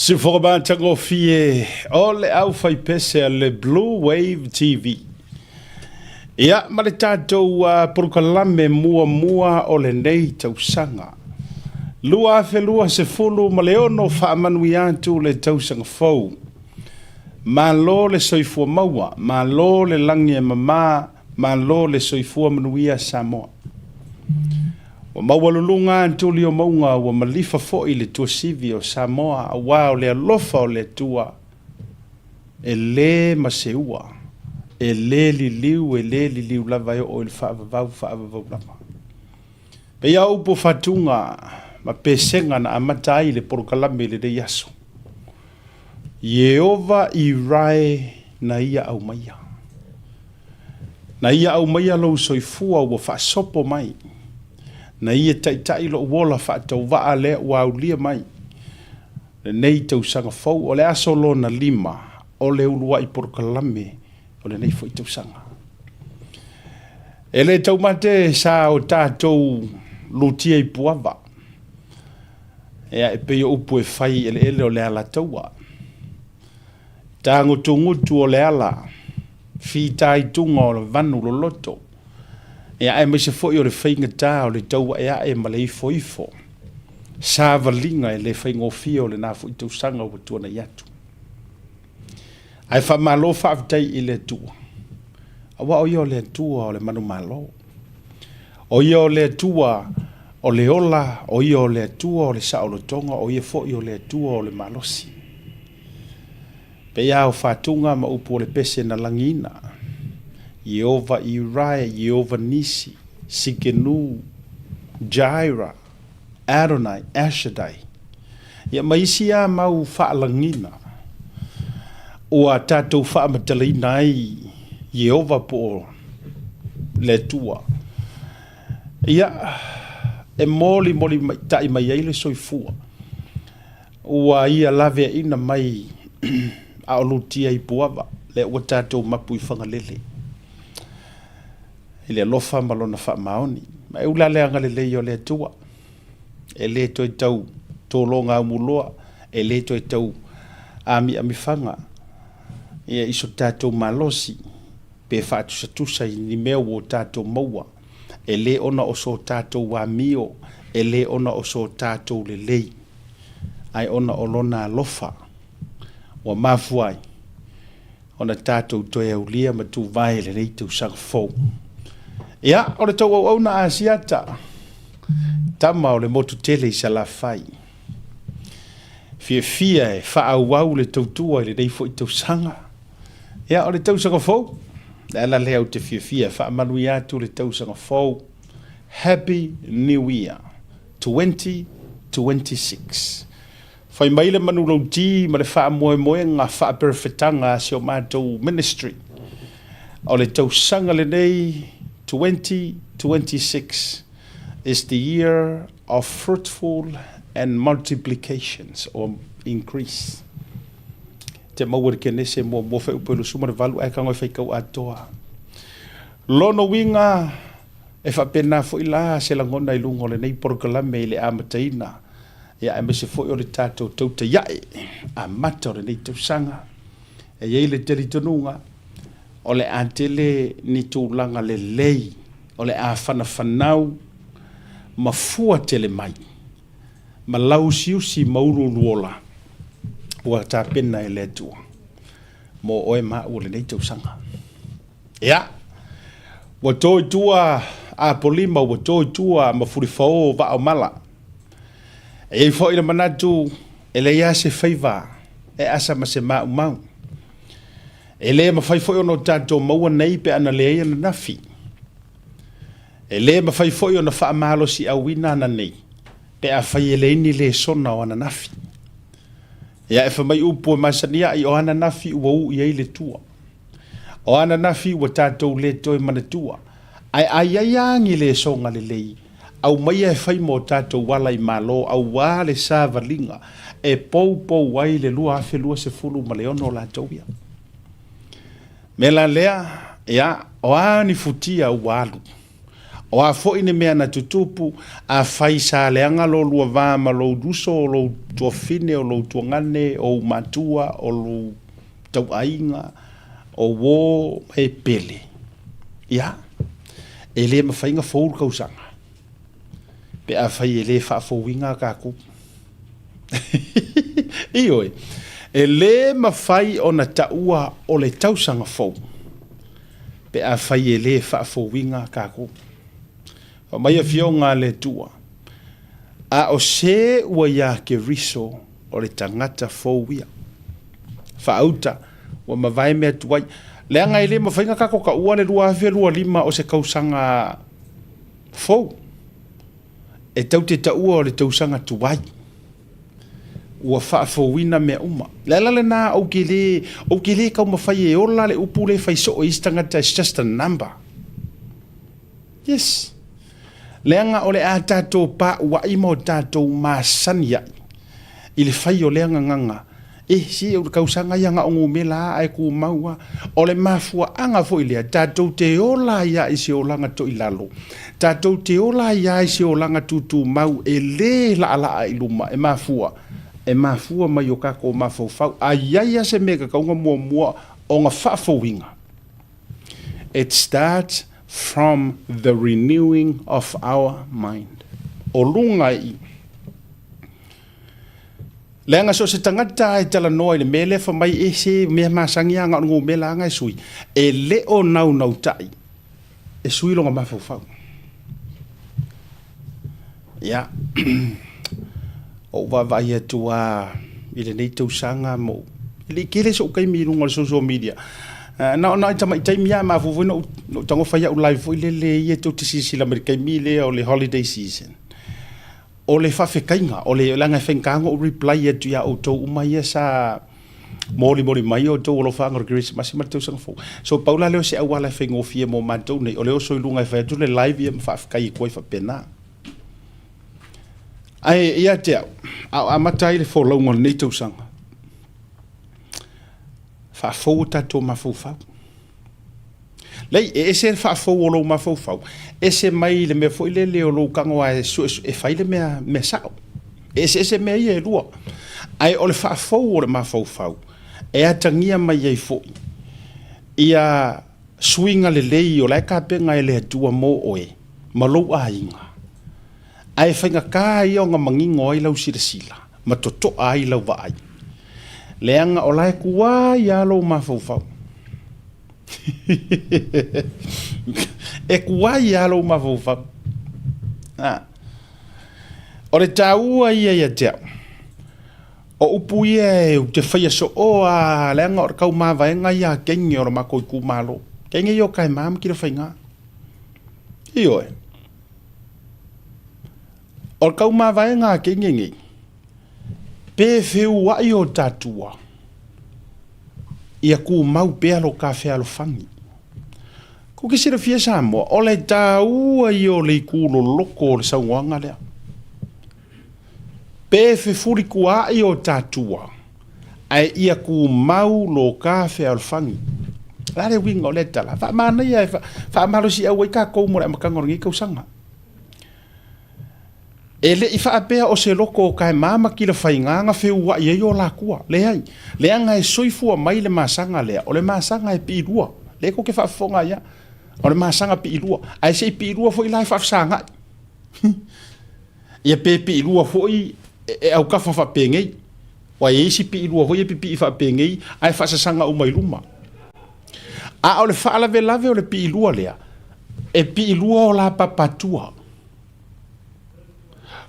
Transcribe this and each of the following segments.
Se whakamantango fie o le au whai pese le Blue Wave TV. Ia, ma le tātou porukalame mua o le nei tausanga. Lua afe lua se fulu ma le ono whaamanui atu le tausanga fau. Ma lo le soifua maua, ma lo le langi e mama, ma lo le soifua manuia Samoa. Wa mawalulunga antuli o maunga wa malifa foi le tua sivi o Samoa a wao le alofa o le tua e le maseua e le liliu lava o il whaavavau lama. Pe ia upo fatunga ma pesenga na amatai le porukalame le yaso. Yehova I rai na ia au maia. Na ia au maia lo soifua wa whaasopo mai. Na ia tai lo wola whaatau waa le waulia mai. Le nei tausanga fau o le aso lo na lima o le ulua I porukalame o le nei fo I tausanga. E le taumate sa o tātou lutia I puava. Ea e peo upu e whai ele o le ala taua. Tā ngutu o le ala. Whitai tunga o le vanu lo loto. Ea e mese foi o le whainga tā o le taua ea e ma le ifo. Sa valinga e le whainga o fia o le nā fo I tausanga o tuana iatu. Ai wha malo whaavitai I le tua. Awa o ia o le tua o le manu malo. O ia o le tua o le ola, o ia o le tua o le saolotonga, o ia foi o le tua o le malosi. Pe ia o whatunga ma upo o le pese na langina. Yehova Irae, Yehova Nisi, Sikenu, Jaira, Adonai, Ashadai. Ia maisia mau whaalangina. Ua tātou whaamatalaina ai Yehova po le tua. Ia e moli tai mai eile soifua. Ua ia lave ina mai a olutia I puava le ua tātou mapu I whangalele. I le lofa malona wha maoni. Ma e ula leanga le leo le tua. E le toi tau tōlonga umuloa. E le toi tau ami whanga. Ia iso tātou malosi. Pe whaatusa I mea o tātou maua. E le ona o so tātou wa mio. E le ona o so tātou le lei. Ai ona o lona lofa. Wa mafuai. Ona tātou toi au lia ma tu vai le rei tau sang fau. Ia, o le tau au na asiata. Tama o le motu tele I sala fai. Fia e wha au le tau tua I le rei fo I tau sanga. Ia, o le tau sanga fau. Ala leo te fia wha manui atu le tau sanga fau. Happy New Year 2026. Whai maile manu lau di ma le wha moe ngā wha perfetanga se o mātou ministry. O le tau sanga le nei 2026 is the year of fruitful and multiplications or increase. Te mawari ke nese mo whai upelu sumare valu ai kangoi whai kau atoa. Lono winga e whapena fo ila se langona I lungo le nei porukalame I le amataina. Ia e mese fo o le tātou tauta iae a mata o le nei tausanga. E iei le teritonunga o le antele ni tūlanga le lei o le a whanau ma fua tele mai. Ma lausiusi mauru luola ua tā pena e le tua. Mo oe maa ua le nei tausanga. Ia, ua toi tua a polima, ua toi tua ma furifao va au mala. E fo ina manatu e le ia se faiva e asa ma se mau. E le ma fai fo ono tātou maua nei pe ana le ia na nafi. E le ma fai fo ono wha amalo si awina na nei. Pe a fai ele ini le sona o ana nafi. Ia e wha mai upo e masania I o ana nafi ua u I le tua. O ana nafi ua tātou le toi manatua. Ai angi le songa le lei. Au mai e whai mo tātou wala I malo, au wale sa valinga. E pou wai le lua afe lua se fulu ma le ono la tauia. Me la lea, ia, o ani futia walu. O a fo ine mea na tutupu a fai sa leanga lo lua vama lo duso o lo tuafine o lo tuangane o matua o lo tau ainga o wo e pele. Ia, e le mawhainga fōru kausanga. Pe a fai e le whaafowinga kako. Ioi, e le mawhai o na taua o le tausanga fōu. Pe a fai e le whaafowinga kako. O mai a fionga le tua. A o se ua ia ke riso o le tangata fōwia. Whaauta, ua mawai mea tuai. Leanga i le mawhainga kako ka ua le rua awhia rua lima o se kausanga fōu. E tau te taua o le tausanga tuai. Ua whaafowina mea uma. Lela le nā au ke le kau mawhai e ola le upu le whaiso o istangata is just a number. Yes. Leanga o le a tātou pā ua ima o tātou māsani ai. I le whai o leanga nganga. Si o kausanga ianga o ngumela ai ku maua. O le mafua anga fo i lea. Tātou te ola ia i se olanga to i lalo. Tātou te ola ia i se olanga tutu mau e le la ala i luma. E mafua. E mafua mai o kako o mafau. Ai ia se mega kaunga mua mua o ngā whaafowinga. It starts from the renewing of our mind. O lunga i. Leanga so se tangata e tala noa i le mele fa mai e se mea masangi anga o ngō mela anga e sui. E le o nau tai. E sui longa mafau. Ia. O wawai atua i le nei tausanga mo. I le kere so kai mirunga le social media. Na tama itai mia ma fufu no tango faya u live foi le ye to te sisi la merkai mile o le holiday season. O le fa fekainga o le langa fenkango o reply e tu ya o to umai sa moli mai o to lo fa ngor grace masima to sang fo. So Paula le se awala fengo fie mo manto nei o le so lunga fa tu le live e fa kai ko fa pena. Ai ia te a matai le fo longo nei to sang. Fa fouta to mafoufa. Lei e se fa fou lo mafoufa. E se mai le me foi le o lo kango e fai le me sao. E se me e lua. Ai o le fa fou o le mafoufa. E atangia mai e foi. Ia swinga le lei o lai ka penga le tua mo oe. Malo ainga. Ai fainga ka i o nga mangingo ai lau sila. Ma toto ai lau vai. Leanga o lai kua ia lo mafau. E kua ia lo mafau. O le taua ia teo. O upu ia te whaia so o a leanga o kau mawaenga ia kengi o mako i kumalo. Kengi o kai maam ki le whainga. Ioe. O kau mawaenga kengi ngi. Pe feu wa i o tatua. Ia ku mau pe alo kafe alo fangi. Ko ke sira fia samo, o le taua i o le kulo loko o le sauanga lea. Pe fe furi kua i o tatua. Ai ia ku mau lo kafe alo fangi. Lare wingo le tala. Fa mana ia, fa malo si au ka kou mora makangorangi kausanga. E le i whaapea o se loko o kai mama ki le whainganga wheu wa i o la kua. Le hai. Le anga e soifua mai le masanga lea. O le masanga e pi irua. Le ko ke whaafonga ia. O le masanga pi irua. Ai se pi irua fo i lai whaafsanga. Ia pe pi irua fo i e au ka whaapengei. Wa e isi pi irua fo i pi whaapengei. Ai whaasasanga umai luma. A o le whaalave lave o le pi irua lea. E pi irua o la papatua.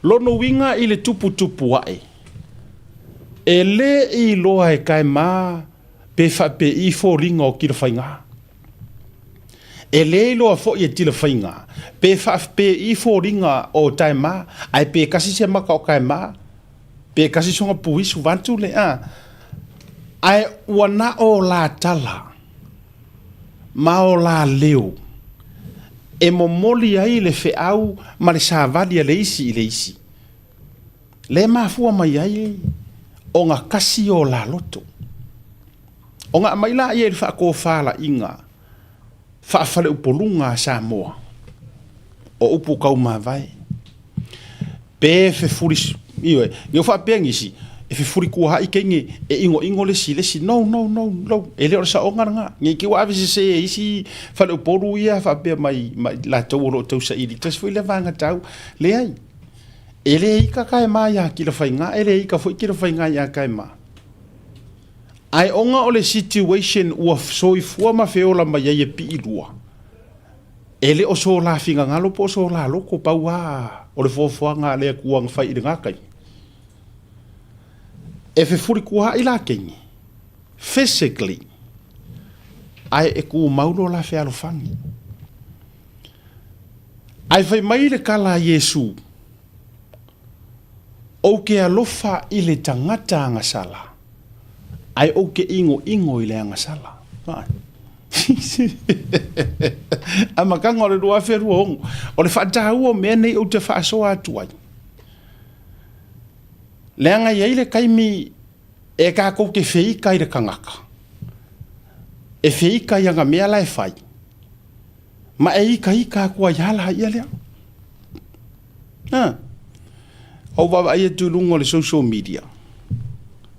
Lono winga i le tupu wae. E le i loa e kai maa pe whape i fo ringa o ki le whainga. E le i loa fo i e ti le whainga. Pe whape i fo ringa o tai maa. Ai pe kasi se maka o kai maa. Pe kasi songa puisu vantu le a. Ai wana o la tala. Ma o la leo. E momoli ai le fe au ma le savali le isi i le isi. Le mafua mai ai o nga kasi o la loto. O nga maila i e le whaako whala inga. Whaafale upolunga sa moa. o upu kau mawai. Pe fe furi, iwe, ngeo wha peangisi, e fe furi kua hai kenge, e ingo lesi, no, e leo sa ongaranga, nge ki wa avisi se e isi, whale uporu ia, wha pea mai la tau oro tau sa iri, tas fui le vanga tau, le ai. E le ika kai maa ia ki la whainga, e le ika fui ki la whainga ia kai maa. Ai onga o le situation ua soifua ma feola mai ai e pi irua. Ele o so la finga ngalo po so la loko pau a o le fofoanga le kuang fai i ngakai. E fe furi kua i la kengi. Physically. Ai e ku maulo la fe alofangi. Ai fai mai le kala Yesu. O ke alofa i le tangata ngasala. Ai o ke ingo i le ngasala. Vai. A makanga o le rua wheru ongo. O le whaatahua mea nei o te whaasoa atuai. Leanga iei le kaimi e kako ke whiika i le kangaka. E whiika i anga mea lai whai. Ma e ika kua iala ia lea. Au wawa ia tulungo le social media.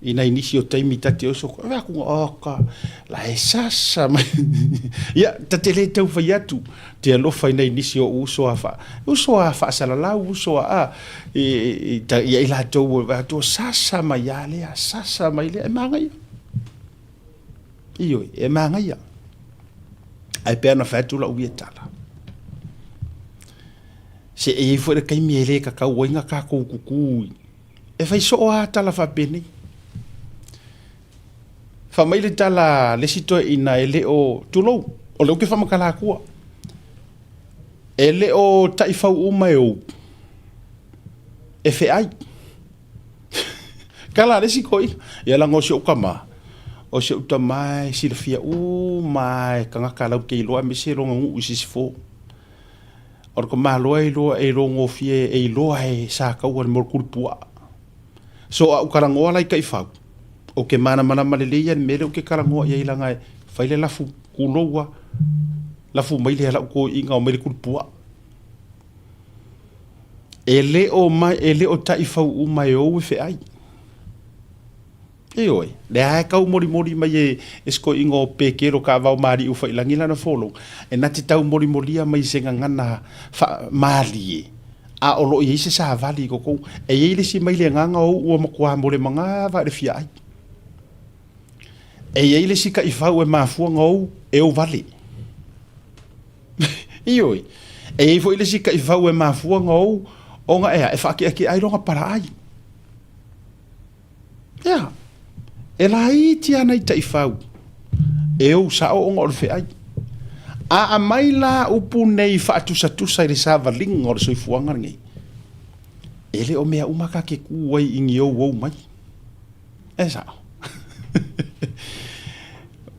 Ina inisi o taimi tate oso ko wa ku oka la esasa ya tate le tau fa yatu te alofa ina inisi o uso afa sala la uso a ta ya ila to wa to sasa mai ale sasa mai le manga ya iyo e manga ya ai perna fa tu la uietala se e foi kai miele ka ka winga ka ku e fai so a tala fa bene. Fa mai le tala le sito ina ele o tulo o le ke fa makala kua ele o taifa uma eu e fe ai kala le sikoi ia la ngosio kama o se uta mai silfia mai kanga kala ke lo me se ronga u sisfo or ko malo e rongo fie e lo ai sa ka wan mor kulpua so au karango lai kai fa o ke mana maleleia mele o ke karangoa ia ilanga e faile lafu kuloua lafu mai le ala ko inga o mele kulpua ele o taifa u mai o fe ai e oi le ai ka mori mai e esko inga o pekero ka va mari u fa ilangila na folo e nati tau mori mai senga ngana fa mali a o lo i se sa vali ko e ile si mai le nganga o makwa mole manga va le fia ai e ele sika i fau e mafua ngou e o vale. Ioi. E fo ele sika i fau e mafua ngou o nga ea e whaki aki ai ronga para ai. Ea. E la iti ana i ta i fau. E o sa o onga o le fe ai. A mai la upu nei whaatusa i le sa valing o le soifuanga ngei. Ele o mea umaka ke kuwai ingi o wau mai. E sa o.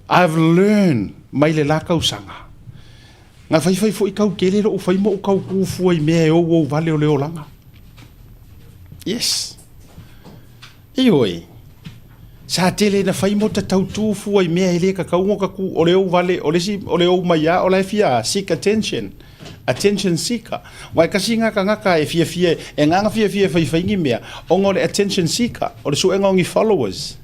I've learned mai le la kausanga. Nga fai fo i kau kele lo fai mo kau ku fuai me o vale o leolanga. Yes. Ioi. Sa tele na fai mo ta tau tu fuai me ele ka kau ka ku o leo vale o lesi o leo mai ya o la fia seek attention seeker. Wai kasi nga ka ngaka e fia e nga fia fai ngi mea o ngole attention seeker o le su e ngongi followers.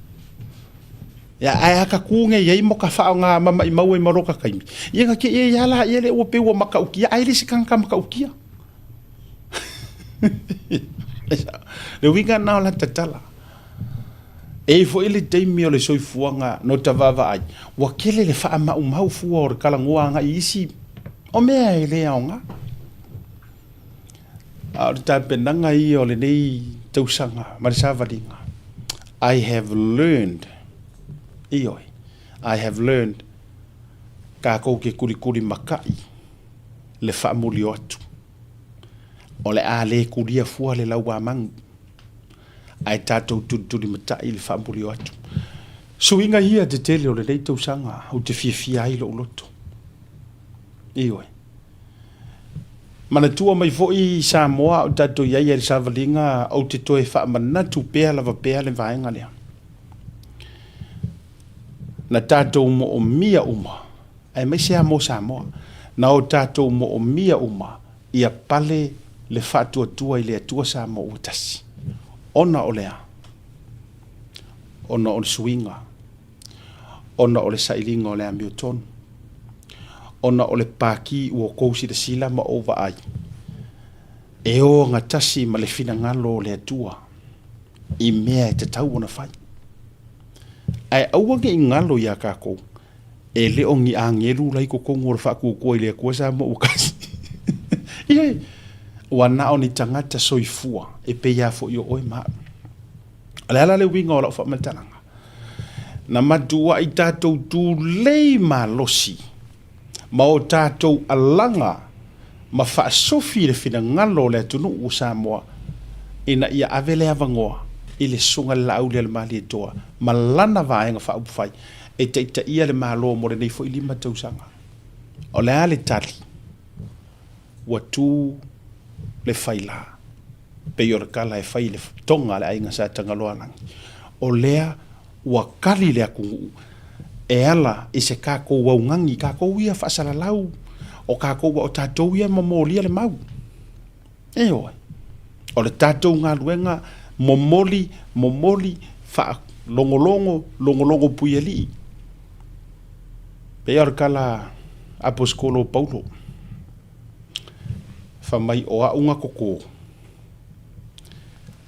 Ya ai ka kunge ye mo ka fa nga mama i mau e maroka kai. Ye ka ke ye yala ye le o pe o maka ukia ai le sikang ka maka ukia. Le winga na la tatala. E fo ile taimi o le soifuanga no tavava ai. Wa kele le fa ma mau fu o kala ngoa nga isi. O mea ele aonga. A ta penanga i o le nei tausanga marisavalinga. I have learned Ioi. I have learned ka kou ke kuri makai le whaamuli atu. O le a le kuria fua le lau amangu. Ai tātou turi matai le whaamuli atu. Suinga hia te tele o le leitau sanga o te fia ai lo loto. Ioi. Mana tua mai foi Samoa o tātou iai sa valinga o te toe whaamanatu pēa lava pēa le vaenga lea. Na tātou mo o mia uma. Ai mai sea mo Samoa. Na o tātou mo o mia uma. ia pale le whātua i le atua sa mo ua tasi. Ona o lea. Ona o le suinga. Ona o le sailinga o le amio tonu. Ona o le pāki ua kousi le sila ma ova ai. E o ngatasi ma le fina ngalo le atua. I mea e te tau ona whai. Ai auange i ngalo ia kākou. E le ongi a ngeru lai ko kongo le whaku kua i le kua sa mo ukasi. Ie. Ua nao ni tangata soifua. E pe ia fo i o oi maa. Ale ala le winga o lau whamatananga. Na madua i tātou tū lei ma losi. Ma o tātou alanga. Ma whaasofi le fina ngalo le atunu u Samoa. Ina ia avele avangoa. I le sunga la au le mali e toa. Ma lana vaenga whaupufai. E te ia le malo mo le nei fo i lima tausanga. O le ale tali. Ua tū le whaila. Pe i ora kala e whai le tonga le ainga sa tangaloa langi. O lea ua kali le akungu. E ala i se kākou waungangi. Kākou ia whaasala lau. O kākou wa o tātou ia mamolia le mau. E oi. O le tātou ngā luenga momoli wha longolongo puieli. Pe ar kala Apostolo Paulo. Fa mai o a unga koko.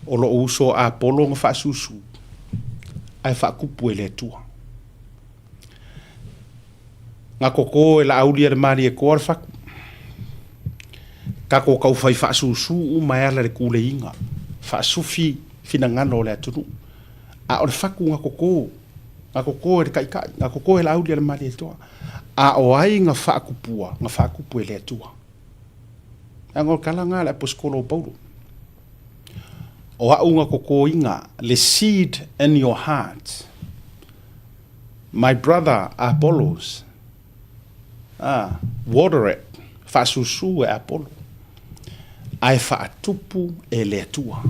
O lo uso a Apollo nga fa susu. Ai fa kupu ele tua. Nga koko e la aulia de mari e koar fa. Kako kau fai fa susu u mai ala le kule inga. Fa sufi fina ngano le atunu. A o le faku nga koko. Nga koko e kai kai. Nga koko e la aulia de mari e toa. A o ai nga fa kupua. Nga fa kupu ele tua. Angol kala nga le Apostolo Paulo. O aunga koko inga. Le seed in your heart. My brother Apollos. Water it. Fa susu e Apollo. Ai fa atupu e le atua.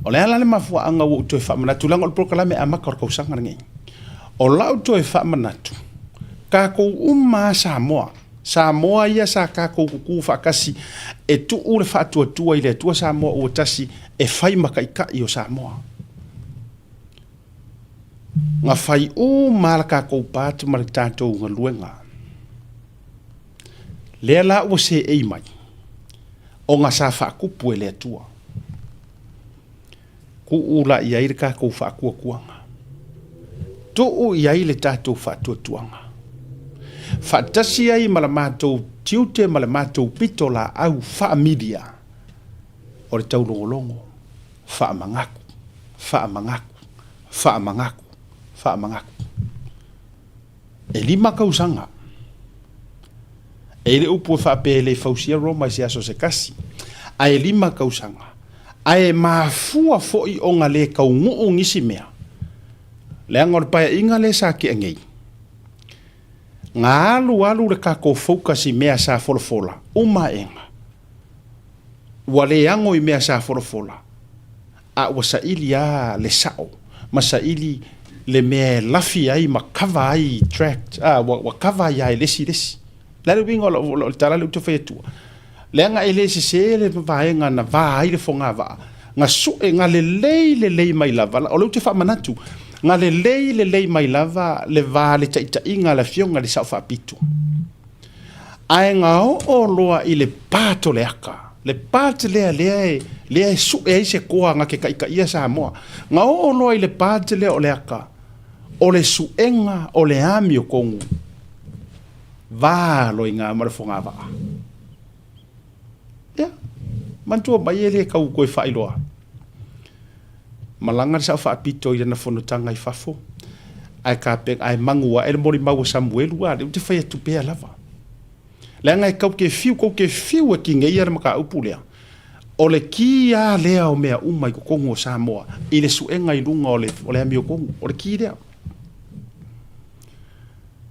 O le ala le mafua anga wo to fa manatu langa o proklame a makar ko sanga ngai. O la to fa manatu. Ka ko Samoa. Samoa ia sa ka ko ku fa kasi e tu u le fa tua ile tua Samoa o tasi e fai makaika i o Samoa. Nga fai u malaka ko pat mar tato nga luenga. Le la o se e mai. O nga sa fa kupu ele tua. Ku ula ia i ka ko fa kuanga. Tu u ia i le tato fa tuanga. Fa tasi ai malamato tiute malamato pitola au fa media. O le tau longo. Fa mangaku. E lima kausanga. E le upu fa pele fausia Roma se aso se kasi. A e lima kausanga. A e mafua foi o nga le kaungu o ngisi mea. Le angor pae inga le sa ki angei. Ngā alu le kako fokasi mea sa folofola. Uma enga. Wa le ango i mea sa folofola. A wasa ili a le sao. Masa ili le mea lafi ai ma kava ai tract. Wa kava ai lesi. Lere wingo lo tala le uto fetua. Le anga ele se le vaenga na va ai le fonga va. Nga su e nga le lei mai lava. O le te fa manatu. Nga le lei mai lava le va le taita inga la fionga le sa fa pitu. Ai nga o loa i le pato le aka. Le pato le su e se koa nga ke kai ia Samoa. Nga o loa i le pato le o le aka. O le su enga o le ami o kongu. Va lo inga marfonga va. Ya. Mantua mai ele kau koe whailoa. Malanga sa fa pito i na fono tanga i fafo. Ai ka pe ai mangua ele mori mau Samuel wa le te fai tu pe lava. Le ngai kau ke fiu e ki ngai ara maka upulea. O le ki a lea o mea umai ko kongo Samoa. I le suenga i lunga o le amio kongo. O le ki lea.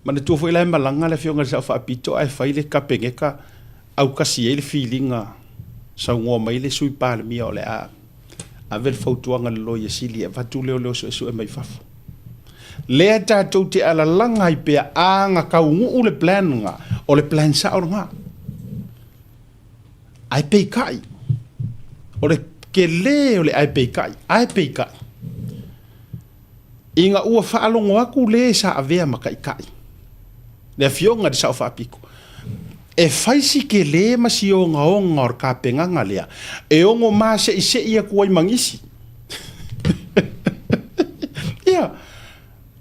Mana tua foi lai malanga le fionga sa fa pito ai fai le kapengeka au kasi ele feelinga sa ngo mai le sui pa le mia ole a vel fautuanga le loia sili e vatu leo so e mai fafo le ta te ala langa i pe anga ka ungu le plan nga o le plan sa o nga ai peikai. O le kele o le ai peikai. Ai peikai. Inga ua whaalongo aku le sa avea makaikai. Le fionga di sa whaapiko. E faisi ke le masi o ngaonga or ka penganga lea. E ongo maa se ise ia kuai mangisi. Ia.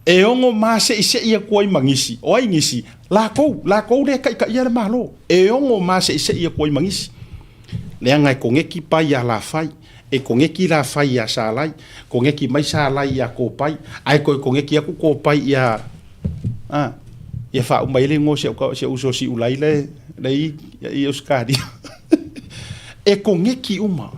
E ongo maa se ise ia kuai mangisi. O ai ngisi. La kou le kai ia le malo. E ongo maa se ise ia kuai mangisi. Lea ngai kongeki pai a la fai. E kongeki la fai a sa lai. Kongeki mai sa lai a ko pai. Ai koe kongeki aku ko pai ia. Ia wha umaile ngō se uso si ulai le i uskari. E kongeki uma.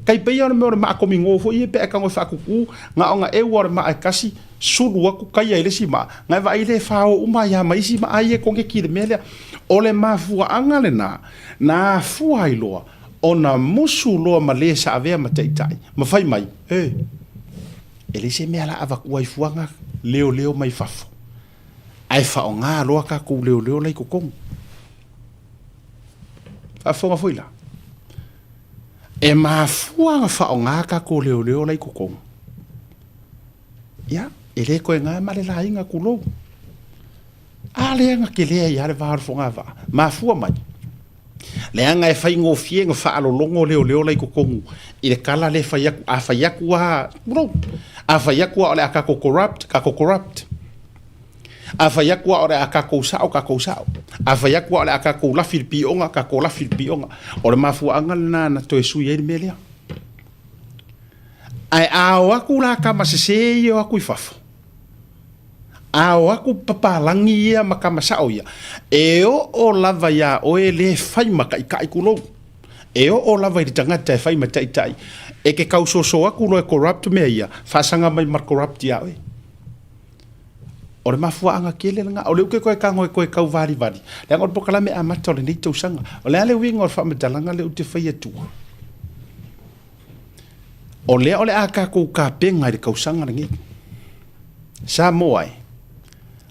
Kai pei ana me maa komi ngōfo i e pe aka ngoi whakuku. Nga o nga e wara maa kasi suru aku kai aile si maa. Ngai wa aile whao uma ia maisi maa ai e kongeki le melea. Ole maa fua angale na. Na fua iloa. Ona musu loa ma le sa avea ma teitai. Ma fai mai. Ele se mea la avaku ai fuanga leo mai fafo. Ai whao ngā loa ka kou leo lai kukongu. Whafonga fuila. E maa fuanga whao ngā ka kou leo lai kukongu. Ia, e le koe ngā male la inga kulou. A leanga ke lea i are vāru fonga vaa. Maa fua mai. Leanga e whai ngō fie ngā whaalolongo leo lai kukongu. I le kala le whaiaku. A whaiaku a... A whaiaku a ole a kako corrupt. A whaiaku a ole a kako sao. A whaiaku a ole a kako lafir pionga. Ore mafua angal na toe sui e melea. Ai ao aku la kama sese i o aku i fafo. Ao aku papalangi ia makama sao ia. E o lava ia o e le whai makai kulou. E o lava i tangata e whai mataitai. E ke kausoso aku lo e corrupt mea ia. Whasanga mai mar corrupt ia oe. Ore mafua anga kele nga. O leu ke koe kango e koe kau vari. Leang ore pokala me amata o le nei tausanga. O lea le winga ore whamadalanga le ute whai atua. O lea ole a kako ka penga i le kausanga ringi. Sa moai.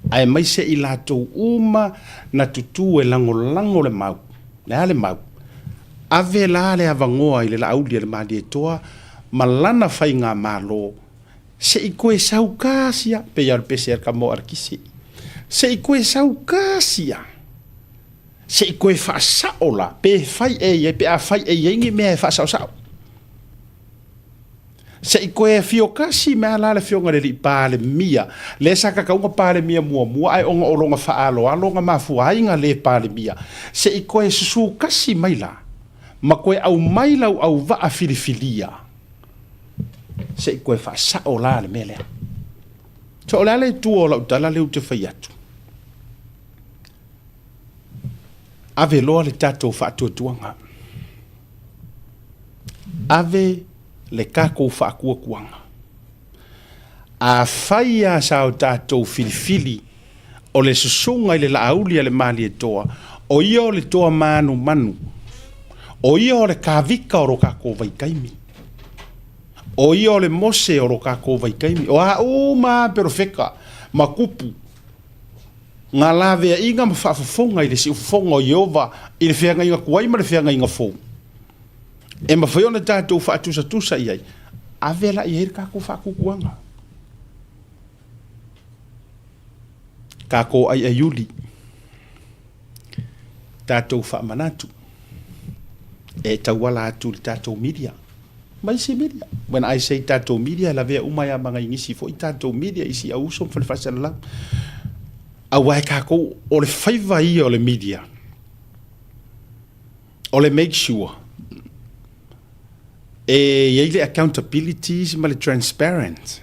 Ai mai se i lātou uma na tutu e lango le mau. Lea le mau. Ave la le avangoa i le lauli le mali e toa. Malana whai ngā malo. Se i koe sau kāsia. Pe iar pese ar ka mo arkisi. Se i koe sau kāsia. Se i koe whaasaola. Pe whai e iei. Pe a whai e iei mea e whaasao. Se i koe fio kasi mea la le fionga le li pāle mia. Le saka kaunga pāle mia mua. Ai onga olonga whaalo. Alonga mafua inga le pāle mia. Se i koe susu kasi maila. Ma koe au mailau au waa filifilia. Se i koe whaasao la le melea. So la le tua o lau tala le ute whai atu. Ave loa le tatou whaatua tuanga. Ave le kako whaakua kuanga. A whaia sao tatou filifili o le susunga i le laaulia le mali e toa. O ia o le toa manu. O ia o le kawika o ro kako vaikaimi. O ia o le mose o ro kako vaikaimi. O a ma perfeka makupu. Ngā lawea inga ma whaafafonga i le si ufonga o Iova i le whianga inga kuai ma le whianga inga fōu. E ma whai ona tātou whaatusa iai. A vela i heri kako whaakukuanga. Kako ai aiuli. Tātou whaamanatu. E tauala atu le tātou media. Mai se media. When I say tātou media, la vea umaya mga ingisi fo i tātou media isi au usom whalewhasana lang. A wai kako o le whaiva ia o le media. O le make sure. E iei le accountabilities ma le transparent.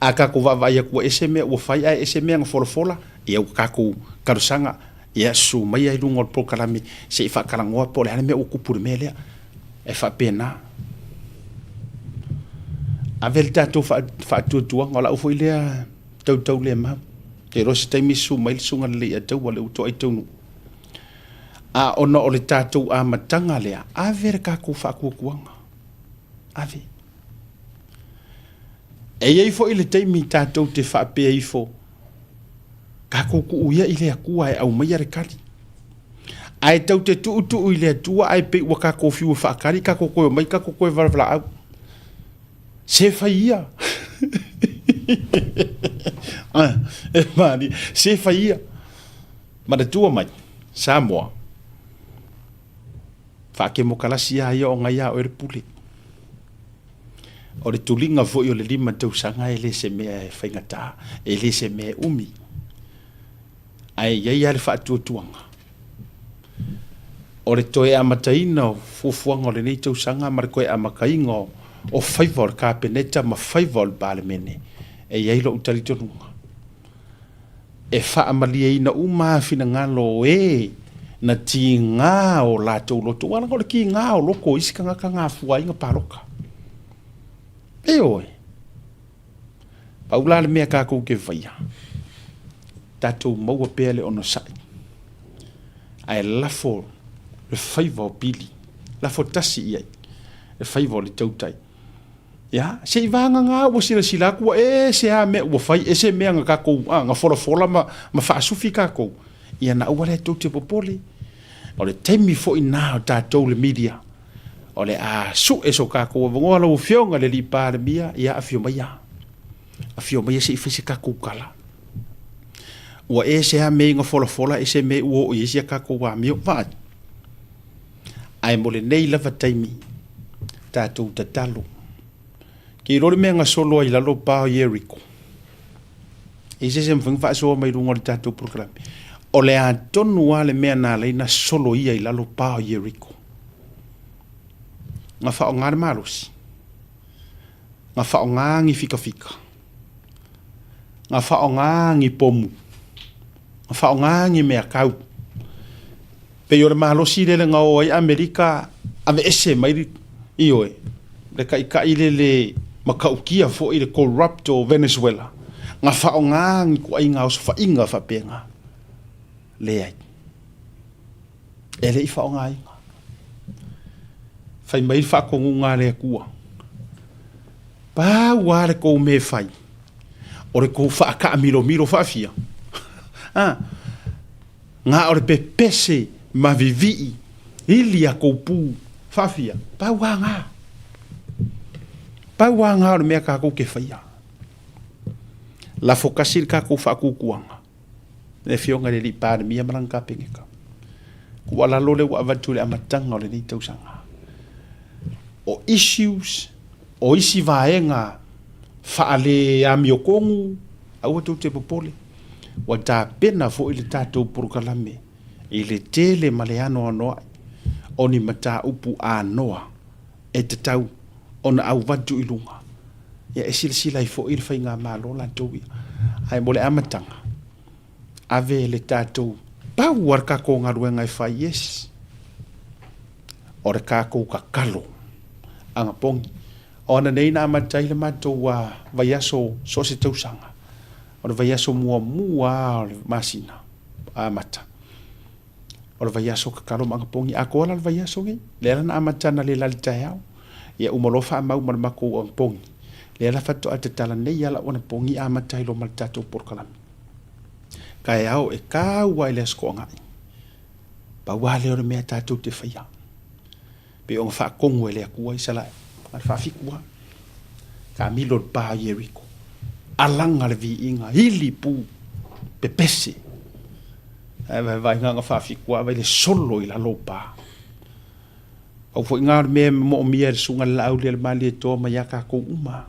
A kako vavai aku ese mea, ua whai ai ese mea ngafolafola, e au kako karusanga, e asu mai ai lunga o prokalami, se i whakarangoa po le hane mea ukupure mea lea, e whapena. A vele tātou whaatuatua, ngola ufo i lea tau lea mau. Te rosi taimi su mai le sunga le a tau wale uto ai taunu. A ona o le tātou a matanga lea, a vere kako whaakuakuanga. Ave. E iei fo i le teimi tātou te whaapea i fo. Kako ku uia i le akua e au mai are kari. ai tau te tu i le tua ai pe wa ka ko fiu fa kari ka ko ko mai ka ko ko vla au se faia mani se faia ma de tua mai Samoa fa ke mo kala sia ia o ngai o puli o le tulinga fo i le lima tau sanga ele se me faingata ele se me umi ai ia le fa tuanga o le toe amataina o fuafuanga o le nei tau sanga ma koe amakainga o faivor ka peneta ma faivor balemene e iai lo utali tonunga e fa amalia ina uma fina ngalo na ti ngā o lātou loto wana ko le ki ngā o loko isi ka ngā fuai ngā paroka e oe paula le mea kako ke vaia tātou maua pēle ono sai ai lafo le faiva o pili lafo tasi iai le faiva o le tautai ya se vanga ngā o sila kua se a me o fai se mea ngā kako ngā fola ma faasufi kako ia na ua le tau te popoli o le taimi fo ina o tātou le media o le a su so kako vongoa lo fionga le lipa le mia ia a fio mai se ifese kako kala ua se a me ngā fola se me ua o isi a kako wa mio vai ai mo le nei lava taimi tātou tatalo ki rore mea ngā solo ai lalo pāo Jericho se mwhingwha so mai runga le tātou programi o le a tonu a le mea nā leina solo ia i lalo pāo Jericho ngā whao ngāre marosi ngā whao ngāngi fika ngā whao ngāngi pomu ngā whao ngāngi mea kau pe yore marosi le ngā o ai Amerika ave ese mai i oe le ka le makaukia fo i le corrupt o Venezuela nga whaonga ko ai nga o fa inga fa penga le ai ele i whaonga ai fai mai fa ko nga le kua pa wale ko me fai ore ko fa ka milo fa fia nga ore pe pese ma vivi ilia ko pu fa fia pa wanga o mea kako ke whaia. La fokasir kako whakukuanga. Ne fionga le li pāre mia marang ka pengeka. Kua la lole wa avatule amatanga o le ni tausanga. O issues, o isi vaenga, whaale a miokongu, au atu te popole. Wa tā pena fo i le tātou porokalame, i le tele maleano anoa, o ni mata upu a noa, e te tau, ona au watu i lunga. Ia e sila i fo i le whainga malo la tōi. Ai mole amatanga. Ave le tātou. Pau ar kako ngā ruenga i whai yes. O re kako ka kalo. Anga pongi. Ona nei na amatai le mātou a vaiaso so se tausanga. O le vaiaso mua o le masina. Amata. O le vaiaso ka kalo anga pongi. A koala le vaiaso ngi. Le ala na amatana le lalitai au. Ia umalofa mau marmako ang pongi. Le ala fato al te tala nei ala ona pongi a matai lo maltato porkalami. Kai au e ka wai le sko ngai. Pa wale o mea tatou te whaia. Pe o ngā kongo e le akua i sala. Ar whawhikua. Ka milo pa Jericho. Alanga le vi inga. Hili pu. Pe pese. Vai ngā whawhikua. Vai le solo i la lopa. Au fo ngar me mo mia sunga lau le mali to ma ya ka ko uma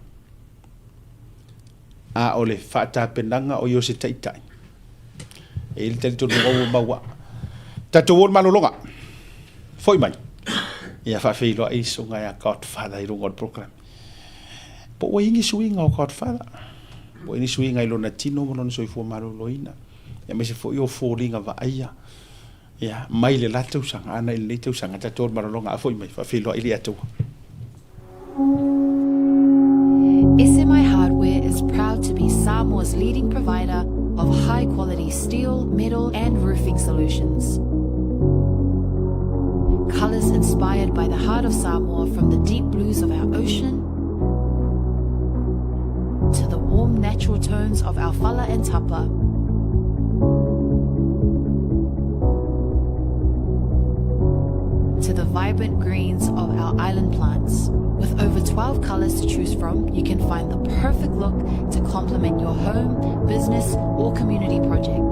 a ole fata penanga o yo se taitai e il tel to no bawa ta to won malolonga foi mai ia fa fe lo i sunga ya Godfather i rungol program po o ingi swing o Godfather po ingi swing ai lo natino mo no so fo maloloina ya me se fo yo fo linga va aia ya mai le latu sanga ana le tu sanga ta tor marolonga a foi mai fa filo ili atu. SMI Hardware is proud to be Samoa's leading provider of high quality steel, metal and roofing solutions. Colors inspired by the heart of Samoa, from the deep blues of our ocean to the warm natural tones of our fala and tapa. to the vibrant greens of our island plants. With over 12 colors to choose from, you can find the perfect look to complement your home, business, or community project.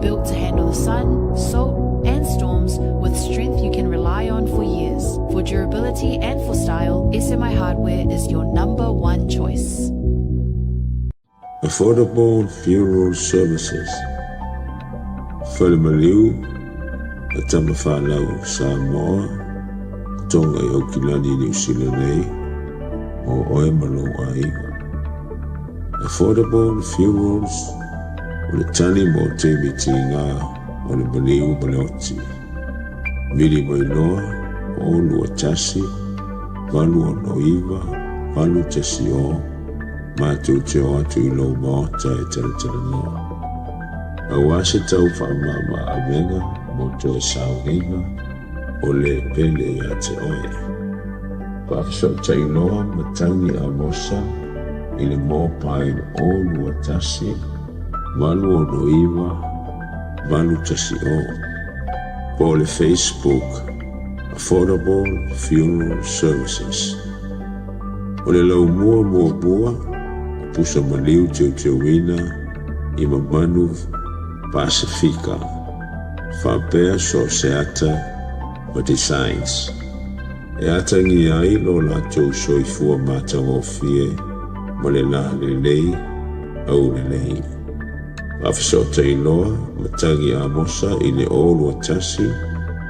Built to handle the sun, salt, and storms with strength you can rely on for years. For durability and for style, SMI Hardware is your #1 choice. Affordable funeral services. Whalemaliu, a tamawhanau Samoa, tonga i Okilani New Zealand nei, o oe malo aiga. Affordable funerals, o le tani mo te mitinga, o le maliu maleoti. Mili mai loa, o lua tasi, valu o noiva, valu tasi o, mātou te o atu I lau maota e tala noa. Au ase tau whaamama a venga, mo te saunga, o le pele a te oe. Whaafiso tai noa matangi a mosa, I le mōpain o lua tasi, valu o noiva, valu tasi o. Po le Facebook, Affordable Funeral Services. O le lau mua, pusa maliu teu wina, I mamanu Pasifika, whapea so se ata o designs. E ata ngi ai lo la tau soifua mātang o fie, mo le la le lei, au le lei. Whawhiso te iloa, matangi a mosa I le olu a tasi,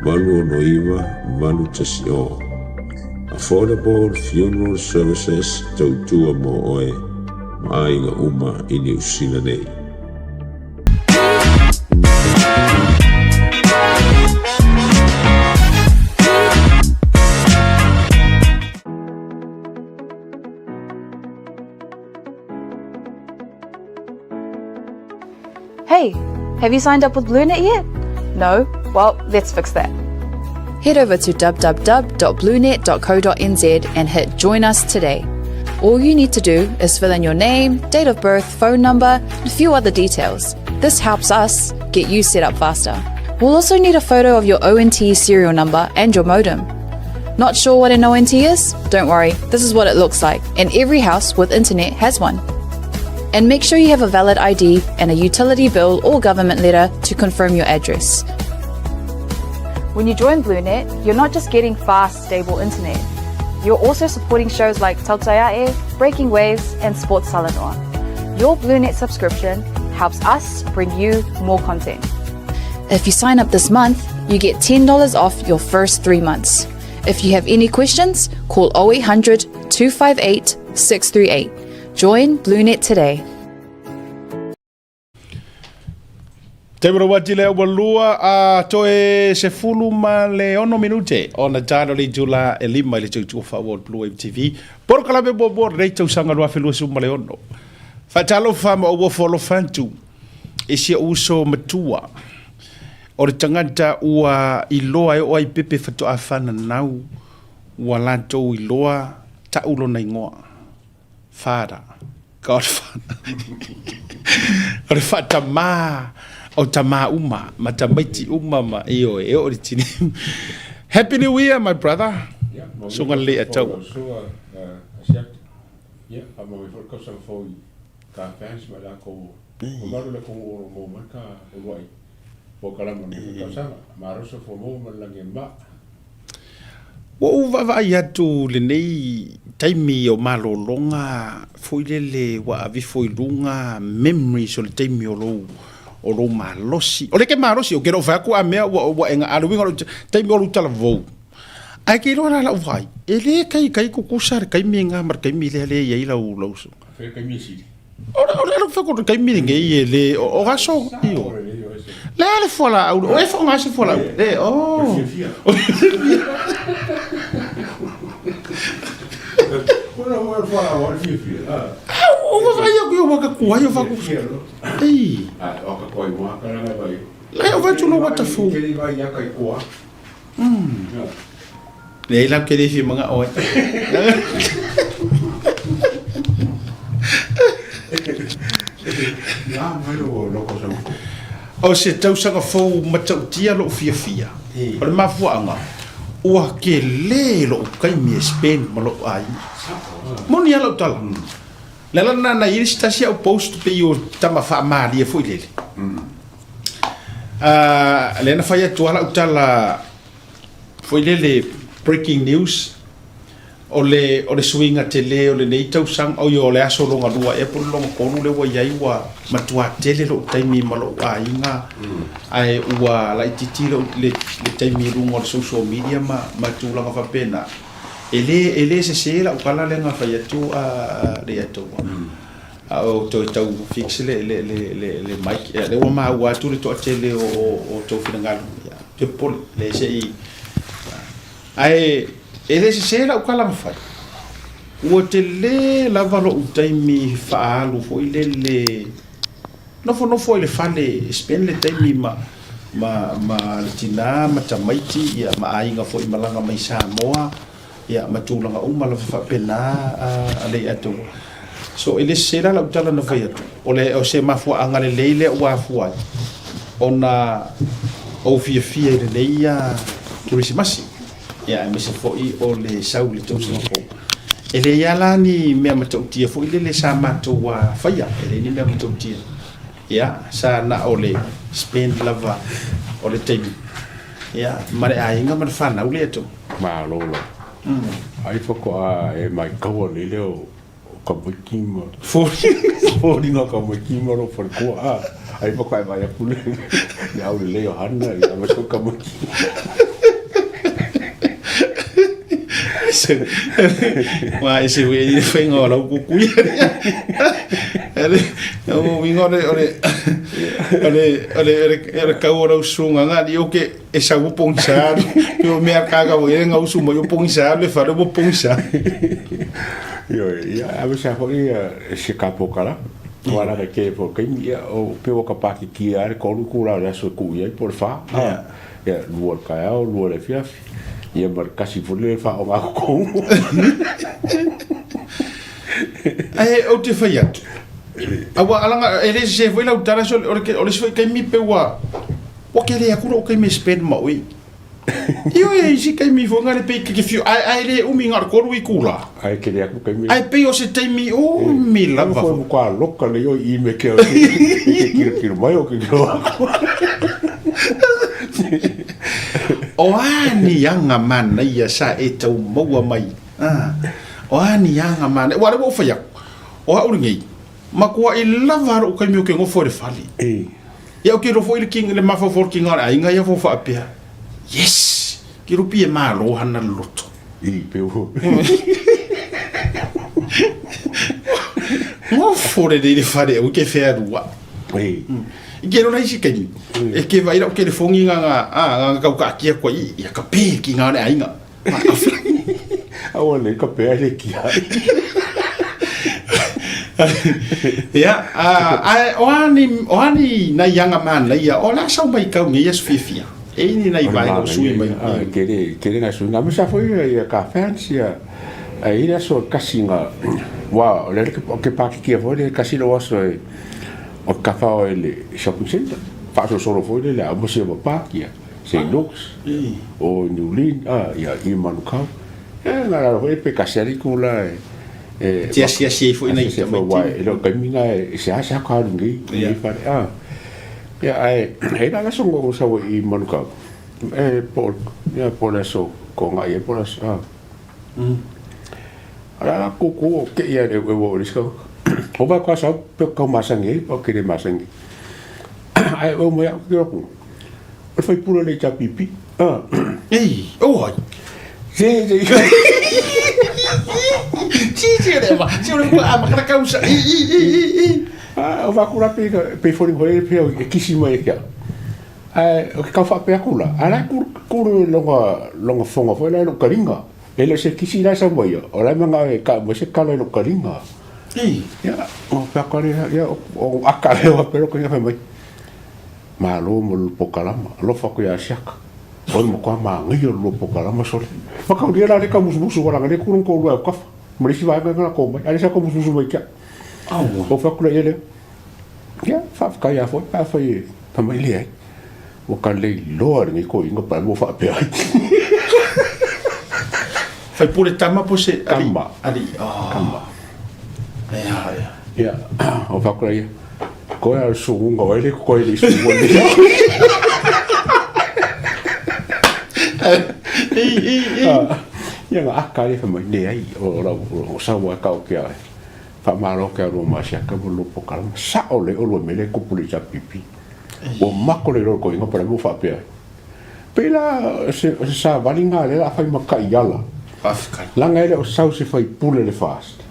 malu o noiva, malu tasi o. Affordable Funeral Services tau tua mo oe, Ainga uma I New Zealand nei. Hey, have you signed up with BlueNet yet? No? Well, let's fix that. Head over to www.bluenet.co.nz and hit Join Us today. All you need to do is fill in your name, date of birth, phone number, and a few other details. This helps us get you set up faster. We'll also need a photo of your ONT serial number and your modem. Not sure what an ONT is? Don't worry, this is what it looks like, and every house with internet has one. And make sure you have a valid ID and a utility bill or government letter to confirm your address. When you join BlueNet, you're not just getting fast, stable internet. You're also supporting shows like Tautaiae, Breaking Waves, and Sports Salanoa. Your BlueNet subscription helps us bring you more content. If you sign up this month, you get $10 off your first 3 months. If you have any questions, call 0800 258 638. Join BlueNet today. Te wati lea walua a toe se fulu ma le 1 minute o na jano le jula e lima le tautua wha Blue Wave TV. Poro kalabe bo rei tau sanga rua whelua suma le ono. Whatalo whama o wafolo whantu e sia uso matua. O re tangata ua iloa e oai pepe whatu a whana nau ua lantou iloa ta ulo na ingoa. Father, Godfather. O re whata maa o tama uma, ma tamaiti uma ma eo e o tini. Happy New Year, my brother. Yeah, so ngā lea tau. Yeah, I'm going to go some for ka fans ma la ko maru le ko mo marka o wai. Po kala mo ni ka sama, ma roso fo mo ma la ngema. Wo va ia tu le nei taimi o malolonga foilele wa avi foilunga memories o le taimi o lo malosi o le ke malosi o ke ro fa ku a mea wa enga alu winga taimi o lu tala vo ai ke ro la vai ele kai ku kusar kai minga mar kai mi le ye la u lo so Fe kai mi si. o fa ku kai mi nge ye le o gaso io le fola o e fo ngase fola le o Ora ora fala ora fi. o vai eu vou com aí eu vou com ei O ka koi mo ka na vai. le o vai tu no what fu Ke vai ya kai ko. le la ke defi mga o Ya mai lo ko sa. o se tau sanga fou matau tia lo fia o le mafuanga ua ke le lo kai mi Spain ma lo ai mo ni ala tala le la na iri stasi au post pe yo tama fa mali foi lele le na fa ya tu ala tala foi lele breaking news o le swinga tele o le nei tau sang o yo le aso longa lua e po longa konu le wa yai wa matua tele lo taimi malo a inga ai ua la titi le taimi lunga o social media ma tu langa fa pena ele se la o kala le nga fa ya tu a le ato o to tau fix le mic le wa ma wa tu le to tele o to finanga ya te pol le se ai ele se la o kala fa o te le lava lo taimi fa alu fo ile no fo le fale spend le taimi ma tina ma tamaiti ya ma ainga fo i malanga mai Samoa ya ma tulanga uma la fa pena ale atu so ele se la utala no vai atu o se mafu angale leile wa fuai ona o fia le leia Christmas ya me se foi o le sauli to se fo ele yala ni me matautia fo ile le sama to wa faya ele ni me matautia ya sa na ole spend lava ole tebi ya mare ainga man fana ule to ma lo ai fo ko e mai ko le le o ko bukimo fo ni no ko bukimo ro for ko ai fo ko ai vai pule ya ule le hanna ya ma ko ko wa ese we foi ngora o cucuia ele o vingore ele kaora usunga ngadi o ke esa u ponsar yo me akaga o nga usuma yo ponsar le fare bo ponsar yo ya a veces foi se capo cara wala ke po ke o pe o kapaki ki ar ko lu kula la so ku ya por fa ya luor ka o luor e fiaf ia markasi fole fa o ma ko ai o te fai atu awa alanga ele se foi la utara so o se foi kai mi pe wa o ke le akuro kai me spend ma oi io e si kai mi fo ngale pe ke fiu ai le umi ngar ko ru kula ai ke le aku kai mi ai pe o se tai mi o mi la va fo ko loka le yo i me ke ki mai o ke o ani yanga man ia sa e tau maua mai o ani yanga man wa le bo fa ya o a uringi ma ko i lava ro kai mi ke ngofo le fali ya o ke ro fo ile king le ma fo for king ara inga ya fo fa apia yes ki ro pie ma ro hana loto pe o mo fore de fare o ke fe arua ke no nai sikeni e ke vai ra ke le fongi nga ka ka kia ko i ya ka pe ki nga ai nga a ole ka pe ale ki ya o ani na yanga man la ya o la sa mai ka ngi yes fifia e ni na vai o sui mai ke na sui nga ma sa foi ya ka fancy ai la so kasinga wa le ke pa ki foi le kasino waso o kafa o ele shopping center fa so solo foi le a você va pakia se lux o nulin ya i manuka na la foi pe kaseri ku la tia sia foi na se foi wa lo caminga se a sa ka ngi i fa ya ai la so ngo sa i manuka por eso con ahí por eso ala ko ke ya de wo risko o ba ko sa pe ko masangi o ke de masangi ai o mo ya ko o foi puro le cha pipi ei o sí de va si o ko a makara causa o va kula pe fori hore pe kisima e ka o ka fa pe kula ala ku longa fonga foi la no karinga ele se kisi la sa moya ora manga ka mo se kala no karinga ya o pa kare ya o akale o pero ko ya mai malo mo pokalama lo fa ko ya shaka o mo ko ma ngi lo pokalama so fa ka dia la ka musu wala ngale kurun ko lo ka mo si va ga ko mai ale sa ko musu mai ka o fa ko ele ya fa ka ya fo pa fa ye pa mai le o ka le lo ni ko inga pa mo fa pe Fai pule tama po se Tama. ali. Tama. Ya. Ia, o whakura ia. Koe au suunga o ele, koe li suunga ni. Ia ngā akari whamai ne ai, o sawa kau kia ai. Whamaro kia roa masia ka mo lupo kalama. Sa o le olo mele kupuli sa pipi. O mako le roro ko inga para mo whapea. Pela se sa valinga le la whai maka i ala. African. Langa ele o sau se whai pule le fast.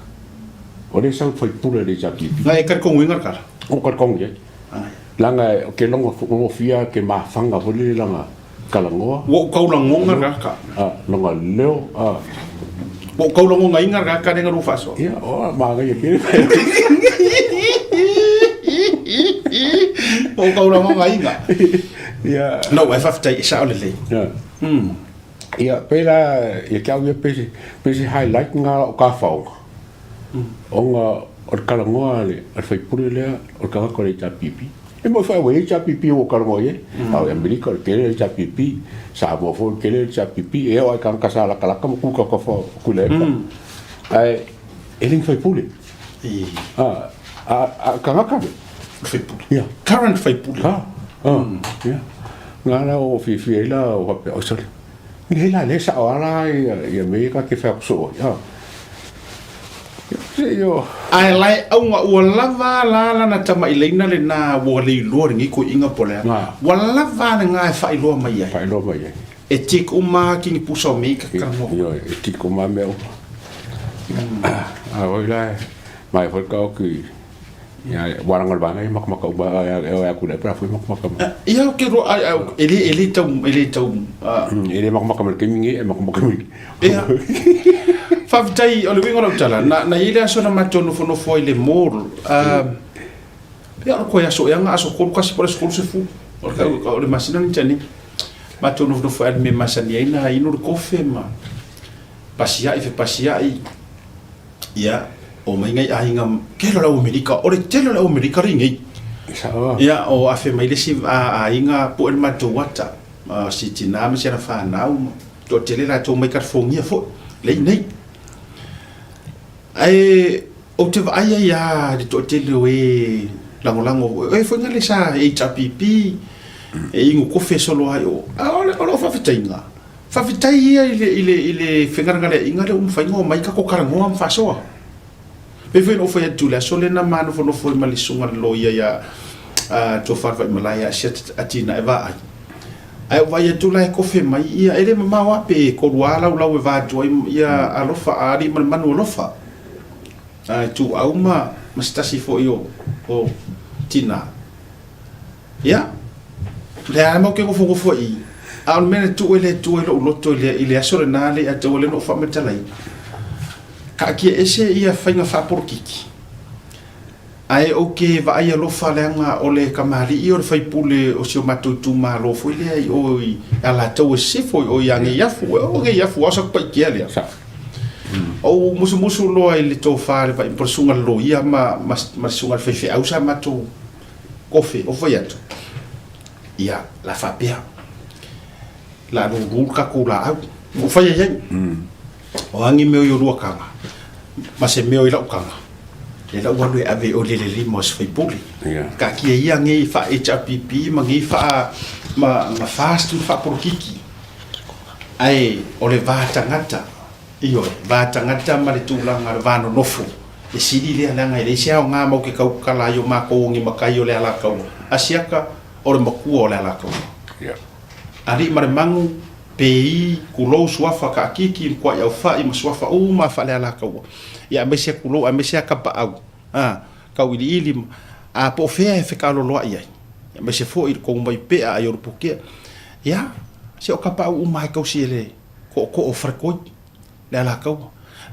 O le sau whai pule le sa pipi. Ngai kar ko wingar kar. O karkongi ai. Langa ke longo fia ke mafanga holi langa kalangoa. Wo kau la ngonga ka. Longa leo. Wo kau la ngonga ingar ka denga ru faso. Ia, o maga ia kiri. Wo kau la ngonga inga. Ia. No, e faftai sa ole le. Ia. Ia, pela ia kia ia pesi highlight nga o ka whao. O nga o kalangoa le, ar whai puri lea, o ka wako le ta pipi. E mo whai wei ta pipi o kalangoa ye. Au Amerika o kere le ta pipi. Sa mo fo kere le ta pipi. E o ai kan kasa la kalaka mo kuka ka whao kuleka. Ai, e ling whai puri. Ka ngaka me. Fai puli. Ia. Current fai puli. Ia. Ngā la o whiwhi e la o hape o sari. Nge la le sa o ala i Amerika ke whai kuso. Ia. Yo. Ai lai au nga ua lava la na tama ilaina le na ua le iloa ringi ko inga pole. Ua lava na ngā e whai loa mai ai. Whai loa mai ai. E tik uma ki ni pusa o mei ka kango. Yo, e tiko ma meo. Oi la, mai foi kau ki ya warangal banga i makmaka uba e aku le pra foi makmaka. Ia ke ro ele tau Ele makmaka me ke mingi e makmaka mingi. Ia. Favitai o le wingo rau tala na ile aso na matonu fono foi le mor. Ia ko ya so yanga aso ko kasi por skol se fu. O le masina ni tani. Matonu fono foi me masani ina inu ko fema. Pasia i fe pasia i. Ia o mai ngai ainga kelo la Amerika o le telo la Amerika ringi. Ia o afe mai le si ainga po el matowata. Si tina me sera fa nau. To tele la to mai ka fongia fo. Le nei. Ai o te vai ia de to tele we lango e foi ngale sa HPP e ingo ko fe solo ai o. O fa fitainga. Fa fitai ia ile fengara ngale ingale faingo mai ka ko karango am fa soa. Pe foi no foi tu la solena mano foi no foi malisunga lo ia to fa vai malaya set atina eva ai. Ai vai tu la ko fe mai ia ele mama wa pe ko wala la we va joy ia alofa ari manu alofa. Ai tu auma mastasi fo io o tina. Ya. Le amo ke ko fo i. Al mena tu ele lo to ile asore na le a to le no fa metalai. Ka ki ese ia fainga fa porkiki. Ai oke va ai lo fa lenga o le kamali i o fai pule o sio matutu ma lo fo ile ai o ala to se fo o yangi yafu o ge yafu o sa pa ki ale sa. O musu lo ai le to fa le pa impresunga lo ia ma sunga fe au sa matu kofe o fo yato. Ia la fa pia. La ru ka ko la au o fa ye o angi meo yo rua kanga ma se meo ila ukanga le la walu e ave o le limos fai puli ka ki ia ngi fa HPP ma ngi fa ma fast fa porkiki ai o le vatangata io vatangata ma le tulanga vano nofo e sidi le langa ile sia o nga mo ke kau kala yo ma ko ngi makai o le ala kau asiaka o le maku o le ala kau ari mare mangu pei kulo suafa ka kiki ko ya fa i suafa o ma fa le ala ka ya me se kulo a me se ka pa au ka wili ili a po fe fe ka lo lo ya me se fo ir ko mai pe a yo poke ya se o ka pa o mai ka si le ko o frako le ala ka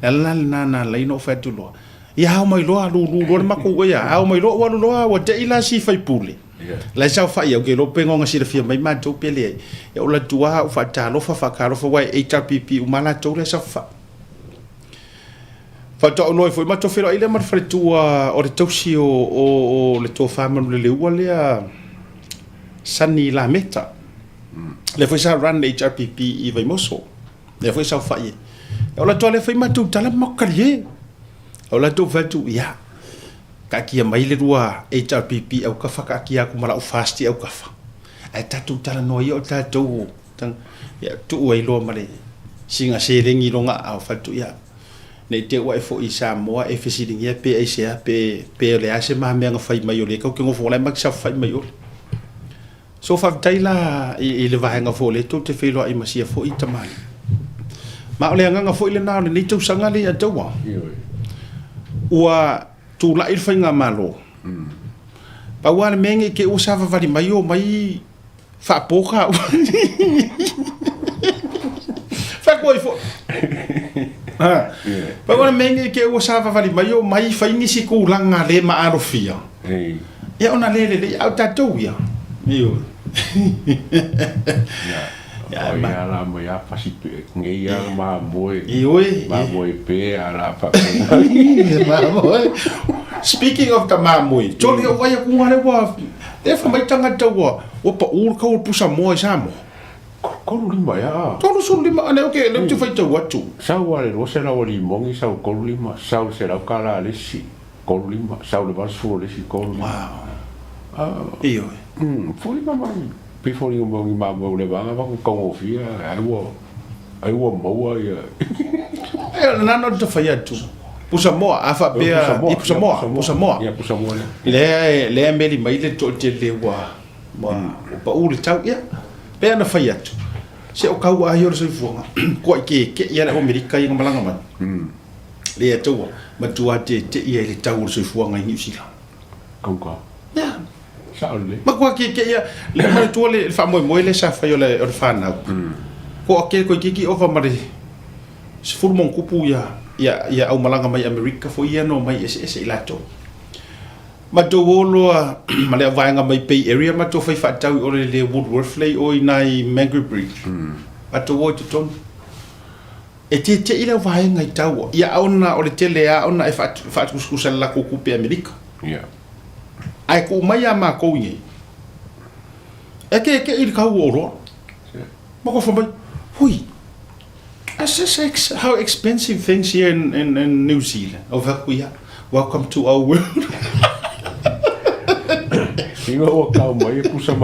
la na le no fa tu lo ya o mai lo lo ma ko ya o mai lo wa te ila si fa pule la sa fa ia ke lo pengo nga sira fia mai ma to pele e o la tua o fa ta lo fa ka lo fa wai HPP o mala to le sa fa to no foi ma to fero ile ma fa tua o le tosi o le to fa ma le ua le sani la meta le foi sa run HPP i vai moso le foi sa fa o la tole fai matu tala makali o la to fatu ya ka kia mai le rua HRPP au ka faka kia ku mala fasti au ka fa ai tatu tala no yo tatu tang ya tu ai lo male singa serengi longa au fatu ya nei te wa fo isa mo e fisiling ya pe isa pe le ase ma me nga fai mai o le ka ke ngo fo la mak sa fai mai o so fa taila i le va nga fo le to te felo ai masia fo i tamali ma ole nga fo ile na le ni tu sanga le ata wa ua tu la il fai nga malo pa wa le menge ke o sa va vali mai o mai fa poka fa ko fo pa wa le menge ke o sa va vali mai o mai fa ingi si ku langa le ma arofia ya ona le au tatu ya io ya la mo ya pasipe ngai ya ma boy pe ala pa ma boy speaking of the mamoi joli o vai ku ngale wa e fa mai tanga tawa o pa ur ka o pusa mo samo ko lima ya to so lima ane okay le tu fai tawa tu sa wa le ro se la o limongi sa ko lima sa se la kala le si ko lima sa le va su le si ko wow io foi ma before you mo ma mo le va ko ko fia ai wo mo ya na no te fai tu pusa mo afa pe pusa mo ya pusa mo le meli mai le to te le wa pa ul tau ya pe na fai tu se o kau a yo se fuanga ko ke ya le amerika i malanga man le tu ma tu ate te ia le tau se fuanga i sila ko ya ma kwa ke ya le ma tu le fa mo le sa fa yo le o fa na ko ke ko ki over mari se fu mon kupu ya au malanga mai amerika fo ia no mai ese ilato ma to wolo ma le vaanga mai pay area ma to fa tau o le Woodworth lay o nai Mangrove Bridge ma to wo to ton e te ila vaanga i tau ya ona o le tele ya ona e fa kuskusa la ko kupe amerika ai ko mai ama ko ngi e ke il ka woro ma ko fa mai hui how expensive things here in New Zealand over here welcome to our world singa o ka mai pusa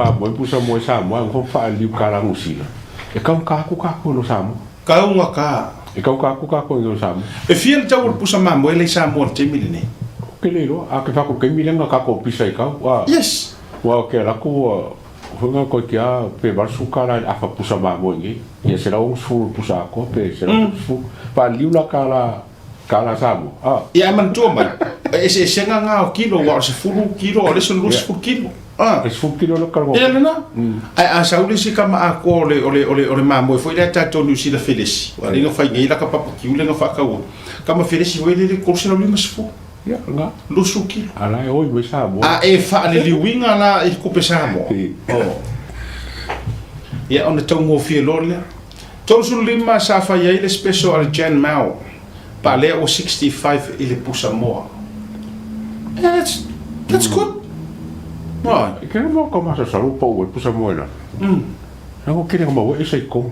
mo sa mo ko fa liu kala musila e ka no sa mo ka unga ka e ka no sa mo e fiel tau pusa mo le sa mo te milene ke le ro a ke fa ko ke milenga ka ko pisa ka wa yes wa ke la ko hunga ko kia pe bar sukara a fa pusa mo ngi ye será un sul pusa ko pe será fu pa liu la kala sa mo ya man to mai ese senga nga o kilo wa se fulu kilo o le so lus fu kilo es fu kilo lo cargo ya na ai a sauli si kama a ko ole mamo foi le tato nu si la felisi wa le fa ngi la ka pa ki le nga fa ka wo kama felisi we le ko se la limas fu ya nga lusuki ala e oi me sa mo e fa le liwinga la e ko pe sa mo ya on the tongue of your lord tonsul lima sa fa ya ile special al Jan Mao pa le o 65 ile pusa mo that's good right que mo como sa salu po o pusa mo la no queria mo e sei com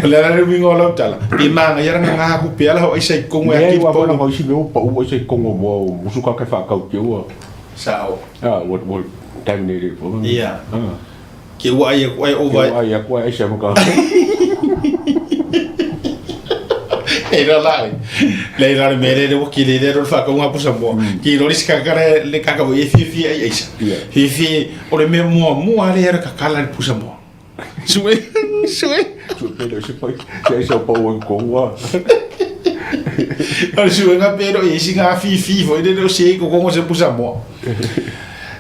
le la wingo lo tala di manga ya nga ku pe la o sei com e aqui po no si meu po o sei com mo musuka ka fa ka ke o sao what terminated for yeah ke wa ya over ya kwa e se mo ka era la mere de ki le ro fa ko nga pusa mo ki lo riska kare le ka ka o fifi ai isa fifi o le me mo ale era ka kala pusa mo sue pero se foi se po o ko wa al sue nga pero e singa fifi foi de no sei ko se pusa mo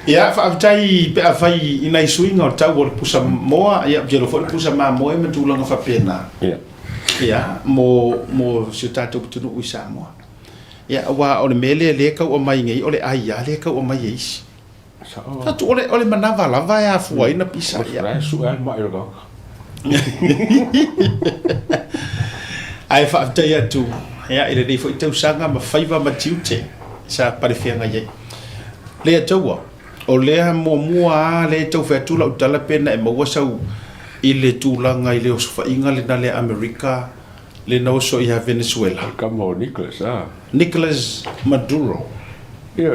ya fa tai pe fai ina swing o tau o pusa mo ya jelo fo pusa ma mo e tu longa fa pena ya mo se tato tu no usa mo ya wa o le mele le ka o mai ngai o le ai ya le ka o mai is sa tu o le manava la vai a fu ina pisa ya su an mai ro ai fa tai tu ya ile dei fo tau sanga ma faiva ma tiute sa pare fianga ye le tau o lea mua le tau whaetula utala pena e maua sau i le tūlanga i le oswhainga le na le Amerika le na oso i ha Venezuela. Kamo Nicholas, Nicolas Maduro. Ia,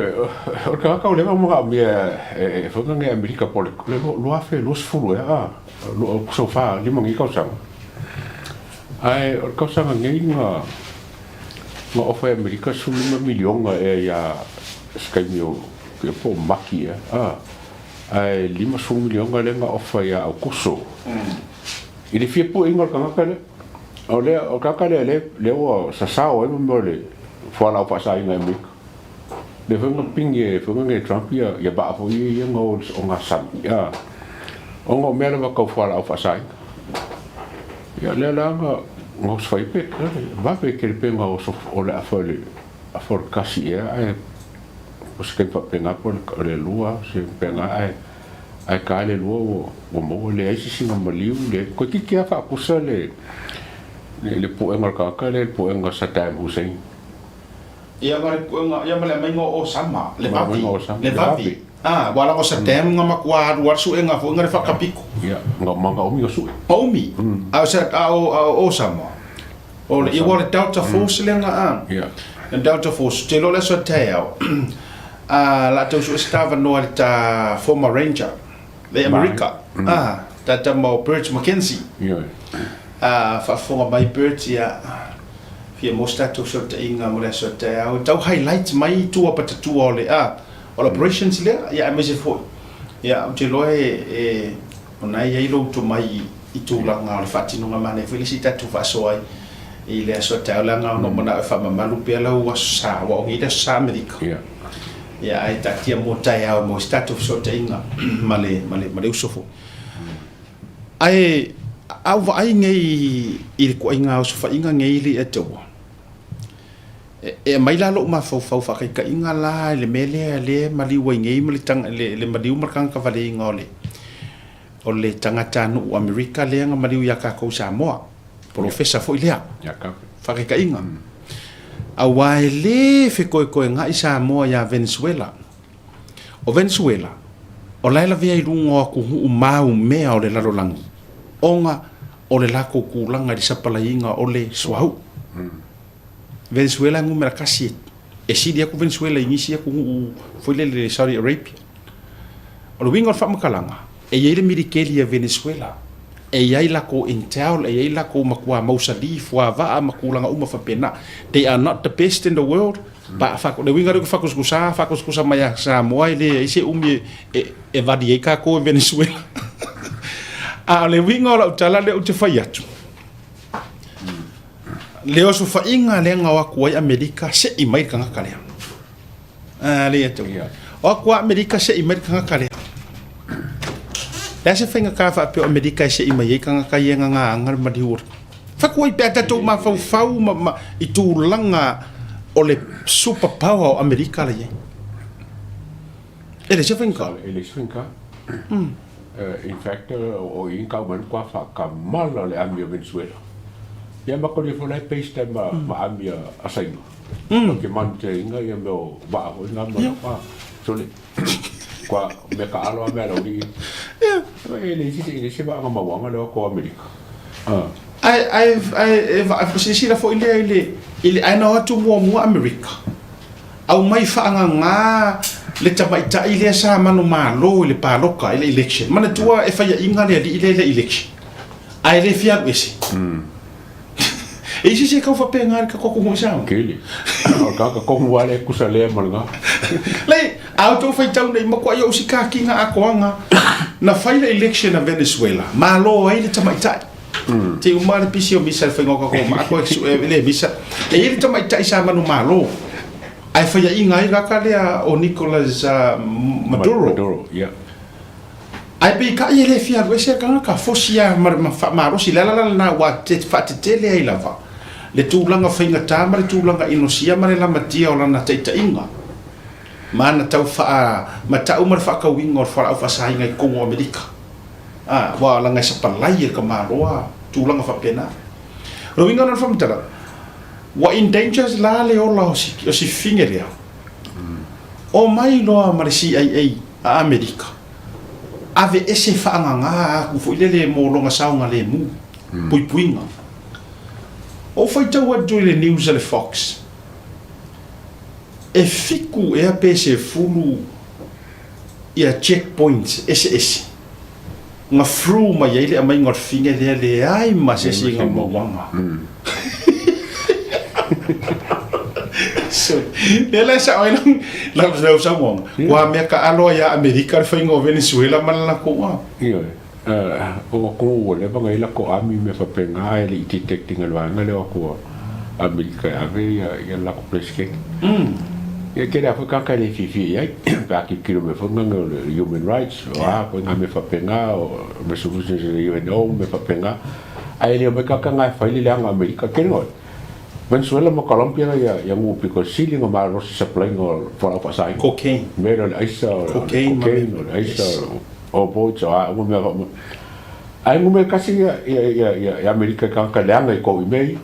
o ka kau lewa mga mea whangange Amerika pole, le loa whe los furu lo so fa lima ngi kausanga. Ai, o kausanga ngei nga ofa Amerika su 5 milionga ia skaimio ke po maki ai 5 milionga le nga ofa ia au kuso. I le fie po inga kanga le. O le o kakale le o sasao e mo le fala pa sa inga Amerika. Le funga pinge funga Trump ia ba fo ia ngo o nga sam ia. O ngo mele va ko fala pa sa. Ia le la ngo sfai pe va pe ke pe ngo o le afol kasi ia ai o se pa penga por le lua se penga ai ka le lua o mo le ai si ngo maliu le ko ki kia fa kusa le po enga ka le po enga Saddam Hussein. Ia mare puenga ia male mai ngo o sama le vavi. Le vavi. Wala ko Saddam nga makwa war su enga fo nga fa kapiko. Ia nga manga o mi o su. Omi. Au sa o sama. O le igual Delta Force le nga Ia. And Delta Force te lo le so teo. La tau su estava no ta former ranger. Le America. Tata mo Birch McKenzie. Ia. Fa fonga mai Birch ia. Fia mostato so te inga mo le so teo. Tau highlight mai tua patatua o le o operations le ia me se foi. Ia te lo ona ia ilo to mai I tu langa le fatino nga mane felicita tu fa soai I le so teo langa no mona fa mamalu pe la wa sa wa ngi da sa America. Ia. Ia ai takia mo tai au mo stato so te inga male usofo. Ai au va ai ngai I ko inga so fa inga ngai li eto. Mai la lo ma fau fa ka inga la le mele le mali wa ngai mali tang le mali markang ka vale ngole. O le tangata no America le nga mali ya ka ko Samoa. Professor fo ilia. Ya ka. Fa ka inga. Awai le fe ko nga I Samoa ya Venezuela. O Venezuela. O laila via I rungo ku mau mea o le lalo langi. Onga o le lako kulanga di sapalainga o le swau. Venezuela ngu mera kasi e si dia ku Venezuela inisi ku foi le Saudi Arabia. O le winga fa makalanga e yele mirikeli ya Venezuela e yai lako intel e yai lako makua mausali fwa va makulanga uma fa pena. They are not the best in the world. Ba fa le winga ku fakuskusa maya sa moai le ise e vadi ka ko Venezuela. Le winga la utala le ute faiatu. Leo so fa inga le nga wa kuai Amerika se I mai kanga kale. Le eto. O kwa Amerika se I mai kanga kale. La se fenga ka fa pe Amerika se I mai kanga kai nga ngar madiur. Fa kuai pe ta to ma fau ma I tu langa o le super power o Amerika le. Ele se fenga. In fact o inga man kwa fa kamala le amia Venezuela. Ia mako le folai peste ma amia asainga. Ke mante inga ia me ba ho inga ma so le kwa me ka alo me lo di. Ele si se ba ma wa le ko America. I si la fo ile ai na watu mo America. Au mai fa nga le tamaita ile sa manu malo le paloka ile election. Mana tua e fa ia inga le ile election. Ai le fia wesi. E se ka fa penga ka ko mo sa. Kele. Ka ko mo wale ku sa le malga. Le auto fa tau nei mo ko yo si ka kinga akoanga na faila election na Venezuela. Malo ai le tamaita. Te umar pisi o misa fa ngoko ko ma ko le misa. E ile tamaita sa manu malo. Ai fa ia inga ira ka le o Nicolas Maduro. Yeah. Ai pe ka ile fia we se ka fosia ma rosi la na wa te fa te tele ai lava. Le tūlanga whainga tāma, le tūlanga inosia, ma le lama tia o lana teita inga. Mana tau wha, ma tau mara whakawinga o wha au whasahinga I Kongo Amerika. Wa langa sa palai e ka maroa, tūlanga whapena. Rawinga na whamatara, wa endangers la le ola o si fingerea. O mai loa ma le CIA, a Amerika ave ese whaanganga ku fo ile mo longa saunga le mu puipuinga o fai tau atu le News le Fox e fiku e a pese fulu ia checkpoints ese nga fru ma ia ile a mai ngot finge le ai ma se singa mo wanga so ela sa oi lang la sa mo wa me ka alo ya America fa ngo Venezuela man la ko wa iyo o ko le ba ngai la ko ami me fa penga ele detecting el wanga le ko America ave ya la ko preske ya que era ka ka le fifi ya pa ki kilo me fa nganga human rights wa ko nga me fa penga o me solution je no me fa penga ai le me ka nga fa ile nga America ke no Venezuela mo Colombia ya ngu piko sili ngo ma ro supply ngo for apa sai cocaine mero aisa cocaine aisa o bocho a mo me ai mo me kasi ya America ka langa ko ime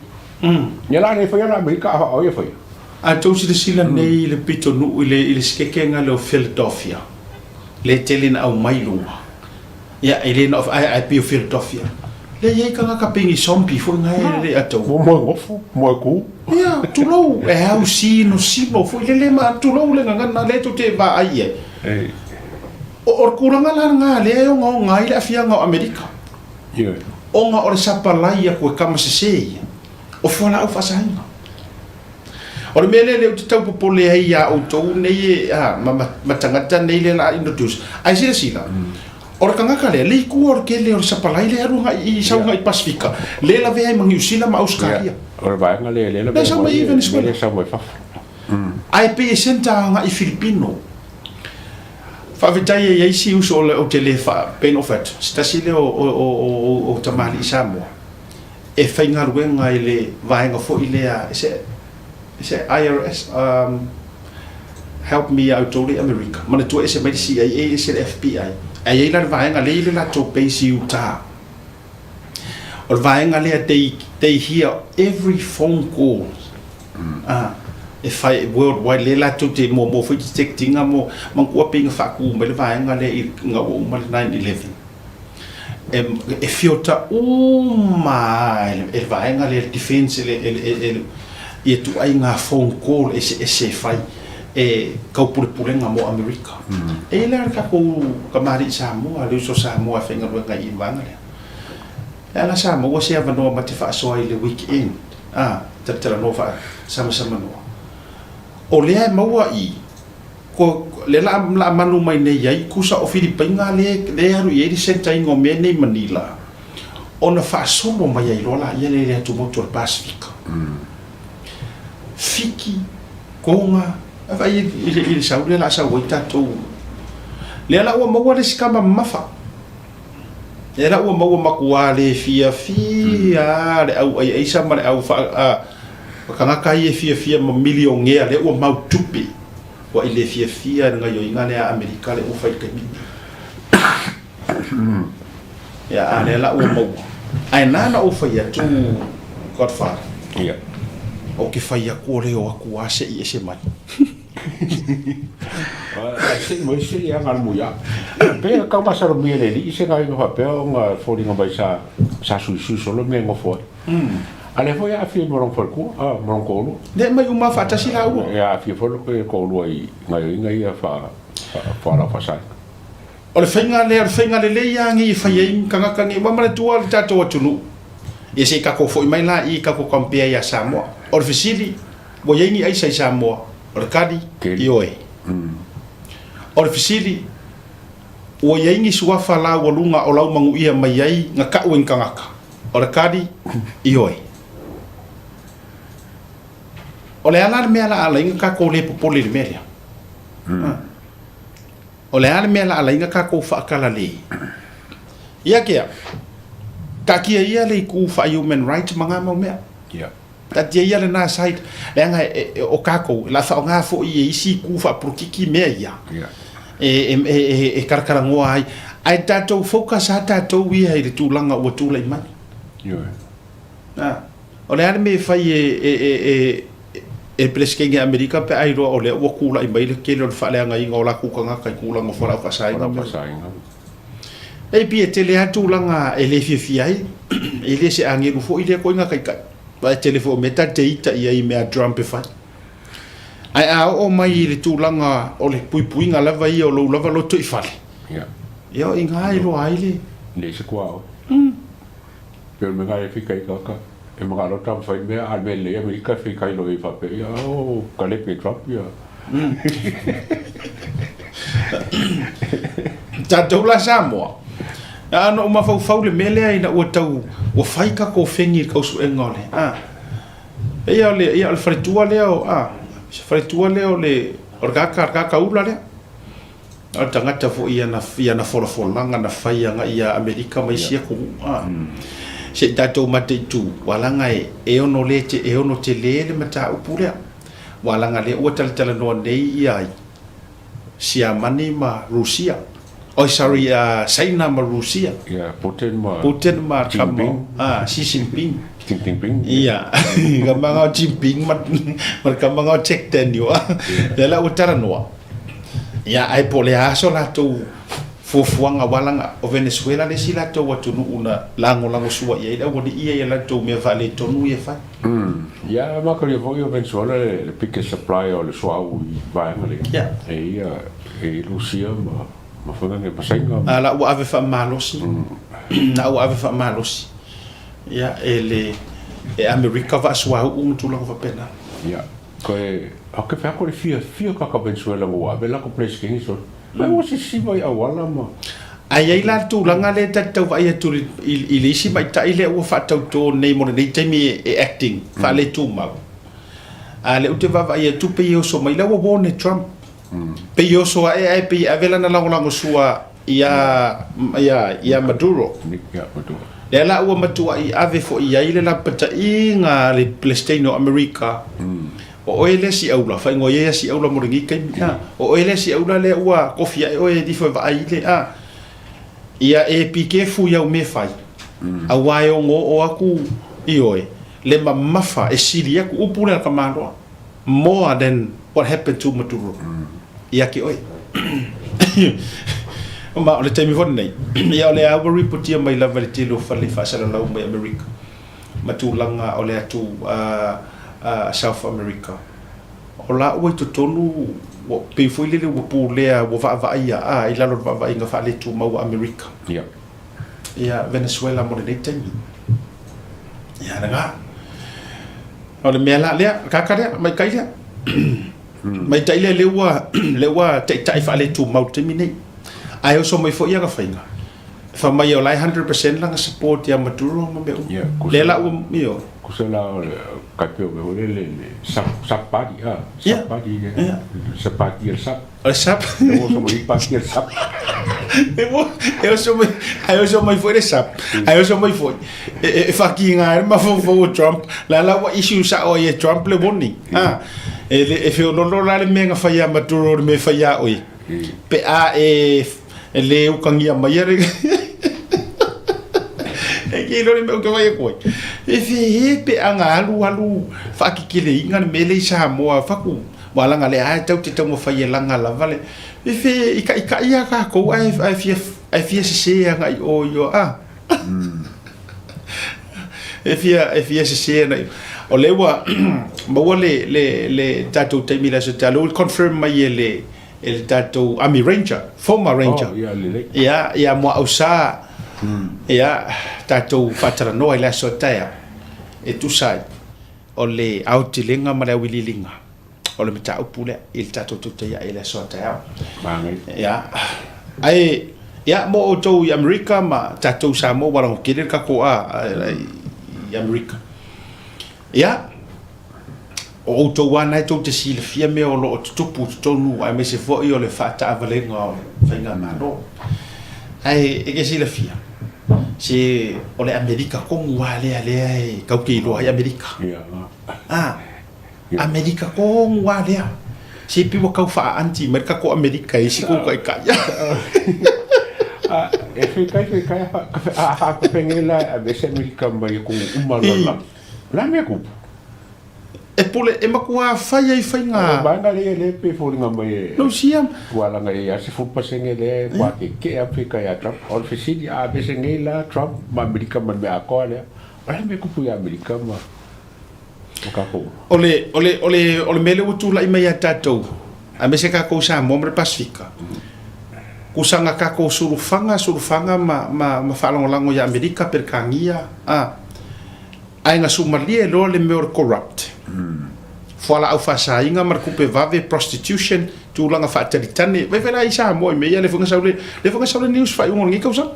ya la ne fa ya America o ya fa a tausi de sila nei le pito nu ile skekenga le Philadelphia le telina au mailunga ya Elena of I be Philadelphia le ye kanga ka pingi sompi fo ngai le ato mo ku ya tulo e au sino simo fo le ma tulo le nga na le to te ba ai o kuranga la nga le o ngai le afia nga America o nga o sapa lai ko kama se o fo la o fa sai o le mele le tau popole ai ya o to nei ma tangata nei le la introduce ai sila or kanga kale le ku or ke le or sapalai le arunga I saunga I Pasifika le la vea mangi usila ma Australia or ba nga le le sa mai Venezuela sa mai fa ai pe senta nga I Filipino fa vitai e si uso o telefa pen ofet stasile o tamali Samoa e fainga ruenga ile vaenga fo ile a se IRS help me out to the America mana tu ese mai CIA ese FBI ai la vaenga le la to base Utah or vaenga le they hear every phone call if I worldwide le la to te mo fo detecting mo mangua pinga fa ku me le vaenga le nga o mal 9/11 e fiota my e vaenga le defense le e tu ai nga phone call ese fai e kau pulenga mo America e la ka ko kamari Samoa le so Samoa fenga nga I vanga le ala Samoa se ava no mate fa so ile weekend tara no fa sama no o le maua I ko le la manu mai nei ai kusa o Filipina le aru I senta ingo me nei Manila ona fa solo mai ai lola ile le tu motor Pacifica fiki konga vai il saule la sa wita to le la o mo le skama mafa le la o mo makua le fia le au ai sa mare au fa kanga kai fia mo million nge le o mau tupi wa ile fia nga yo ngale a America le o fa ke mi ya le la o mo ai nana o fa ya tu Godfather o ke fa ya ko le o aku ase I ese mai se mo se ya ngal muya pe ka ma sa mi le I se ga nga pe nga fo nga ba sa su solo me ngo fo ale fo ya fi mo ron fo ku mo ron ko lu le mai uma fa ta si la u ya fi fo ko lu ai nga ia fa la fa sa o le fenga le ya ngi fa ye kanga kangi wa mara tua le tato tunu e se ka ko fo mai la I ka ko compare ya Samoa o fisili wo ye ngi ai sai Samoa o kadi ioe o fisili wo ye ngi suwa fa la wo lunga o lau mangu ia mai ai nga ka wen kangaka o kadi ioe o le ala me ala inga ka ko le popole le melia o le ala me ala inga ka ko fa kala le ia ke ka kia ia le ku fa human rights manga mo me that ia le na side le nga o kako la fa nga fo I si ku fa prokiki me ia e karkara ngoa ai tato focus ata to wi ai tu langa o tu le mai o le ane me fai e pleskenga Amerika pe ai ro ole o kula I mai le kele o fale nga inga o la kukanga kai kula ngo fala fa sai nga e pi te le atu langa e le fi ai e le se angiru fo ile ko nga kai kai ba telefone meta te ita ia I mea Trump fa ai a o mai le tu langa o le pui nga lava I o lo lava lo tu I fale ia inga ai ro ai le ne se kwa pero me ga fi kai ka e mga lo Trump fai mea al mele Amerika fi kai lo I fa pe ia o kale pe Trump ia tatou la Samoa ano uma fau le mele ai na o tau o fai ka ko fengi ka su engole ia le fritua le o fritua le o le orgaka ula le o tangata fo ia na folanga na fai nga ia Amerika mai sia ko se tatou mate tu walanga e ono le te le mata upule walanga le o tala no nei ia sia mani ma Rusia sorry China ma Rusia Putin ma Trump Xi Jinping iya gamanga Jinping mat gamanga check ten yo la utara no ya ai pole aso la tu fuanga walanga o Venezuela le sila to watu una lango sua ia ida woni ia la to me vale to nu ia fa ya ma ko yo Venezuela le pick supply o le sua u vai ngale e Rusia ma fona ne pasenga ala o ave fa malosi na o ave fa malosi ya ele America va sua tu la va pena ya ko o ke fa ko le fia ka Venezuela mo ave la ko place que ni so ai o si vai a wala ma ai la tu langa le tau vai tu ile si mai tai le o fa tau to nei mo nei temi acting fa le tu ma ale o te va vai tu pe yo so mai la wo ne Trump pe yo so pe avela na lango sua ia Maduro le la o matua I ave fo ia ile la pata inga le Palestino America o ele si aula fa ngo ia si aula mo ringi kai o ele si aula le ua kofia o e di fa vai le ia e pike fu ia o me fai a wai o ngo o aku ioe le mamafa e siria ku upula ka mano more than what happened to Maduro ia ki oi ma le temi von nei ia le a report ia mai la vale tilo fa le fa sala la mai America matulanga o le atu South America o la o to tonu o pe foi le o pu le o va ia I la lo va inga fa le tu ma America ia Venezuela mo le temi ia nga o le mela le ka mai kai le mai tai le wa tai fa le tu ma temi nei ai so mai fo ia ka fainga fa mai o lai 100% langa support ya Maduro mo me le la o mio kusela kapio le sapati sap o so mai pati sap eu so mai foi sap eu so mai foi fa kinga ma fo Trump la wa issue sa o ye Trump le boni e fe no la le menga fa ya Maduro me fa ya oi pe le o kangia mai re e lo me o vai ko e fi pe anga alu fa ki kile inga mele sa mo fa ku wala nga le ai tau te tau mo fa ye langa la vale e fi ika ia ka ko ai fi se anga o yo e fi se na o le wa mo le tatu te mila se talo confirm mai le el tato Army Ranger former Ranger ya mo ausa ya tato fatara no ila sotea e tu sai o le autilinga ma le wililinga o le meta upule il tato tutea ila sotea ya ai ya mo to America ma tato sa mo wala kile ka ko America ya o to wana to te sil fia me o lo tupu to nu ai me se fo io le fata avalenga fenga mano ai e che sil fia se o le America con wale ale ka ki lo ai America America con wale se pivo ka fa anti America ko America e si ko kai kai e kai pengela a vese America mai ko umala la me ko e pole e makua fai ai fai nga banga le pe folinga mai no siam wala nga ya se fu pasenge le kwa ke Afrika ya Trump on fesidi a besenge la Trump ma Amerika man me akole ala me kupu ya Amerika ma ole mele utu la mai tatou a me se ka ko sa momre Pasifika kusanga ka ko surufanga ma falongolango ya Amerika per kangia ai nga Somalia lo le more corrupt fala au fasa inga mar kupe vave prostitution tu langa fa talitane vai vera isa mo me ya le funga saule news fa un ngi kausa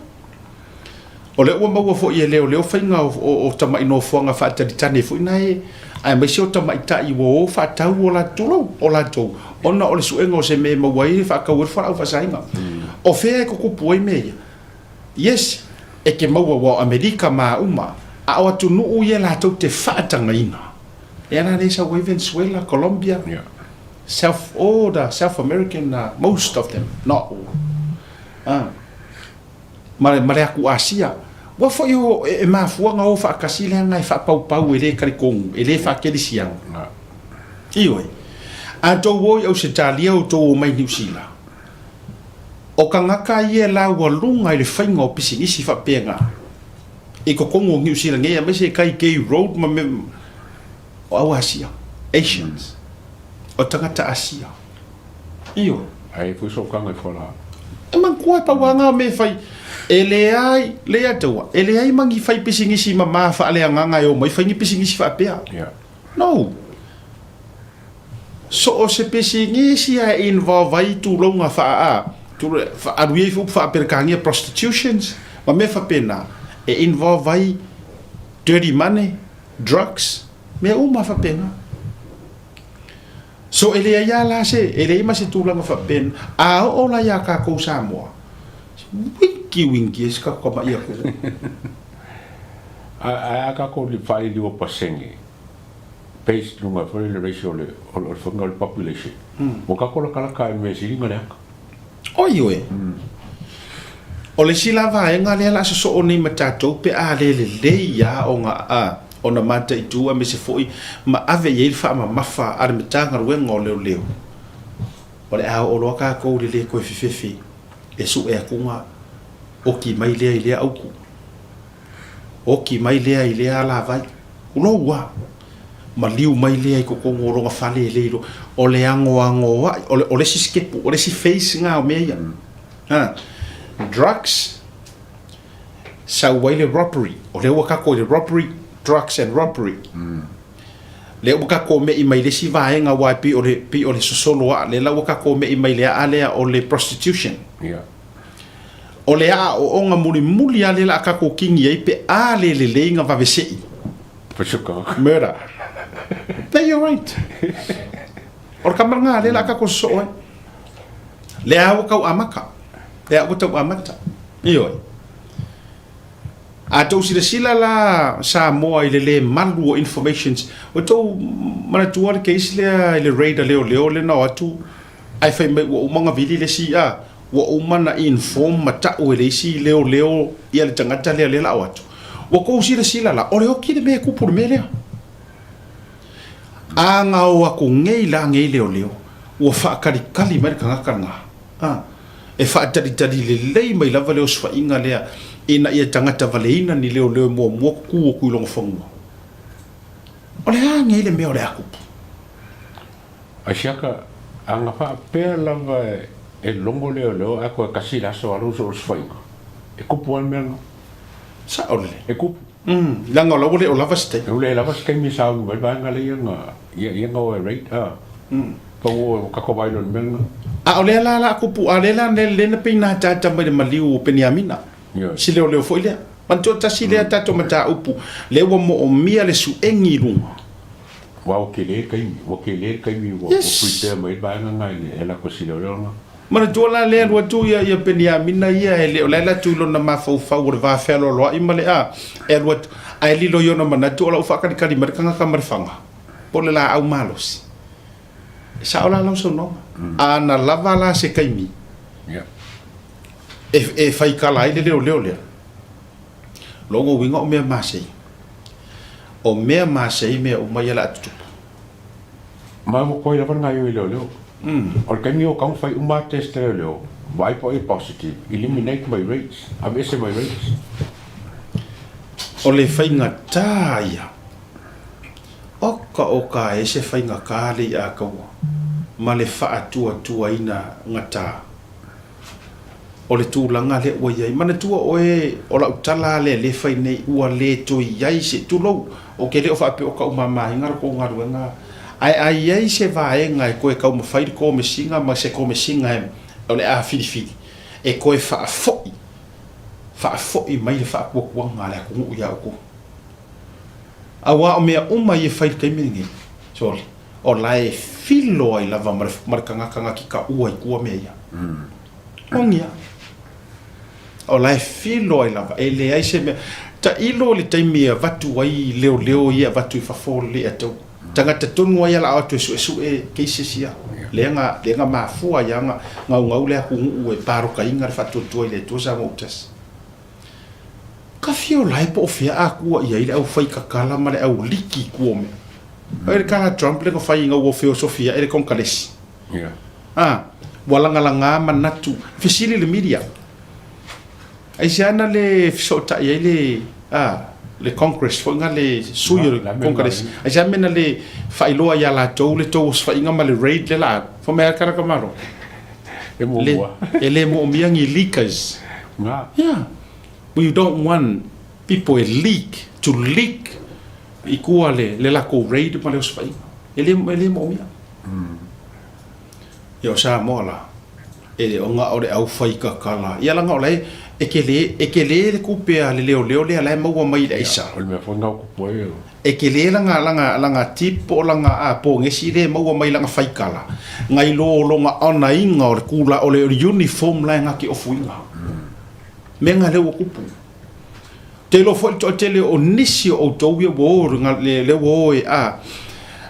ole o mo fo ye leo fa inga o tama ino fonga fa talitane fo nai ai me sio tama ita I wo fa tau ola tulo ola to ona ole su engo se me mo wai fa ka ur fa au fasa inga o fe ko kupu me yes e ke mo wo Amerika ma uma a o tu nu ye la to te fa tanga ina Era nessa Venezuela, Colombia, South American, most of them, not all. Mare aku Asia. Wa fo yo e ma fuanga o fa kasile ngai fa pau ele karikong, ele fa kelisiang. Ioi. A to wo o se talia o to mai New Zealand. O kangaka ye la walunga ile fainga o pisingisi fa penga. E ko kongo New Zealand ngai me se kai gay road ma o Asia, Asians, o tangata Asia. Iyo. Ai fu so kanga fola. E man kua pa wanga me fai. Ele ai, le atua. Ele ai mangi fai pisingisi mama fa ale nganga yo, mai fai pisingisi fa pea. Yeah. No. So o se pisingisi a involve ai tu longa fa tu fa aruie fu fa perkangia prostitutions, ma me fa pena. E involve ai dirty money, drugs. Me uma fa pena. So ele ya la se ele ma se tulanga fa pen a o la ya ka ko Samoa. Winki ska ko ma ia ko. A ka ko li fai di o pasenge. Based no for the ratio or fungal population. Mo ka ko la kala ka me si ngale. Oi. O le sila va nga le la so o ni matato pe a le ya o nga ona mata I tua me se foi ma ave ye fa ma mafa ar metanga ruenga o leo ole a o loka ko le ko fifi e su e kunga o ki mai le ile au ku o ki mai le ile ala vai ulo wa ma liu mai le ko ko ngoro nga fale le lo ole ango ole si skip ole si face nga o meia drugs sa wile robbery ole wa ka ko le robbery drugs and robbery. Le uka ko me I mai le si vaenga wa pi ole sosolo le la uka ko me I mai le ale o le prostitution. Yeah. Ole a o nga muli ale la ka ko kingi ai pe ale le nga va vesi. For sure. Murder. No, you're right. Or kamanga le la ka ko so. Le a uka amaka. Le a uka amata. Iyo. A tau sila la Samoa I le malu o informations o tau mana tuar ke isle le radar leo le na atu ai fai mai o manga vili le si a o mana inform mata o le si leo ia le tangata le la atu o ko sila la o le o ki me ku por mele a nga o ko ngei leo o fa kali mai kanga e fa tadi le mai lava le o sfa inga lea ina ia tangata valeina ni leo mo ku longo fongo ole anga ile me ole aku Asiaka anga fa pe lava e longo leo ako kasi la so alu so sfai e kupu al mel sa ole e kupu langa lo le o lava ste ole lava ste mi sa u ba nga le ia ngo rate ko ka ko bailo mel a ole la kupu ale la le na pina tata mai maliu peniamina si leo fo ile man to ta si le tato mata upu le wo mo mia le su engi lunga wa o ke le kai mi wo prepare mai ba nga e la ko si leo mana to la le wa tu ya peniamina ia le la tu lo na ma fo va felo lo I male a e lo ai li lo yo na mana to la u fa ka mer kanga ka mer fanga pole la au malos sa ola lo so no ana lava la se kai mi e fai kala ile leo le. 攞個永屋咩嘛死，o mea ma sei me o mai ala atu. ， ma mo ko ila nga yo leo or kan yo kang fai uma test leo vai po positive eliminate my rates avese my rates o le whainga tāia oka e se whainga kāle a kaua ma le whaatua ina ngata o le tūlanga le ua iai mana tua oe o la utala le whainei ua le toi iai se tūlou o ke le o whaape o ka umamahinga ko ngaruenga ai iai se vaenga e koe kau mawhairi ko me singa ma se ko me singa o le a fili e koe whaafoi mai le whaakuakuanga le akungu ia oko awa o mea uma i e whairi kaimingi sorry o lai filo ai lava marikangakanga ki ka ua i kua mea ia ongia o lai filo ai lava e le ai se mea ta ilo le taimia vatu ai leo ia vatu i whafole le atau tangata tonu ai ala atu esu e keisisia lenga mafua ia ngau le akungu e paro ka inga le whatuatua i le tuasa mautas ka fio lai po fia a kua ia ile au fai kakala ma le au liki kua me e kala Trump le ko fai inga ua fio sofia e le konkalesi walanga manatu fisili le media ai siana le fisota ia le le Congress fo nga le suyo Congress ai siana mena le failoa ia la tau le tau fai inga ma le raid le la fo mea kara kamaro le mo miangi leakers yeah. We don't want people to leak ikua le lako raid ma le ospai ele mo mia yo sa mola ele onga ore au fai ka kala ia langa ole ekele le kupea le leo le ala mau mai le isa o me fo ngau ko ekele langa tipo langa a po ngesi le mau mai langa fai kala ngai lo nga ona inga o kula ole uniform la nga ki ofuinga menga le o kupu te lo fo to tele o nisi o to wi wo nga le wo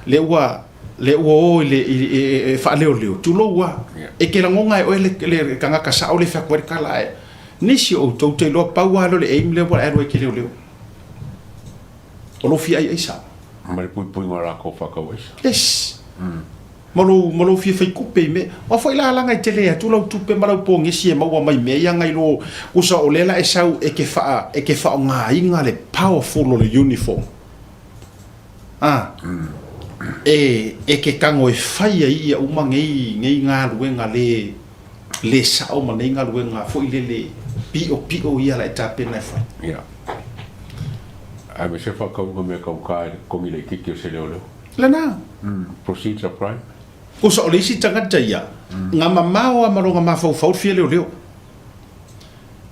le wo le fa le tu lo wa e ke la ngonga o le kanga ka sa o le fa kwere kala nisi o to te lo pa wa lo le aim le wa e ke le o lo fi ai sa ma le pu ngara ko fa ka wes yes Malo fi fai kupe me wa foi la ngai tele tu lo tupe malo po ngesi e maua mai me ia ngai lo usa o lela e sau e ke fa nga inga le powerful le uniform e ke kango e fai ia uma ngei nga luenga le sa o mana nga luenga foi le pio ia la tape na fai yeah ai me se fa ka me ka mi le kiki o se le lana procedure prime ko so le si tanga ia nga mamao amaronga mafau fia leo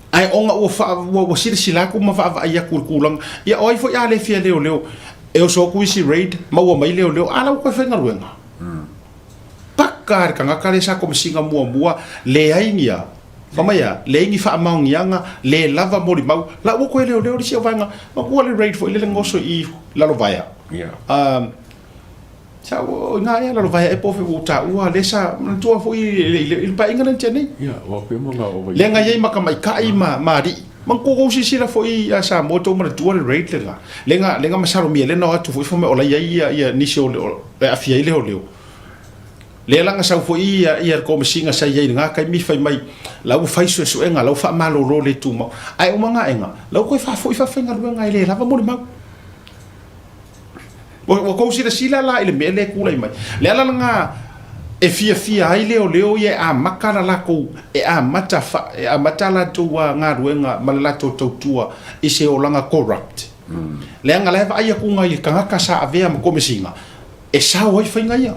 ai onga o sila ku ma fa ia kulang ia oi fo ia le fia leo e o so ku si raid ma o mai leo ala ko fa ngaruenga pakar kanga kale sa ko singa mua le aingia famaya le ngi fa maungianga le lava mori mau la o ko leo si vanga ma ko le raid fo le ngoso i la lovaya sa nga ya la vai e po fe uta ua le sa tu fo il pa inga tene ya wa pe mo nga o le nga ye maka mai kai ma ri man ko si sila fo i sa moto ma tu le rate le nga masaro mi le no atu fo me ola ia ni sho le afia ile o le langa sa fo ia ko mesinga sa ia nga kai mi fai mai la u fai so nga la u fa malo lo le tu ma ai o manga enga la ko fa fo fa nga nga ile la va mo ma o ko sila la ile mele kula mai le ala nga e fia ai leo ye a makana la ko e a mata la to wa nga ruenga malala to tua i se olanga corrupt le nga leva ai ku nga i kanga sa avea mo komisinga e sa oi fainga ia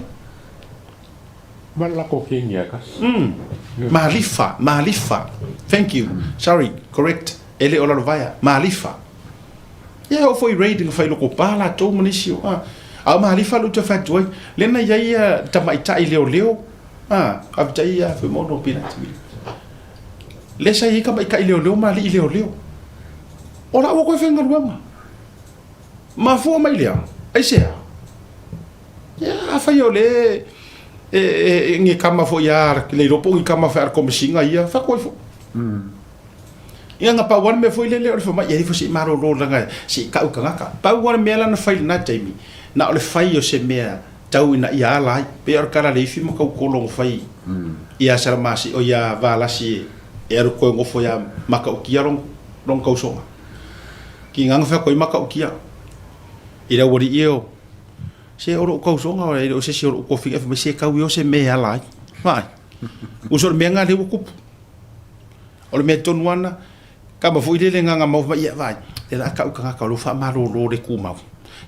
malala ko kenya kas malifa thank you sorry correct ele ola vaya malifa ia o foi raiding fai loko pala to munisio a malifa lu te fatoi le na ia tamaita i leo avtai a fe mono pinati le sai ka mai ka i leo mali i leo ora o ko fenga luama ma fo mai lea ai se ia fa yo le ngi kama fo ya le ropo ngi kama fa ko mesinga ia fa ko fo ia nga pa wan me foi le fo mai ia fo si maro lo langa si ka ngaka pa wan me la na fai na taimi na ole fai o se mea tau ina ia lai pe ar kala le fi mo ka kolong fai ia sara masi o ia valasi e ro ko ngofo ia maka o kia rong kau so ki ngang fa ko i maka o kia ira wori io se oro kau so nga o se oro ko fi me se kau yo se me ala vai usor me nga le ku o me tonwana ka ma fu ile nga ma ma ia vai e la ka ka lo fa ma lo de ku ma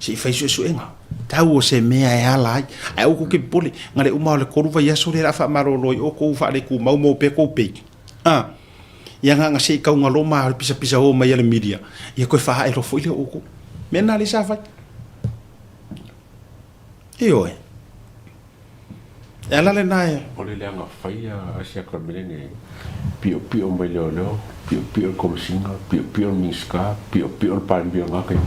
si fai so enga tau o se me ala ai o ku ke pole ngale o ma le ko va ya so le fa ma lo o ko fa le ku ma mo pe ko pe ia nga se ka nga lo ma pisa o ma ia le media ia ko fa e lo fo ile o ko me na le sa fa io ela le nai ole le anga fai a sia ka menene pio mai leo pio como singa pio miska pio pan bio nga kai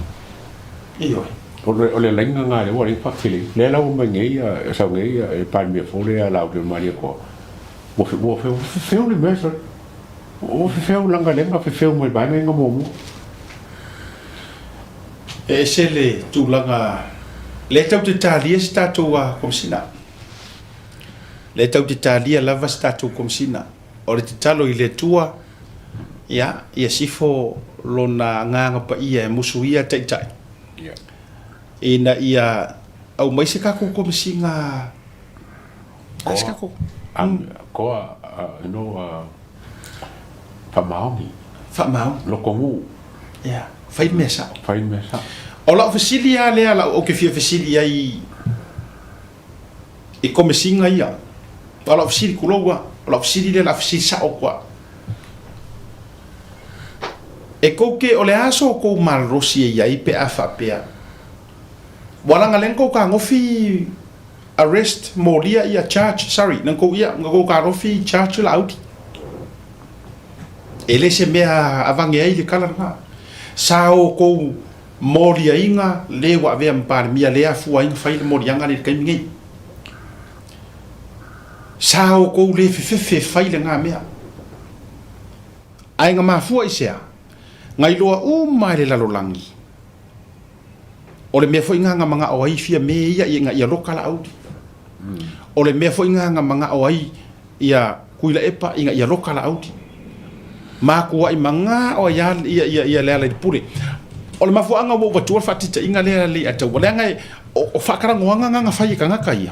io ole lenga nga le wari fa fili le la o mai a sa ngai e pan bio fo le la o mari ko o fe le mesa o fe langa lenga fe mai ba nga mo e se le tu langa le tau te talia se tatou a komsina le tau te talia lava se tatou komsina o le te talo i le tua ia sifo lona nganga pa ia e musu ia taitai ina ia au mai se kako komsinga se kako ko no fa mau lo komu ia fai mesa o la ofisilia le ala o ke fia ofisilia i come singa ia o la ofisili kuloa o la ofisili le la ofisili sa o kwa e koke o le aso ko malrosi ia i pe afa pea wala ngalenko ka ngofi arrest moria ia charge sorry nangko ia ngako ka rofi charge la out ele se mea avange ai le kala nga sao ko moria inga le wa ve ampar mia le afu ai fai moria nga le kai ngai sao ko le fe fai le nga mea ai nga mafu ai sea ngai loa mai le lalolangi o le mea fo inga nga manga o ai fia me ia ia lokala au o le mea fo inga nga manga o ai ia kuila epa ia lokala au ma ko ai manga o ia le pure o le mafuanga wo watu fatita inga le ata wala ngai o fakara ngoanga nga fai ka nga kai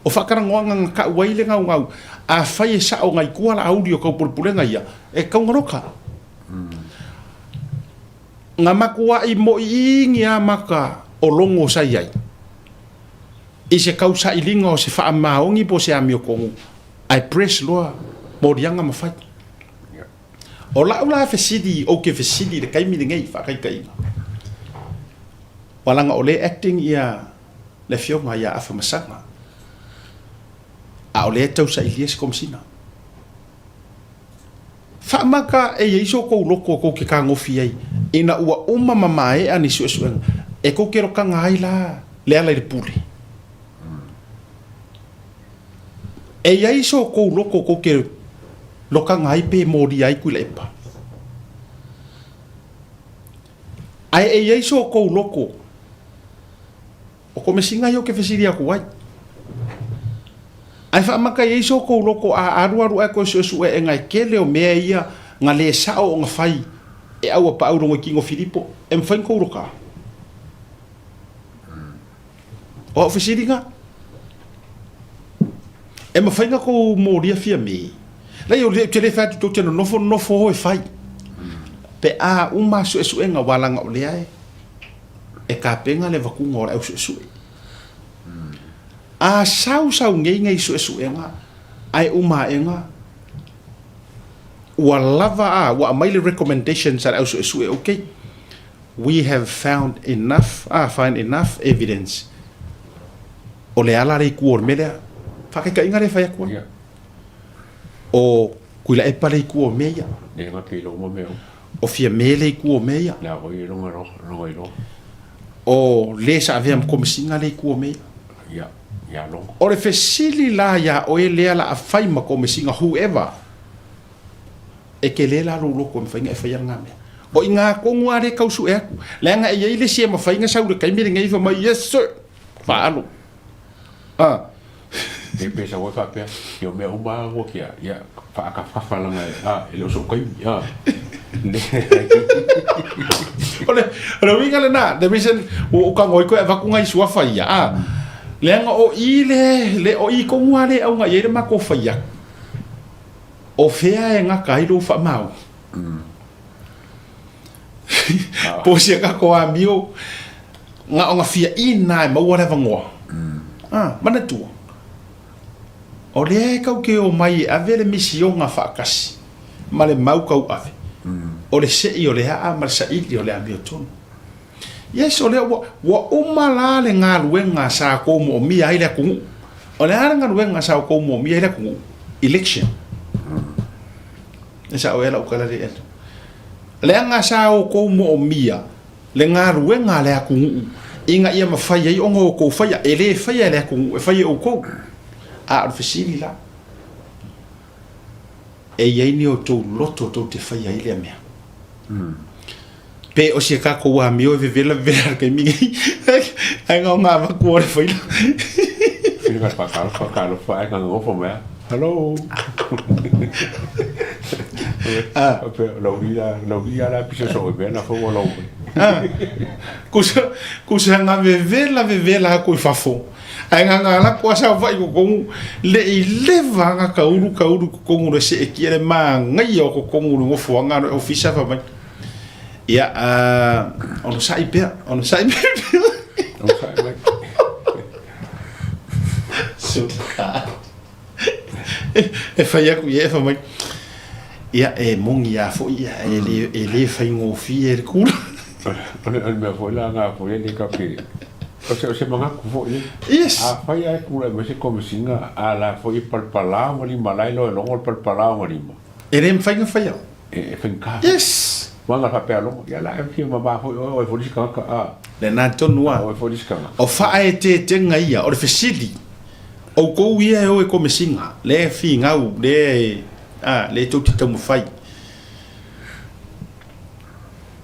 o fakara ngoanga ka waile nga ngau a fai sa o ngai kuala audio ka purpure nga ia e ka ngoroka nga makua i mo ingia maka o longo sai ai i se kausa i linga o se fa maongi po se amio kongu ai press loa mo dianga mafai o la fesidi o ke fesidi de kai mi ngai fa kai walanga ole acting ia le fionga ia afa masanga a ole tau sa ilies komsina fa maka e iso ko loko ko ke ka ngofi ai ina ua uma mamae ani su e ko kero ka ngai la le ala le pule e iso ko loko ko ke loka ngai pe modi ai ku lepa ai e iso ko loko o come singa yo ke fesiria ku ai ai fa maka iso ko loko a aru e ko su e ngai kele o me ia nga le sa o nga fai e au pa au ngo kingo Filipo em fa ko roka o fesiringa em fa nga ko moria fia me la yo le tele fa to teno no fo e fai pe a uma su nga walanga o le ai e ka penga le vaku ngora au su a sau ngai su nga ai uma enga wa lava wa mail recommendations at au su okay we have found enough find enough evidence o le ala re ku mele fa ka inga le fa ya ku o kuila e pale ku o meia ne nga ke lo mo meo o fia mele ku o meia la go i longa ro o le sa avem como singa le ku o meia ya long o le fesili la ya o e le ala a fai ma como singa whoever e ke le la lo ko me fainga e fai nga me o inga ko ngua re kausu e le nga e le se ma fainga sa le kai me ngai fa ma yes sir fa alo e pe sa wa fa pe yo me uma wo kia ya fa ka langa ele so kai ole winga le na de bisen o ka ngoi ko e va ku ngai sua fa ya le nga o le o I ko ngwa le au nga ye ma ko fa ya o fea e nga kai do fa mau po sia ka ko amio nga nga fia ina ma wa va ngo mana tu o le ka ke o mai ave le mission nga fa kasi ma le mau ka ave o le se o le a ma sa I o le amio ton yes o le wa umala le nga luenga sa ko mo mi ai le ku o le nga luenga sa ko mo mi ai le ku election esa o ela o kala le le nga sa o ko mo mia le nga ruenga le aku inga ia ma fai ai ongo ko fai ele fai le aku e fai o ko a ofisili la e ye ni o to loto to te fai ai le mea pe o se ka ko wa mi o ve vela ke mi ai nga ma ko le fai fili ka pa fa ai ka ngo fo me hello lo via la pisa so be na fo lo kusa nga vevela ko fafo ai nga la ko sa vai ko le leva nga ka uru ko ngure se e kiere ma ngai o ko ngure ngo fo nga ofisa fa mai ya on sai pe e fai aku ye fa mai ia e mongi ya fo ia ele fai ngo fi e kula ole me fo la nga fo le ka pe o se manga ku fo le yes a fai ai kula me se como singa a la fo I palpala mo li malai lo palpala mo li ele me fai nga fai e fenka yes wanga fa pe lo ya la e fi ma ba fo o fo diska ka le na tonua o fo diska o fa e te nga ia o fesili o ko ia o e como singa le fi nga u le to te mo fai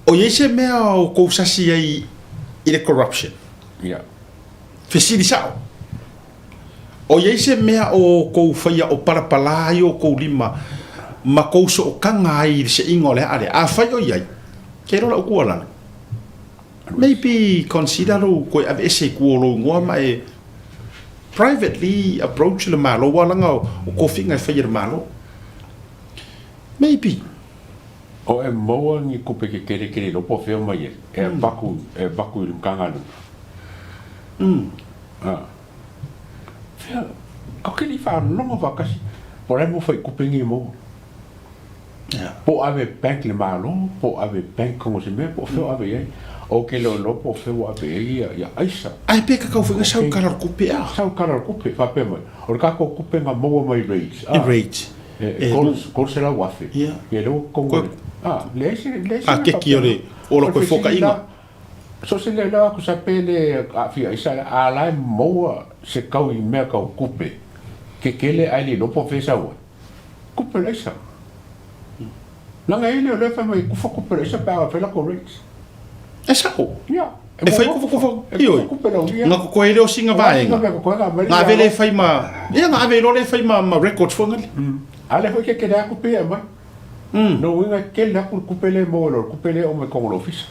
o yese me o ko sasi ai ile corruption ya fesili sao o yese me o ko fai o parapala o ko lima ma ko so kanga ai se ingole ale a fai o ia ke ro la ku ala maybe consider ko ave se ku lo ngo mai privately approach le malo wala nga o ko finga fai le malo maybe o e moa ni kupe ke kere lo po feo mai e baku I kanga lu fea ko ke li fa no va kasi por aí mo foi kupe ngi mo po ave bank le malo po ave bank como se me po feo ave ai o ke lo po feo ave ia aisa ai pe ka finga sau kara kupe fa pe mai o ka ko kupe nga mo mai rate Kol se la wafe. E lo kongo. Le ke kiore o lo ko foka inga. So se le la ko sa pele a fia isa a la mo se kau I me ka kupe. Ke kele ai lo po fesa wa. Kupe le sa. La nga ile le fa mai ku fo kupe le sa pa fa la correct. Esa ko. Ya. E fai ku fo io. Nga ko ele o singa vai. Nga vele fai ma. Ia nga vele le fai ma record fo ngali. Ale foi que da kupe mai. No winga ke la kupe le mo lo kupe le o me con lo fisa.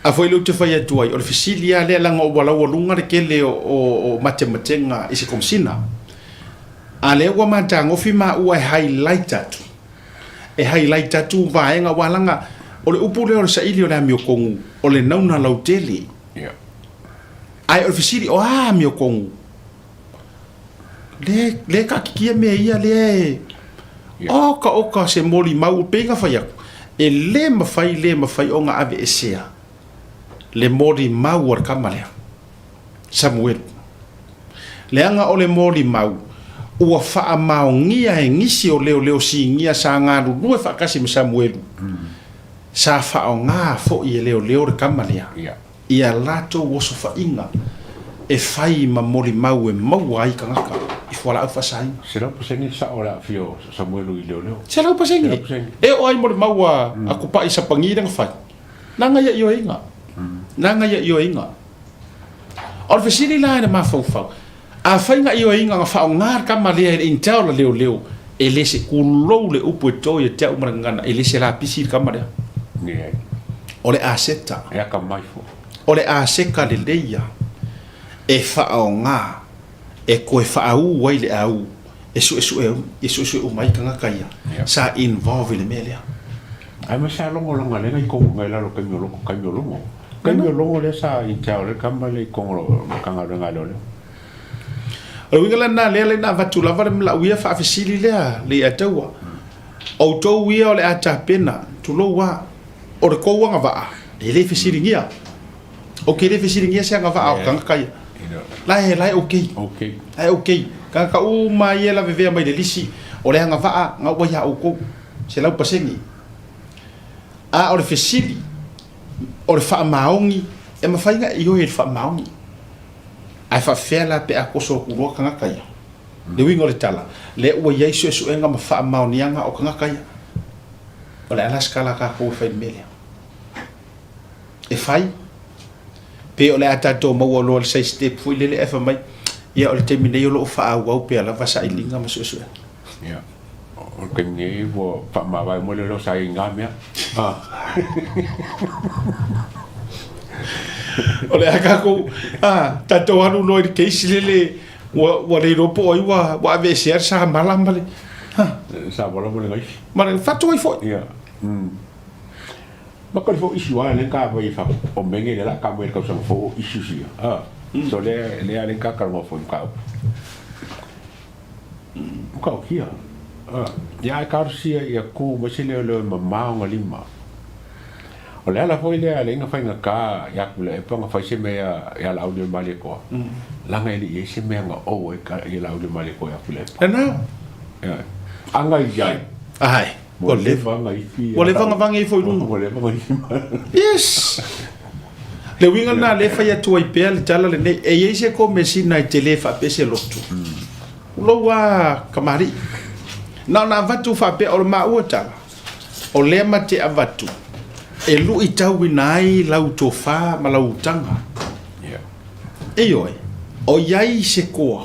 A foi lo te fai atu ai o fisilia le langa o wala o lunga ke le o matematenga isi komsina. Ale wa matanga o fima o highlight atu. E highlight atu vai nga walanga o le upu le o sa ili o le mio kongu o le nauna lauteli. Yeah. Ai o fisili o mio kongu. Le ka kikia me ia le oka se moli mau penga fai aku e le mawhai o ngā ave e sea le moli mau ar kamalea Samuel le anga o le moli mau ua wha mau ngia e ngisi o leo si ngia sa ngā rurue whakasi me Samuel sa wha o ngā fo I e leo re kamalea ia lato woso wha inga e whai ma moli mau e mau ai ka ngaka I fora au fasai. Se la paseni sa ora fio Samuel I leo. Se la paseni. E o ai mo maua a kupa I sa pangira nga fai. Nanga ia io inga. Nanga ia io inga. Or fesili la na mafau fau. a fainga i o inga nga whaongar ka malea e intao la leo e le se kulou le upu e toi e te umarangana e le se la pisi ka malea o le aseta e ka mai fo o le aseka le leia e whaonga e koe whaau wai le au e su e mai kanga kaia sa involve le melea ai ma sa longo le ngai ko ngai la lo ka miolongo le sa intao le kamale ko lo kanga renga lo o winga na le na vatu lava le la uia fa fasili le ataua o to uia o le ata pena tu lo wa o le ko nga va e le fasili ngia o ke le fasili ngia se nga va o kanga kai la okay ai okay ka u mai ela veve mai le lisi o le nga va nga wa ya o ko se la pasengi a o le fasili o le fa maongi e mafainga i o le fa maongi ai fa fela pe a koso ku ro kanga kai le wingo le tala le o ye so enga ma fa maonianga o kanga kai o le ala skala ka ko fa melia e fai pe o le ata to mo o lo se step fu le fa mai ia o le termine yo lo fa wa pe ala va sa ilinga ma so ya o ke ni wo fa ma vai mo le lo sa inga mea o le aka ko tato anu no i keisi lele wa le ropo oi wa ve ser sa malamba le sa bola mo le ngai ma le fatu i fo ya ma ko fo isi wa le ka vai fa o menge le la ka mo ka so fo isi si so le ale ka ka mo fo ka kia ya ka sia ya ku mo se le ma lima o le ala foi le ale nga fainga ka ya ku le pa nga fa se me ya la audio male ko la nga ile se me nga o e ka ya la audio male ko ya ku le na ya anga ya ai o le vanga i fi o le vanga i foi lu o le vanga i yes le winga na le fa ya tu i pel tala le ne e ye se ko me sina telefa pese lotu lo wa kamari na vatu fa pe o ma uta o le mate avatu e lu i tau nai lau tofa ma lau tanga e oi o iai se koa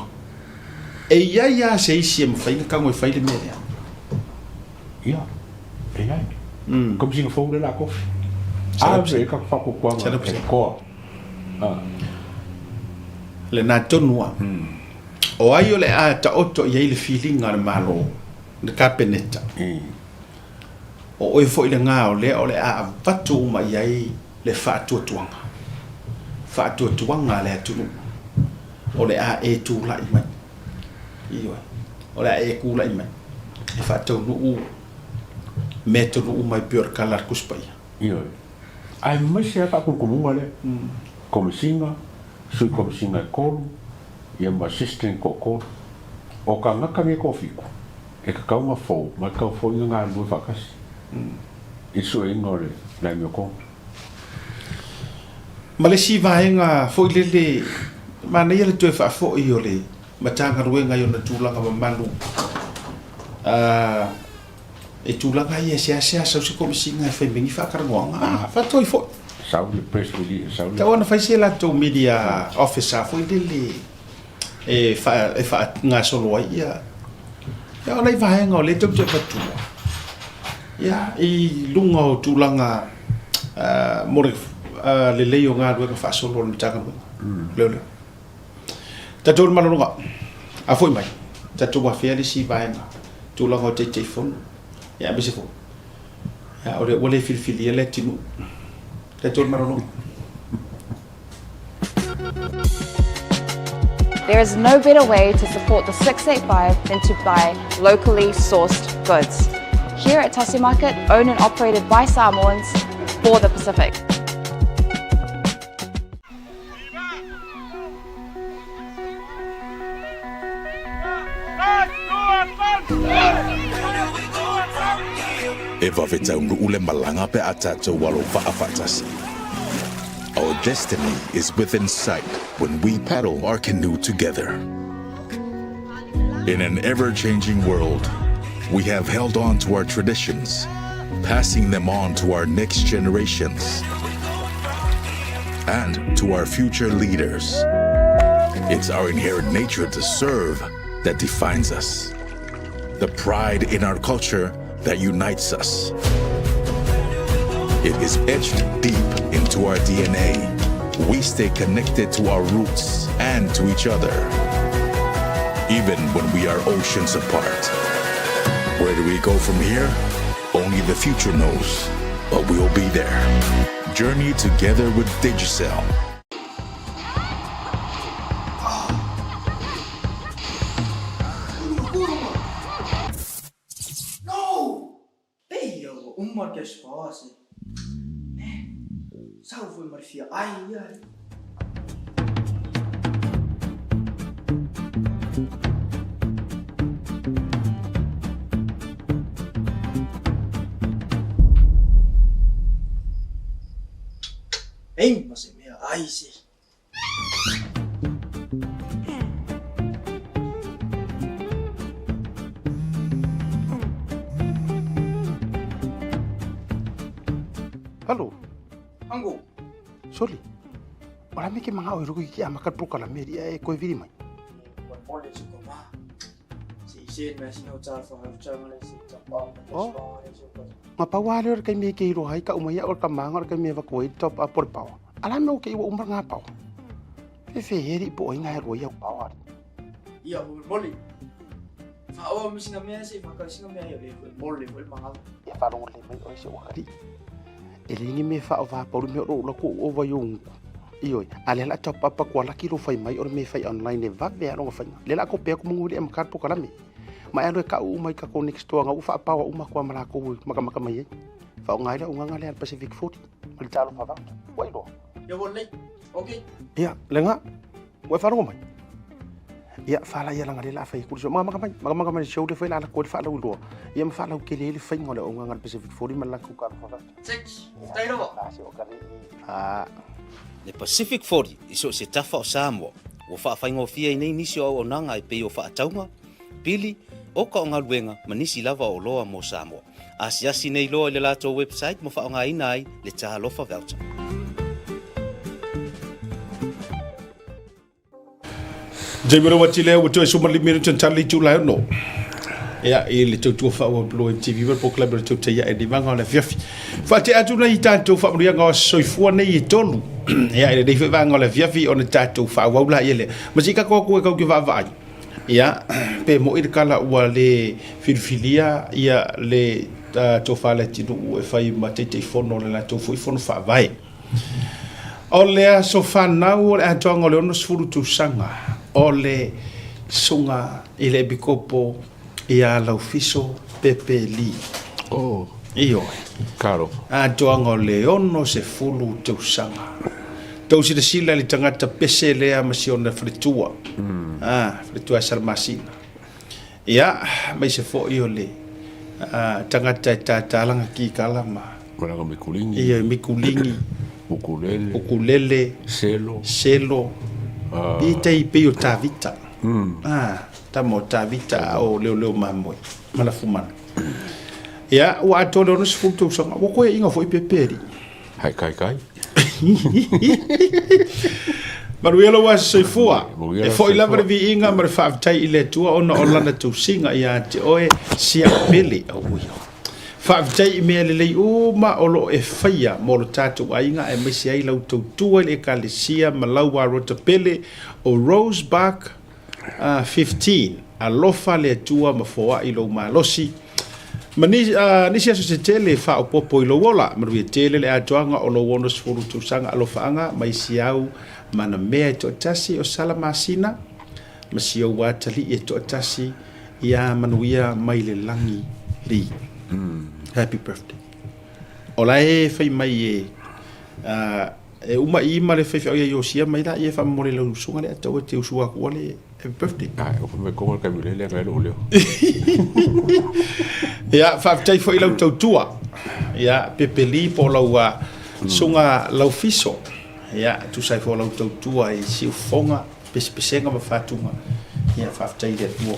e iai a se isi e mawhainga kango e whaile mea ia e iai kom singa fōre la kofi e ka whako kuanga e koa le nā tonua o ai o le a ta oto iai le feelinga le malo le kapeneta o oi fo ile nga o le a vatu ma iai le fatu tuanga le atunu o le a e tu la ima iyo o le a e ku la ima e fatu no meto no mai pior kalar kuspai iyo ai mai se ka ku kumunga le komisinga sui komisinga ko ia ma assistant ko o ka ngaka me ko fiku e ka kaunga fo ma ka fo nga lu fakasi iso ingore na mi ko Malesi vaenga fo ilele mana ia le toe fa fo i ole matanga ruenga yo na tulanga mamalu e tulanga ia sia sa se ko singa fe mingi fa karangonga fa toi fo sau le press release sau ta ona fa se la to media officer fo ilele e fa nga solo ia ya ona vaenga le to te fatu ya i lunga o tulanga more le leo nga do ka fa solo le tanga le tatou malonga a foi mai tatou wa fia le si vaenga tulanga o te telefon ya bise fo ya ore wole filfili ele tinu tatou malonga. There is no better way to support the 685 than to buy locally sourced goods. Here at Tasi Market, owned and operated by Samoans for the Pacific. E wawetau ule malanga pe atatou walo whaafatasi. Our destiny is within sight when we paddle our canoe together. In an ever-changing world, we have held on to our traditions, passing them on to our next generations and to our future leaders. It's our inherent nature to serve that defines us. The pride in our culture that unites us. It is etched deep into our DNA. We stay connected to our roots and to each other, even when we are oceans apart. Where do we go from here? Only the future knows, but we'll be there. Journey together with Digicel. No! Beio, uma que as fosse. Salve, Marfia. Ai, ai. Ei, mas é minha. Ai, sim. Halo, Anggo. Soli. Wala me ke mga oiro ki ama kat pro kala meri e ko viri mai. Buat boleh suka mah. Si Isin masih nak cakap faham cakap Malaysia cakap. Oh. Ma pawale or kay me ke iro hay ka umaya or ka manga or kay me va ko top a por pau. Ala no ke iwa umar nga pau. Fe heri po inga ro ya pau. Iya, boleh. Faham mesti nak mesti makan sih nak ya boleh mahal. Ya fa ro le mai o se wakari. Ele ngi me fa va por me ro la ko o va yung. Iyo, ale la top apa ko la kilo fai mai or me fai online va be ro fai. Le la ko pe ko munguli em kat po kala me. Ma ero ka u mai ka ko next to nga u fa pa wa uma ko mala ko maka mai. Fa ngai la unga ngale Pacific 40. Mal talo fa va. Wai do. Ya boleh. Okey. Iya, lenga. Wai fa ro mai. Iya, fa la ya la ngale la fai kurso. Maka mai show de fai la ko fa la u do. Ia fa la ke le fai ngole unga ngal Pacific 40 mal la ku ka fa va. Six. Stay ro. Ah, Le Pacific 40 iso se tafa o Samoa. O whaafaingo fia i nei nisi o nanga i pei o whaataunga. Pili, o ka o ngā luenga manisi lava o loa mo Samoa. Asiasi nei loa i le lato website mo whaonga inai le taha lofa voucher. Jaimura watile o toi sumali mira tantali tu la no. Ya ele tu tu fa o blo TV per po club tu te ya e di manga le fiafi. Fa te atu na i tanto fa mria nga soifua nei i tolu. Ya ele dei fa nga le fiafi on tato fa wa la ele. Masika ko ko ki va va. Ya pe mo ir kala wa le filfilia ya le to fa le tinu e fa i matete fono le la to foi fono fa vai. O le so fa na o le atonga le ono sfuru tu sanga. O le sunga ile bikopo ia lau fiso pepe li. Oh, Iyo. caro. A toanga le ono se fulu tau sanga. Tau si sila li tangata pese lea masiona fritua. Fritua salmasina. Ia, mai se fo iyo le. Tangata e tātālanga ki kalama. Malanga mikulingi. Ia mikulingi. Ukulele. Ukulele. Selo. I tei peo tā vita. Tamo tā vita o leo mamoi. Malafumana. Ia, ua ato leo nasi futu usanga. Wako e inga fo i peperi. Hai kai. Maruela wa soifua. E fo i lava vi inga mare whaavitai i le tua ona o lana tau singa ia te oe sia pele au uio. Whaavitai i mea le lei uma o lo e whaia mo lo tātou ainga e mesi ai lau tau tua le kalesia ma lau wa rota pele o Rosebark 15. A lofa le tua ma foa i lo malosi. Ma nisi aso se tele wha o popo i lo wola. Marui tele le atoanga o lo wono sfuru tusanga alofaanga mai siau mana mea e toatasi o Salamasina. Ma siau watali e toatasi ia manuia mai le langi li. Happy birthday. Ola e whai mai e uma i ma le whai whai iosia mai la i e wha more le usunga le atau e te usua kua le happy birthday. O me konga kai mule le ngai lo leo. Ia, whaafitai fo i lau tautua. Ia, pepeli po lau sunga lau fiso. Ia, tu sai fo lau tautua e siu fonga, pesenga ma whatunga. Ia, whaafitai le tuo.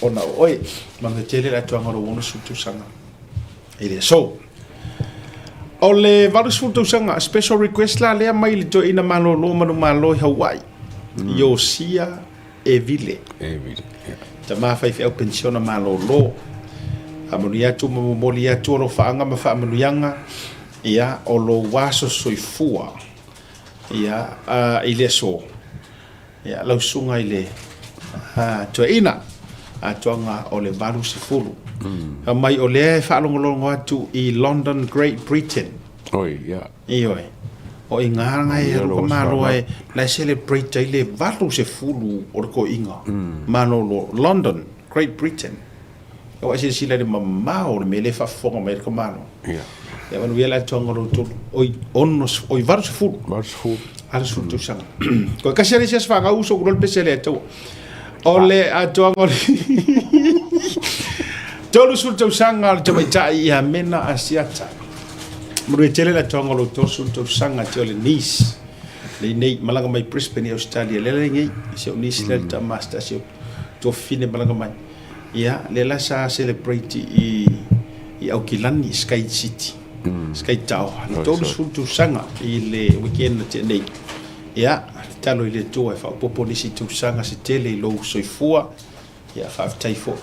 Ona oi, manga tele la tuanga ro wono sutu sanga. Ile so. O le valu sutu sanga, special request la lea mai le to ina malo lo manu malo i Hawaii. Iosia e vile. Ta mafai fi au pensiona malolo. Amanu ya tu momoli ya tu lo faanga ma fa amanu yanga ia o lo waso soifua. Ia ile so. Ia lau sunga ile to ina atuanga o le balu sifulu. Mai o le fa longo atu I London, Great Britain. Oi, ya. Ioi. O inganga e ro maro e la celebrate ile balu sifulu o ko inga. Manolo London, Great Britain. O asi sila de mamma o me le fa fonga me ko mano. Ya. Ya van wiela tonga ro to oi onnos oi balu sifulu. Balu sifulu. Ala sul tu sang. Ko kasere ses fa ga uso grol pesele to. Ole atuanga Tolu sul tau sanga al tau itai ia mena asiata. Muru tele la tonga lo tolu sul tau sanga te ole Nice. Le nei malanga mai Brisbane Australia le ngai se Nice le ta master se to fine malanga mai. Ia le la sa celebrate I Auckland Sky City. Sky Tower. Tolu sul tau sanga I le weekend te nei. Ia talo I le to e fa popo nisi tau sanga se tele lo soifua. Ia fa taifo.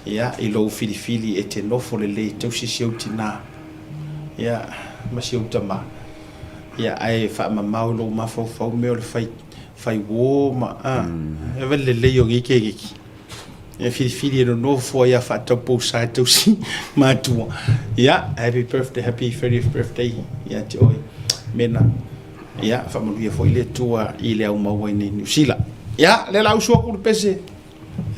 Ia I lo filifili e te nofo le tau sisi au tina. Ia masi au tama. Ia ai fa mamau lo mafau fau meo le fai wo ma e vele le yo gike giki. Ia filifili e no nofo ia fa tau po sa tau si matua. Ia happy birthday, happy 30th birthday. Ia te oi mena. Ia fa manuia fo ile tua I le au maua ni New Zealand. Ia le lau sua ku pese.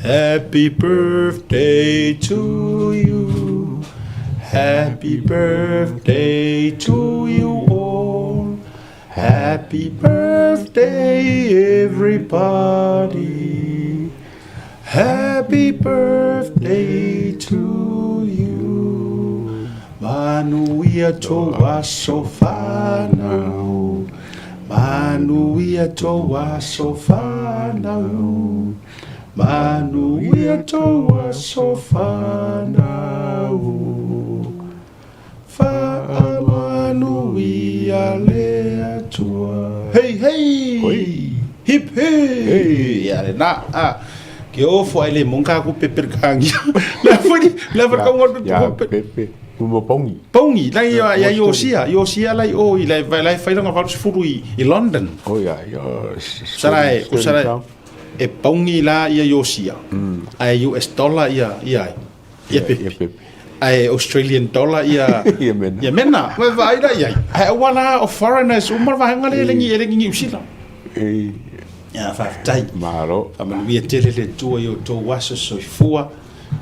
Happy birthday to you. Happy birthday to you all. Happy birthday, everybody. Happy birthday to you. Manuia toa sofanau. Manuia toa sofanau. Manuia toa sofanau. Fa manuia lea toa. Hey hey. Oi. Hip hey. Ya na ke o fo ele monka ku peperkangi. La foi ka ngor pepe. Uma pongi. Pongi la ya Iosia la o la fai longa fa furu I London. Oh ya. Sarai e pongi la Iosia. Ai US dollar ia pepe. Ai Australian dollar ia mena. Wa vai da ia. Ai wala of foreigners umar va ngale lengi usila. Ya fa tai maro aman via tele le tua yo to waso soifua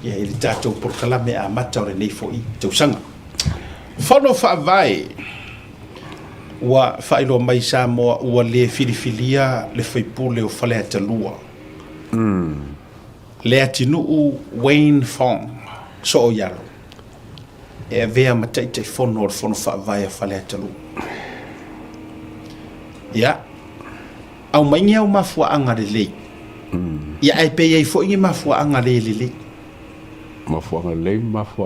ya ili tato por kalame a mata o nei foi to sanga fono fa vai wa fa ilo mai sa mo wa le filifilia le foi pule o fale atalua le atinu Wayne Fong so yalo e vea matai te fono fa vai fale atalua ya au maingia o mafua anga le ia ai pe ai fo ingi mafua anga le mafua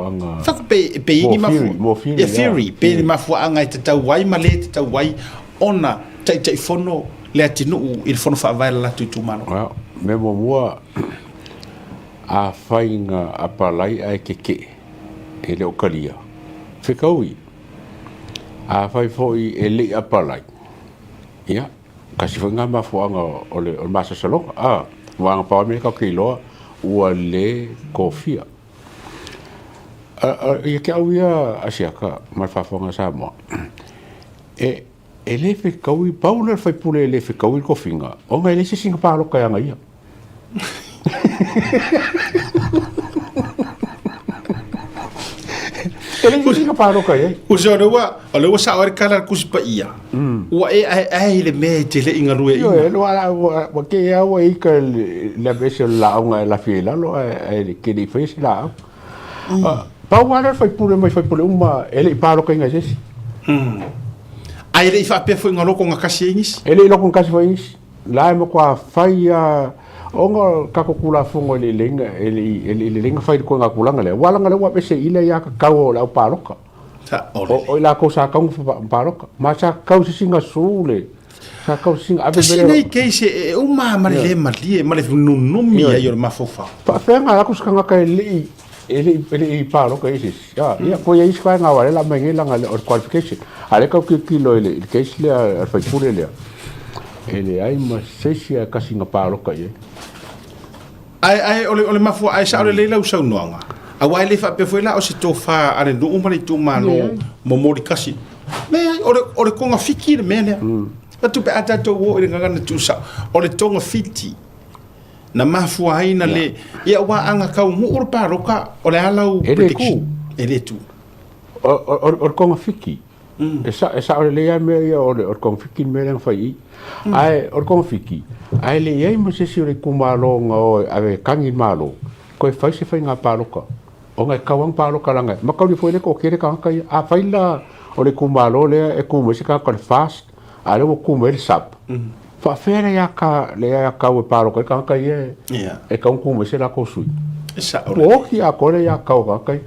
anga fa pe ingi mafua e fury pe mafua anga te tau wai male te tau wai ona tai fono le atinu il fono fa vai la tu mano me mo a fainga a palai ai keke e le okalia fekaui a fai foi e le a palai ia kasi fanga mafuanga ole masa salonga wanga pa me ka kilo ua le kofia ia ke auia asiaka ma fa fonga sa mo e le fe kaui paula fai pule le fe kaui kofinga o ngai le singa pa lo ka nga ia ele singa pa lo ka ia uso le wa sa or kala kuspa ia wa ai le me te le inga rue yo lo wa ke ya wa ika la bese la nga la fila lo e ke di fes la pa wa fai pule uma ele pa lo ka nga sesi ai le fa pe foi ngalo ko ngakasi ingis ele lo ko ngakasi foi ingis la mo kwa fai onga kakukula fungo le lenga ele lenga fai ko ngakulanga le wala ngale wa pese ile ya ka kawo la paloka o la ko sa ka pa paloka ma sa ka singa sule sa kau singa abe Kasi nei keise uma male malie male nunumi ai o mafofa. pa fenga aku skanga kai ele paro kai sis ya ko ia iska nga wale la mengela nga or qualification ale ka kilo ele keise le fa pure le ele ai ma sesia kasi nga paro kai Ai ole mafu ai sa ole leila usau noanga. A wai le fa pe foi la o se tofa ale no umani tu mano mo mori kasi. Me ole konga fiki le mene. Patu pe ata to wo ile ngana tu sa. Ole tonga fiti. Na mafu ai na le ia wa anga ka mu ur paroka ole alau prediction. Ele tu. Or konga fiki. Esa ole le ia me ole or konga fiki me le fai. Ai or konga fiki. Ai le ia mo se si ole kumalo ngo ave kangi malo. Ko fai se fai nga paroka. O ngai kawang paroka langa. Ma ka ni foi le ko kere ka kai a fai la ole kumalo le e kumo se ka fast. Ale wo kumo el sap. Fa fere ya ka le ya ka we paroka ka kai e ka kumo se la ko sui. Esa O ki a ko le ya ka ka kai.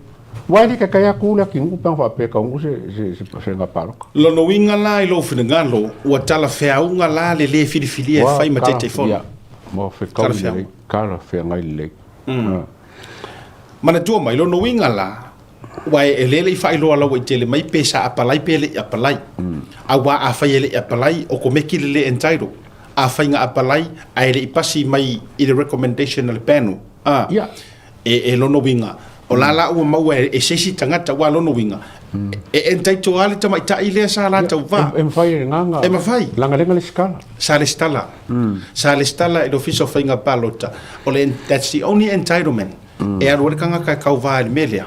Wai ka kai ku la ki ngu pa fa pe ka ngu se nga paroka. Lo no winga la i lo fina ngalo ua tala fea unga la le filifili e fai ma te telefoni. Mo fe ka le kala fe ngai le. Mana tua mai lo no winga la wai e lele i fai loa lawa i tele mai pesa apalai pele i apalai. A wa a fai ele i apalai o ko meki le entairo. A fai nga apalai a ele i pasi mai i le recommendation le panel. E lo no winga. O la ua maua e sesi tangata wa lo no winga. E entaito ale tama i tai lea sa la tau va. E mawhai nganga. E mawhai. Langa lenga le skala. Sa le stala. Sa le stala e lo fiso whainga palota. That's the only entitlement. E aru le kanga kai kau vaa le melea.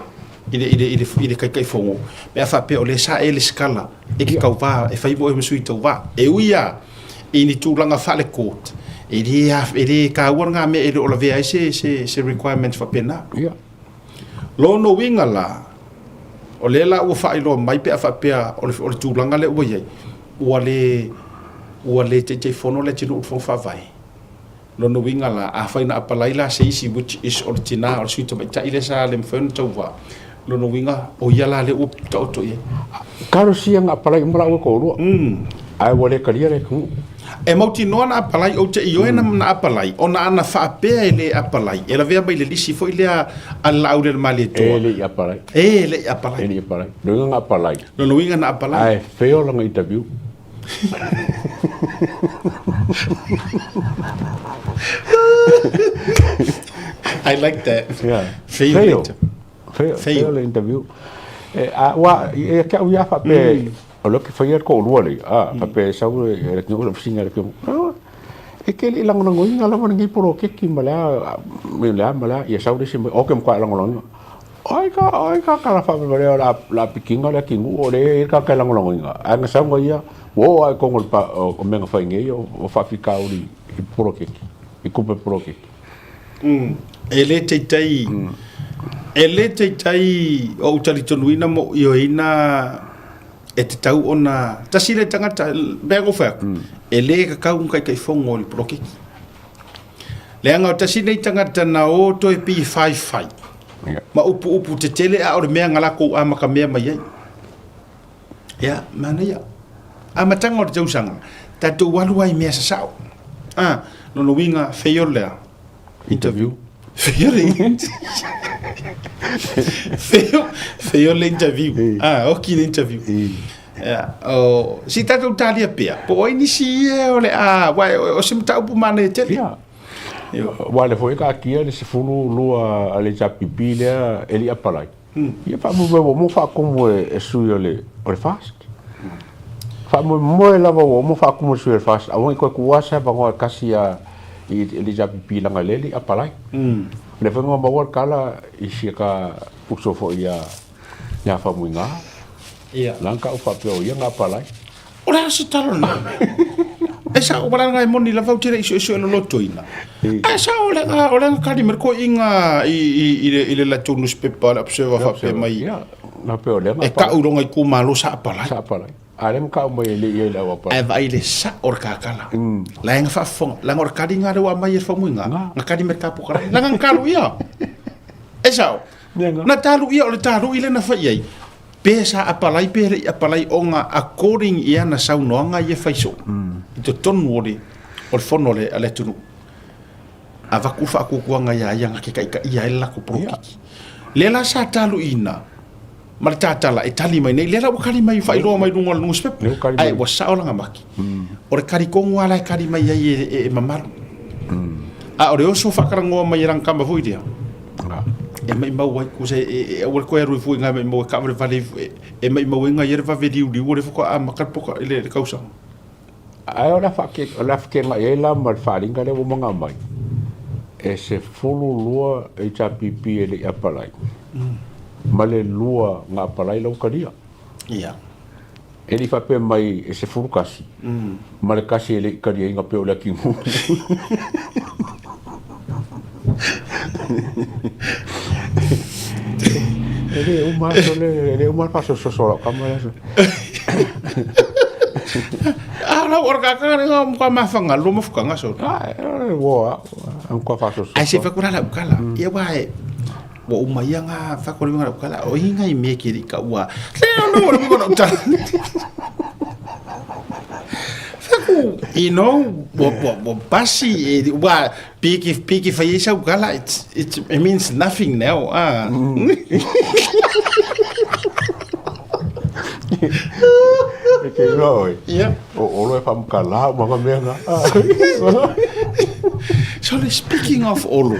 Ile kai kai fongo. Me a whape o le sa e le skala. E ki kau vaa e whaibo e masui tau vaa. E uia i ni tūlanga whale court. E le ka uanga me e le ola vea se requirements whapena. Lono winga la. O le la ua whaelo mai pe a whapea o le tūlanga le ua iei. Ua le te whono le tino utfong whawai. Lono winga la a whaina apalai la se isi which is o le tina o le suita mai taile sa le mwhenu tau wa. Lono winga o ia la le ua ta oto iei. Karo sianga apalai umra ua korua. Ai wale karia le kungu. E mauti noa na apalai o te ioe na apalai. O na ana whaapea e le apalai. E la vea mai le lisi fo i lea ala au le mali toa. E le i apalai. E le i apalai. E le i apalai. Loinga nga apalai. Lono winga na apalai. Ai, feo langa interview. I like that. Yeah. Feo le interview. Wa, e kia uia whape. O lo que fai ko lua le pa pe sa u e ki o fisinga le ki e ke le lang lang ngi ngala ngi poro ke ki mala ya sa u de o ke mko lang lang ai ka la fa me la pikinga le ki o le ka lang lang ngi anga sa ngo ia wo ai ko ngol pa o me nga fai ngi o fa fika o li poro ke i kupe poro ke ele te tai o utali tonuina mo io ina e te tau ona tasile tangata bengo fa e le ka kau kai fongo le proki le anga tasile tangata na o to e pi 55 ma upu te tele a o mea ngala ko ama ka mea mai ya mana ya ama tanga o te usanga ta tu walu ai mea sao no winga feio le interview feio le interview ok le interview si tatu talia pea po ini si o le o sim tau pu mane te wa le foi ka kia le se fulu lua ale japipi le eli apalai ia fa mo fa como e sui le fast fa mo la mo fa como sui fast a mo ko kuasa ba ngo kasia i le japipi langa le apalai le foi ngo bawar kala i si ka puso fo ia fa muinga langka o fa peo ia nga palai ora se tarona esa o bala ngai moni la fautira iso lo lotoina esa o la kali merko inga i le la tunus pepa la observa fa pe mai na peo le e ka uronga i ku malo sa palai alem ka mo le ia la wa e vai le sa or kakala la nga fa fong la ngor kadi nga wa mai fa muinga nga kadi merka pokara la nga kalu ia esa na talu ia o le talu ile na fa ia pesa apalai onga according ia na saunoanga ia faiso I to tonu o le fono le ale tunu. A vaku whaakukuanga ia ngake ka ia e lako prokiki. Le la sa talu ina. Ma le tātala e tali mai nei. Le la wakari mai whailoa mai lunga lunga spepu. Ai wa saolanga maki. O le karikongu ala e kari mai ai e mamaru. A o le oso whakarangoa mai rang kamba vui dia. E mai mau wai kuse e ore koe arui fui ngā mai mau e kamare vale e mai mau inga i rewa vedi uri ure fuka a makarpoka i le kausanga. Ai o la whakenga e la ma wharinga le o mga mai. E se fulu lua e ta pipi e le apalai. Ma le lua ngā apalai lau karia. Ia. E li whape mai e se fulu kasi. Ma le kasi e le karia inga peo le kingu. Ele é uma passo só kamera. Ala orga ka nga ka mafanga lo mafuka nga so. Wo an ko faso. Ai se fakura la ukala. Ia wae. Wo umaya nga fakura nga ukala. O hinga I meke ri ka wa. Se no no mo no ta. Faku, you know, wo pasi wa piki faisa ukala it means nothing now. Okay, right. Yeah. O lo fam kala mga menga. So speaking of olo.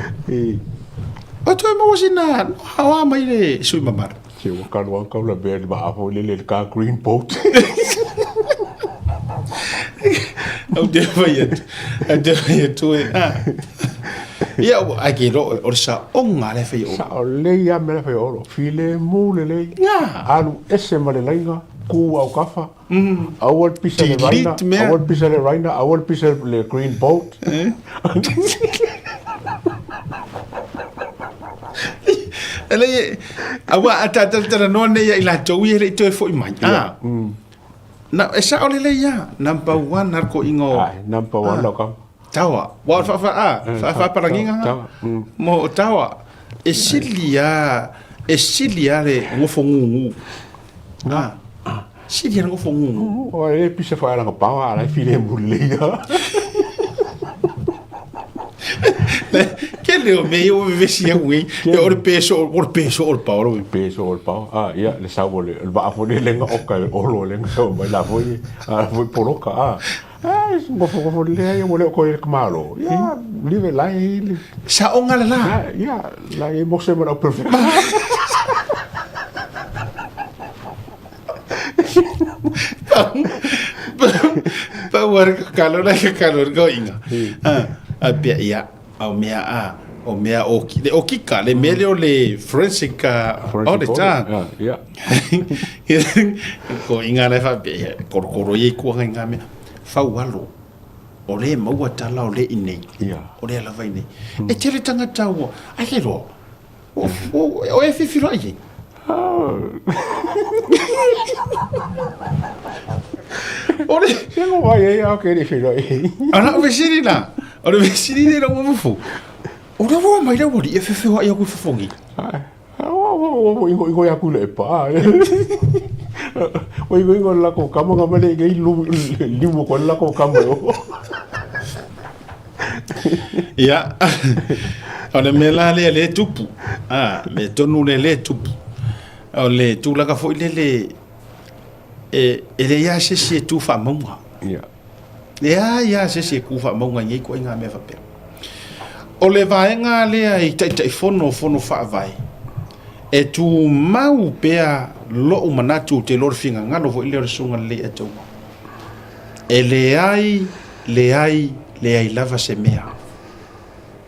O to mo sina hawa mai le sui mamar. Se o kalwa ka la be ba afo le ka green boat. Au de tu ia ai ke ro o sa onga le fe o sa le ia me le fe o file mu le ya alu ese male lenga ku au kafa awal pisa le raina awal pisa le green boat ele awa ata no ne ia ila to ia le to fo mai na esa ole le ia number 1 narko ingo number 1 lo ka tawa wa fa paranginga mo tawa esilia le ngofongu silia ngofongu o e pisa fa la pa ala file mulia que leo meio vecia ui e ora peso o Paulo ia le sabole el va fole lenga o ka o lo lenga so vai la foi poroka ngofo le ia mo le ko e malo ia live la ele sa onga la ia la e mo se mo perfect pa war calor go inga a bia ia o mea o kika le mele o le forensic all the time yeah ko inga le fa bia korokoro ye ko nga me fa walo o le maua tala o le inei o le lava inei e tere tanga tau ai ke ro o e fifilo ai ore tengo vai a que le filo ana vesirina ore vesirina no mo fu ora wo mai la wori e fefo ai ku fofongi o ya ku le pa o igo la ko kama ngama le ge limu ko la ko kama ya ona mela le tupu me tonu le tupu o le tu la ka fo le ele ya se tu fa monga ya se ku fa monga ngi ko nga me fa pe o le vaenga le ai tai fono fa vai e tu mau pea lo umanatu te lor finga ngalo vo ile sunga le eto e le ai lava se mea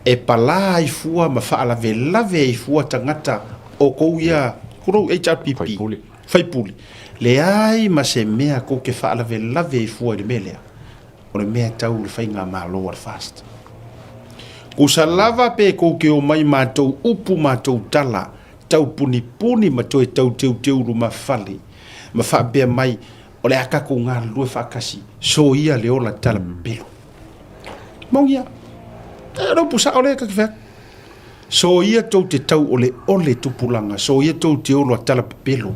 e pala ai fua ma fa ala ve ai fua tangata o ko ia kuro e pipi fai puli le ai ma se mea ko ke fa ala ve ai fua de melea o le mea tau le fai nga malo war fast ku salava pe ko ke o mai matou upu matou tala tau puni ma toi tau teu ru ma fali ma fa be mai o le aka ko nga lu fa kasi so ia le ola tala pelo mongia ero pusa ole ka fe so ia tau te tau ole tupulanga so ia tau te ola tala pelo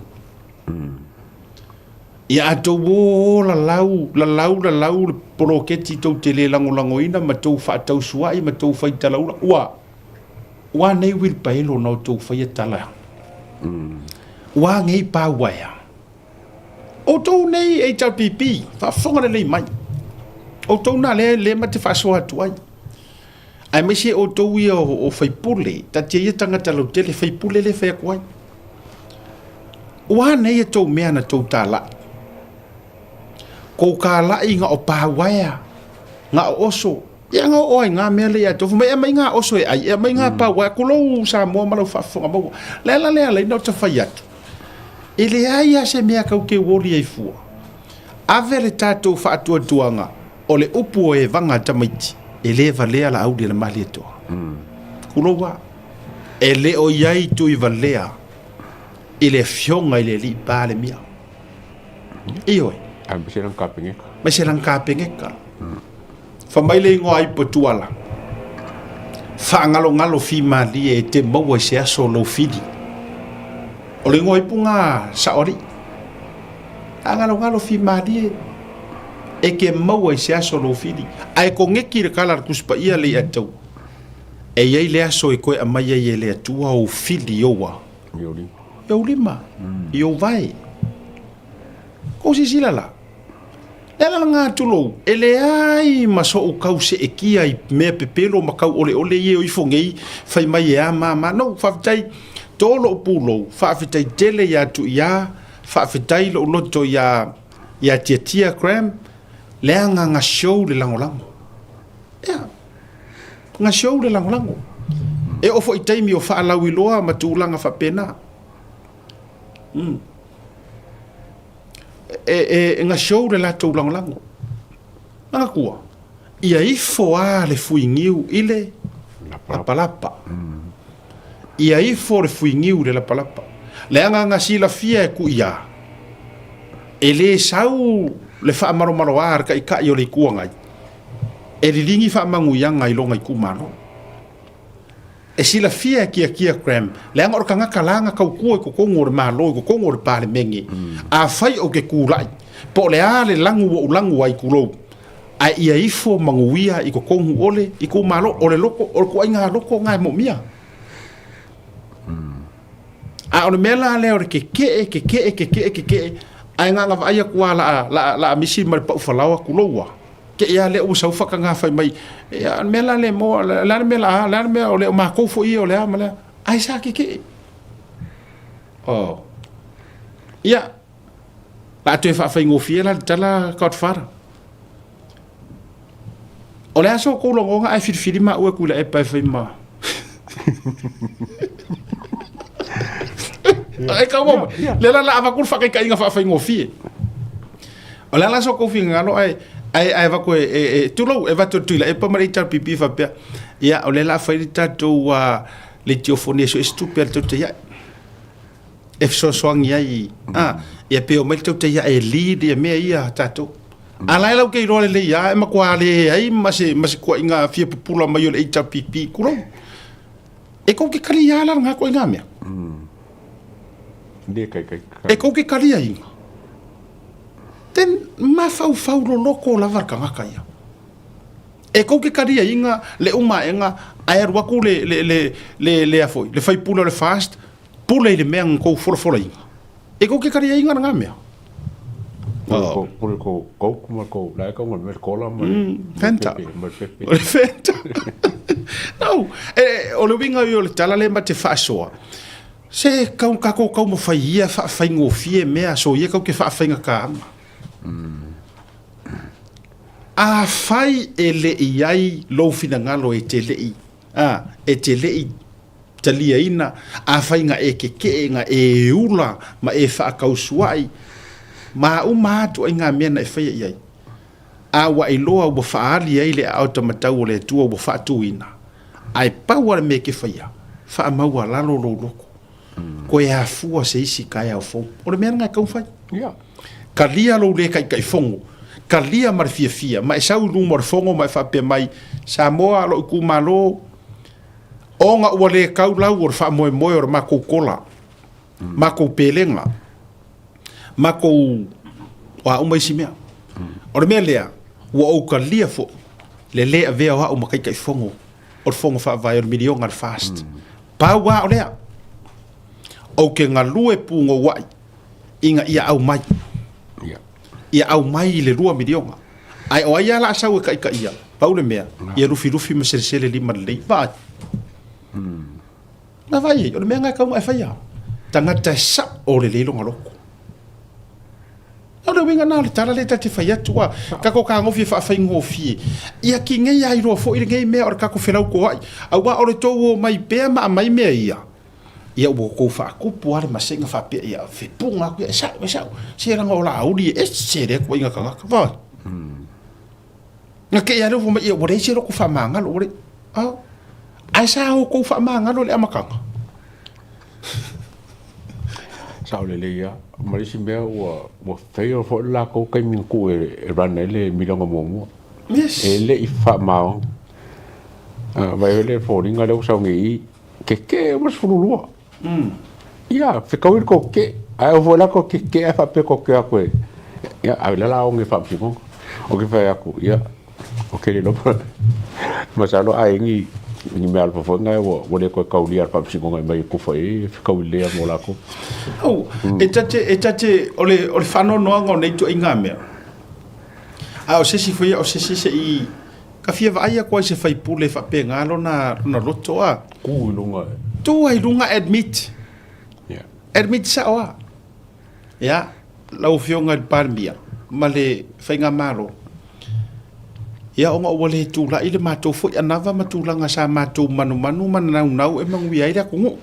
ia atou o lalau le poloketi tou te le langolangoina ma tou faatausuaʻi ma tou faitalaula ua nei wil paelo na o tou faia tala ua ngei pauaea o tou nei HRPP faafofoga lelei mai o tou na le ma te faasoa atu ai ai me se o tou ia o faipule tatia ia tagata lautele faipule le faiaku ai ua nei e tou mea na tou talaʻi kou kālaʻi ga o pauaea ga o oso ia ga o ai ga mea le ia tofu mai mai ga oso e ai e mai ga pauaea kulou sa moa ma lau faafofoga maua le ala le alaina o tafai atu e leai a se mea kau ke uoli ai fua ave le tatou faatuatuaga o le upu o e vaga tamaiti e lē valea laauli le mali atoa kulou a e le o iai tui valea i le fionga i le li pa le mia ioe ai me se lang kapengeka mai se lang kapengeka fa mai le ngo ai potuala fa ngalo fi mali e te maua se aso lo fidi o le ngo ai punga saori ngalo fi mali e ke maua se aso lo fidi ai ko ngeki le kala kuspa ia le atau e ia le aso e koe a mai ia le atua o fidi oa eu lima eu vai ko si silala ela nga tulo ele ai maso o kause e kia i me pepelo makau ole ye o ifongei fai mai e ama no fa tai tolo pulo fa fitai tele ya tu ya fa fitai lo loto ya tia cram le nga show le langolango ya nga show le langolango e o fo itai mi o fa la wiloa matulanga fa pena nga show le la tau langolango nga kua ia ifo a le fuingiu ile la palapa ia ifo le fuingiu le la palapa le nga sila fia ku ia ele sau le fa maro ar ka ika yo le kuanga e lingi fa mangu yanga i longa i kumano e sila fia kia cram le ngor kanga kalanga kau ko ngor malo ko ngor pale mengi a fai o ke kulai po le ale langu ai kulo ai ia ifo manguia i ko kongu ole i ko malo ole loko o ko inga loko ngai mo mia a o mela le o ke ai nga vai ku la misi mar pa falawa kulowa ke ia le o sau faka nga fai mai ya mela le mo la me o le ma ko fo i o le amale ai sa ke oh ia la tu fa fai ngofia la tala kot far o le aso ko lo nga ai fili ma o ku la e pa fai ma ai ka mo le la va ku fa ka inga fa fai ngofia o le aso ko fi ngalo ai va ko tu lo e va tu la e pa mari tar pipi fa pe ya o le la fa ita to le tiofone so stupid to te ya e so soang ya ya pe o mai to te ya e lead ya me ya tato ala la ke ro le ya ma kwa le ai ma se ko inga fia pupula mai o le ita pipi ku lo e ko ke kali ya la nga ko inga me de kai e ko ke kali ya inga ten ma fau lo loko la varka ngaka ia e ko ke karia inga le uma enga ai ru ku le afoi le fai pula le fast pula le meng ko for inga e ko ke karia inga nga me ko la ko ngol ko la fenta no o le winga yo le tala le mate fasoa se ka ko mo fai ia fa ngofie me so ia ko ke fa nga ka a fai ele iai lo fina ngalo e te lei talia ina a fai nga e ke nga e ula ma e fa kausuai ma tu nga mena e fai iai a wa iloa bo fa ali ai le automatau le tua bo fa tuina ai power me ke fai fa ma wa la lo loko ko ya fu se isi kai au fo o le mena ka fai kalia lo le kai fongo kalia mar fia mai sau lu mar fongo mai fa pe mai Samoa lo ku malo onga wale kau lau or fa moi or mako kola mako pelenga mako o a umai si mea o le mea lea ua o ka lia fo le lea vea o a umakai kai fongo o le fongo wha vai o le milionga le fast pa ua o lea o ke ngalue pungo wai inga ia au mai ia au mai le 2 milionga ai o ia la sau ka ia paule mea ia rufi ma sele lima le vai na vai o le mea ngai ka mai faia tangata sa o le lelo ngaloko o le winga na le tala le tati faia tua ka ko ka ngofi fa ngofi ia ki ngai ai ro fo i ngai mea o ka ko felau ko ai au wa o le to mai pe ma mai mea ia o ko fa ko puare ma senga fa pe ia fe punga ko sa se ra ngola audi e se re ko inga ka va na ke ia ro ma ia o re se ro ko fa manga lo re ai sa o ko fa manga lo le amakanga sa le le ia ma si me o feo fo la ko kai min ku e rana le milonga mo yes ele i fa ma vai le fo ringa le sa ngi ke mas fululua ia fe kau ko ke ai o vola ko ke fa pe ko ke ko ia ai la o ngi fa pimo o ke fa aku ia o ke le no masalo ai ngi ni me alfa fo ngai wo le ko kau lia pa pimo ngai mai ku fa e kau le mo la ko e tate ole fano no ngo nei to inga me o se si foi o se i ka fia vai ko se fai pule fa pe ngalo na loto a ku lunga tu ai lunga admit admit sa wa ya lau fionga parmia male fainga malo ya onga wale tu la ile ma to foi anava ma tu langa sa ma tu manu manau e mangu ai da kungu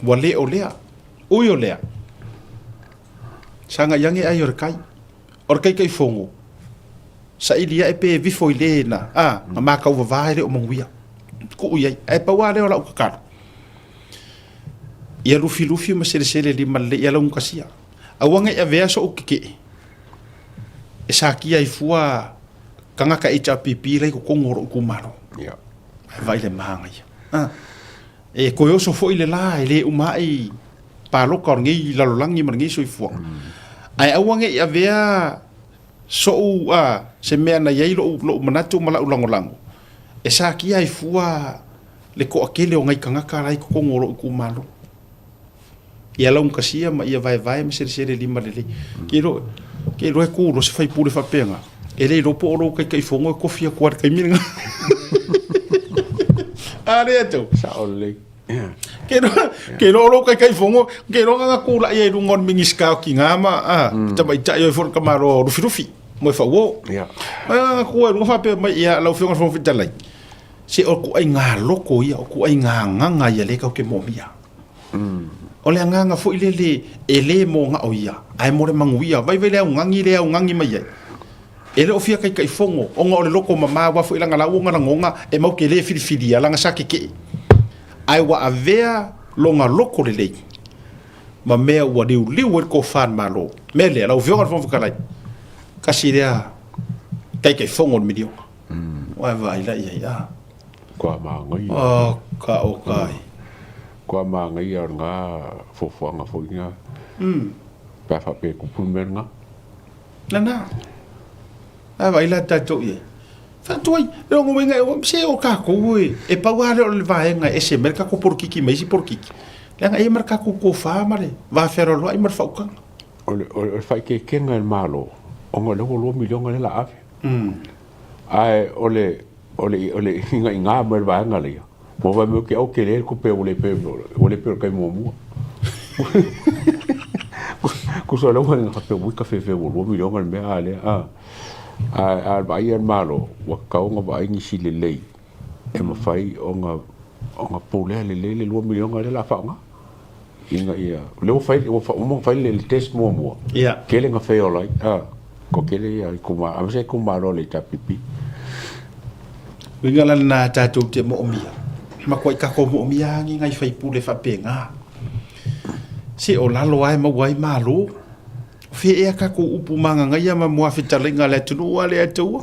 wale olea uyo lea sanga yangi ai orkai fongo sa ilia e pe vifo ile na ma ka va ile o mangu ya ku uya e pa wale ola ka ia lufi ma sele lima le ia long kasia awanga ia vea so ukike e sakia i fua kanga ka HPP le ko ngoro ku maro ia vai le manga ia e ko yo so fo ile la ile umai pa lo kor ngi la langi mar ngi so i fua ai awanga ia vea so se mea na ia lo manatu mala ulangolango e sakia i fua le ko akele o ngai kanga ka lai ko ngoro ku maro ia long kasia ma ia vai ma sele lima le ke ro e ku ro se fai pure fa penga ele ro po ro kai fongo ko fia kwar kai minga are to sa ole ke ro kai fongo ke ro nga ku la ia ngon mingiska ki ngama tabai ta yo for kamaro rufi mo fa wo ia ku ro fa pe ma ia la fionga fo fitalai se o ku ai nga loko ia o ku ai nga ia le ka ke momia ole nganga fo ile ele mo nga oia ai mo le manguia vai le ngangi mai ele o fia kai fongo o nga ole loko mama wa fo ilanga la unga ngonga e mau ke le fili ala nga sakike ai wa avea longa loko le ma mea wa liu ko fan malo mele la o vionga fo kalai kasiria kai fongo medio wa vai la ia kwa ma ngai ka o kai kwa ma ngai ar nga fo nga fo nga pa fa pe ku pun mer nga na vai la ta to ye fa toi lo ngo nga se o ka ko e pa wa le vai nga ese merka ko por kiki mai si por kiki la nga e merka ko fa mare va fero lo ai mer fa ka o fa ke nga el malo o ngo lo milionga le la ave ai ole nga mer va nga le mo va me que o que le couper o le pe kai mo ku so lo nga pe bu ka fe wo mi lo me ale a vai er malo wa ka nga va ngi si le e mo fai o nga pole le lo mi lo nga la fa nga inga ia le mo fai le test mo ke le nga fe o lai ko ke le ai kuma a se kuma ro le ta pipi ngala na ta tu te mo mia ma koi ka ko mo mia ngai fai pule fa penga si o lalo ai ma wai malu fe e ka ko upu manga ngai ma mo afitalinga le tunu ale atu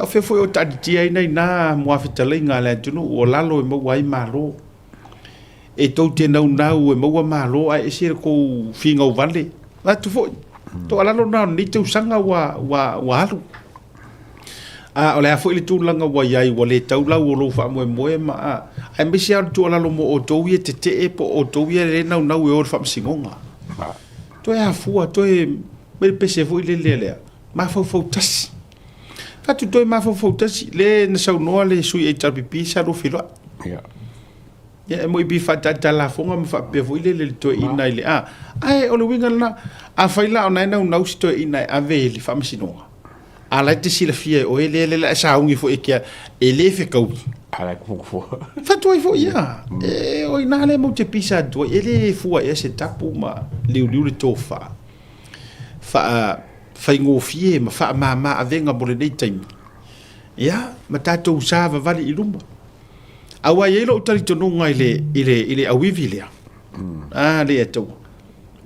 fe foi o tadi ai nei na mo afitalinga le tunu o lalo mo wai malu e to te nau e mo malu ai se ko finga o vale la tu foi to ala lo na ni tu sanga wa alu o le afo ile tu langa wa yai wa le tau lau o lo fa mo ma ai me sia tu ala lo mo o to ye te e po o to ye le na e o fa singonga to e afu to e me pese vo ile le ma fo tas fa tu to ma fo tas le na sa no le su e tarpipi sa ro filo ya mo bi fa ta la fonga me fa pe vo ile le to ina ile ai o le winga na a faila ona na sto ina ave li fa singonga ala te sila fia o ele la sa ungi fo ekia ele fe kau ala ko fo fa to fo ya o ina le mo te pisa do ele fo e se tapu ma liu le tofa fa ngo fie ma fa ma avenga bole nei time ya ma tato usava vale ilumba awa yelo utari to nunga ile awivi le le to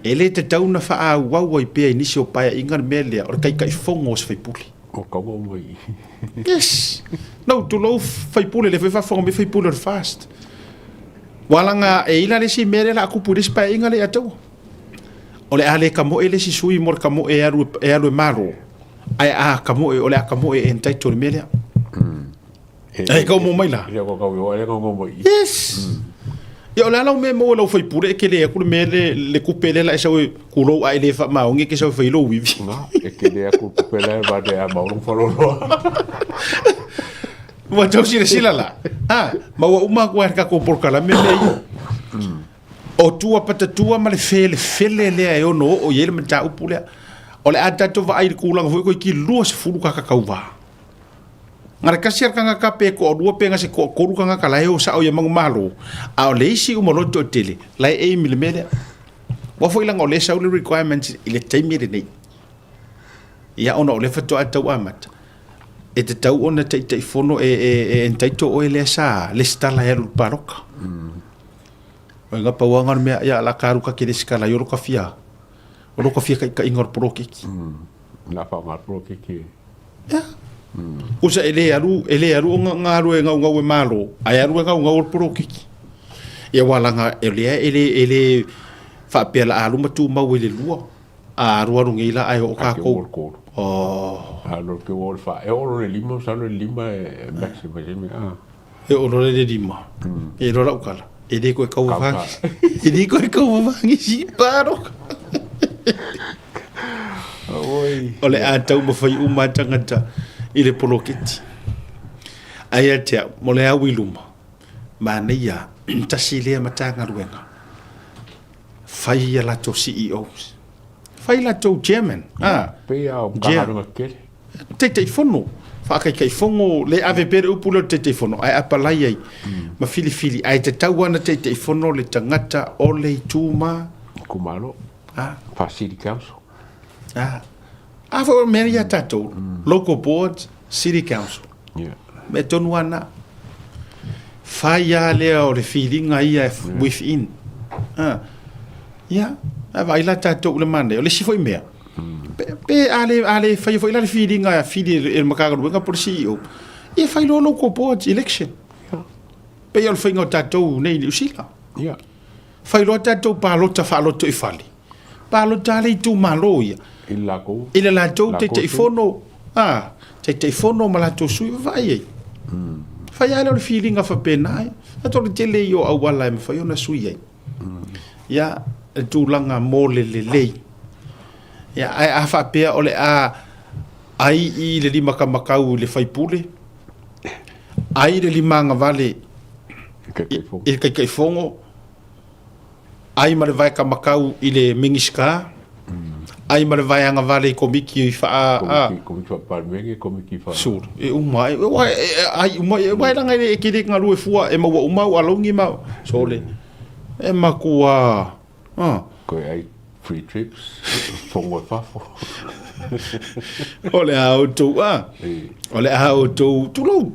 ele te tauna fa wa i pe inisio pa inga mele o kai fongo se puli o ka wo moi yes no to lo fai puli le fa fongo me fai puli fast walanga e ila le si mele la ku pulis pa inga le ato ole ale kamo ele si sui mor kamo e aru maro ai kamo e ole kamo e entai to mele ai como mai la yes yo la lo me mo lo foi pure que le ku me le kupele la so ku lo ai le fa ma ngi ke so foi lo wi no e que le ku kupele va de a ma lo folo lo wa to si la ma wa uma ku ka ko por kala me le o tua patatua ma le fele le ai no o yele ma ta upule o le ata to va ai ku lang foi ko ki lu se fulu ka ka va ngara kasiar kanga kape ko dua penga se ko koru kanga kala o sa o yamang malo a o leisi o moloto tele lai e milimele wa foi lang o le sa o requirements ile time de nei ya ona o le fato ata wa mat e te tau ona te fono e taito o ele sa le stala ya paroka nga pa wanga me ya la karu ka ke skala yo ka fia o ka fia ka ingor prokiki na pa mar prokiki ya usa ele aru nga aru nga we malo ai aru nga o prokiki e wala ele fa pela alu matu ma we le lua aru ngila ai o ka ko alo ke wol fa e o le limo sa le lima e maxima jemi e o le lima e ro la kala e de ko ka wa e de ko ka wa ngi si paro ole ata mo fai uma tangata ile poloketi aya te mo le awiluma mana ia tasile matanga ruenga fai la to CEOs fai la to chairman pe au karu ke te fono fa kai fongo le AVP o pulo te fono ai apalai ai ma fili ai te tawana te fono le tangata o le tuma kumalo fa city council for Maria Tato, local boards, city council. Yeah. Me tonuana. Faya leo the feeling I within. Yeah. Vai la tato le mande. Le si foi mea. Pe ale fai foi la feeling I feed el makaga wenga por CEO. E fai lo local boards election. Pe yo foi ngo tato nei usila. Yeah. Fai lo tato pa lo ta fa lo to ifali. Pa lo tale tu maloia. Ila la tau te fono te fono ma la tau sui vai fai ala o feeling a fa pena a to te le yo a wala me fai ona sui ai ya tu langa mole le ya a fa pe o le ai i le lima ka makau le fai pule ai le lima nga vale e kai fongo ai ma le vai ka makau i le mingiska ai mare vai anga vale komiki fa komiki fa parmenge komiki fa sur e umai ai umai vai langa e kide ngalu e fua e mau umau alongi mau sole e makua ko ai free trips fongo fa ole auto ole auto tulo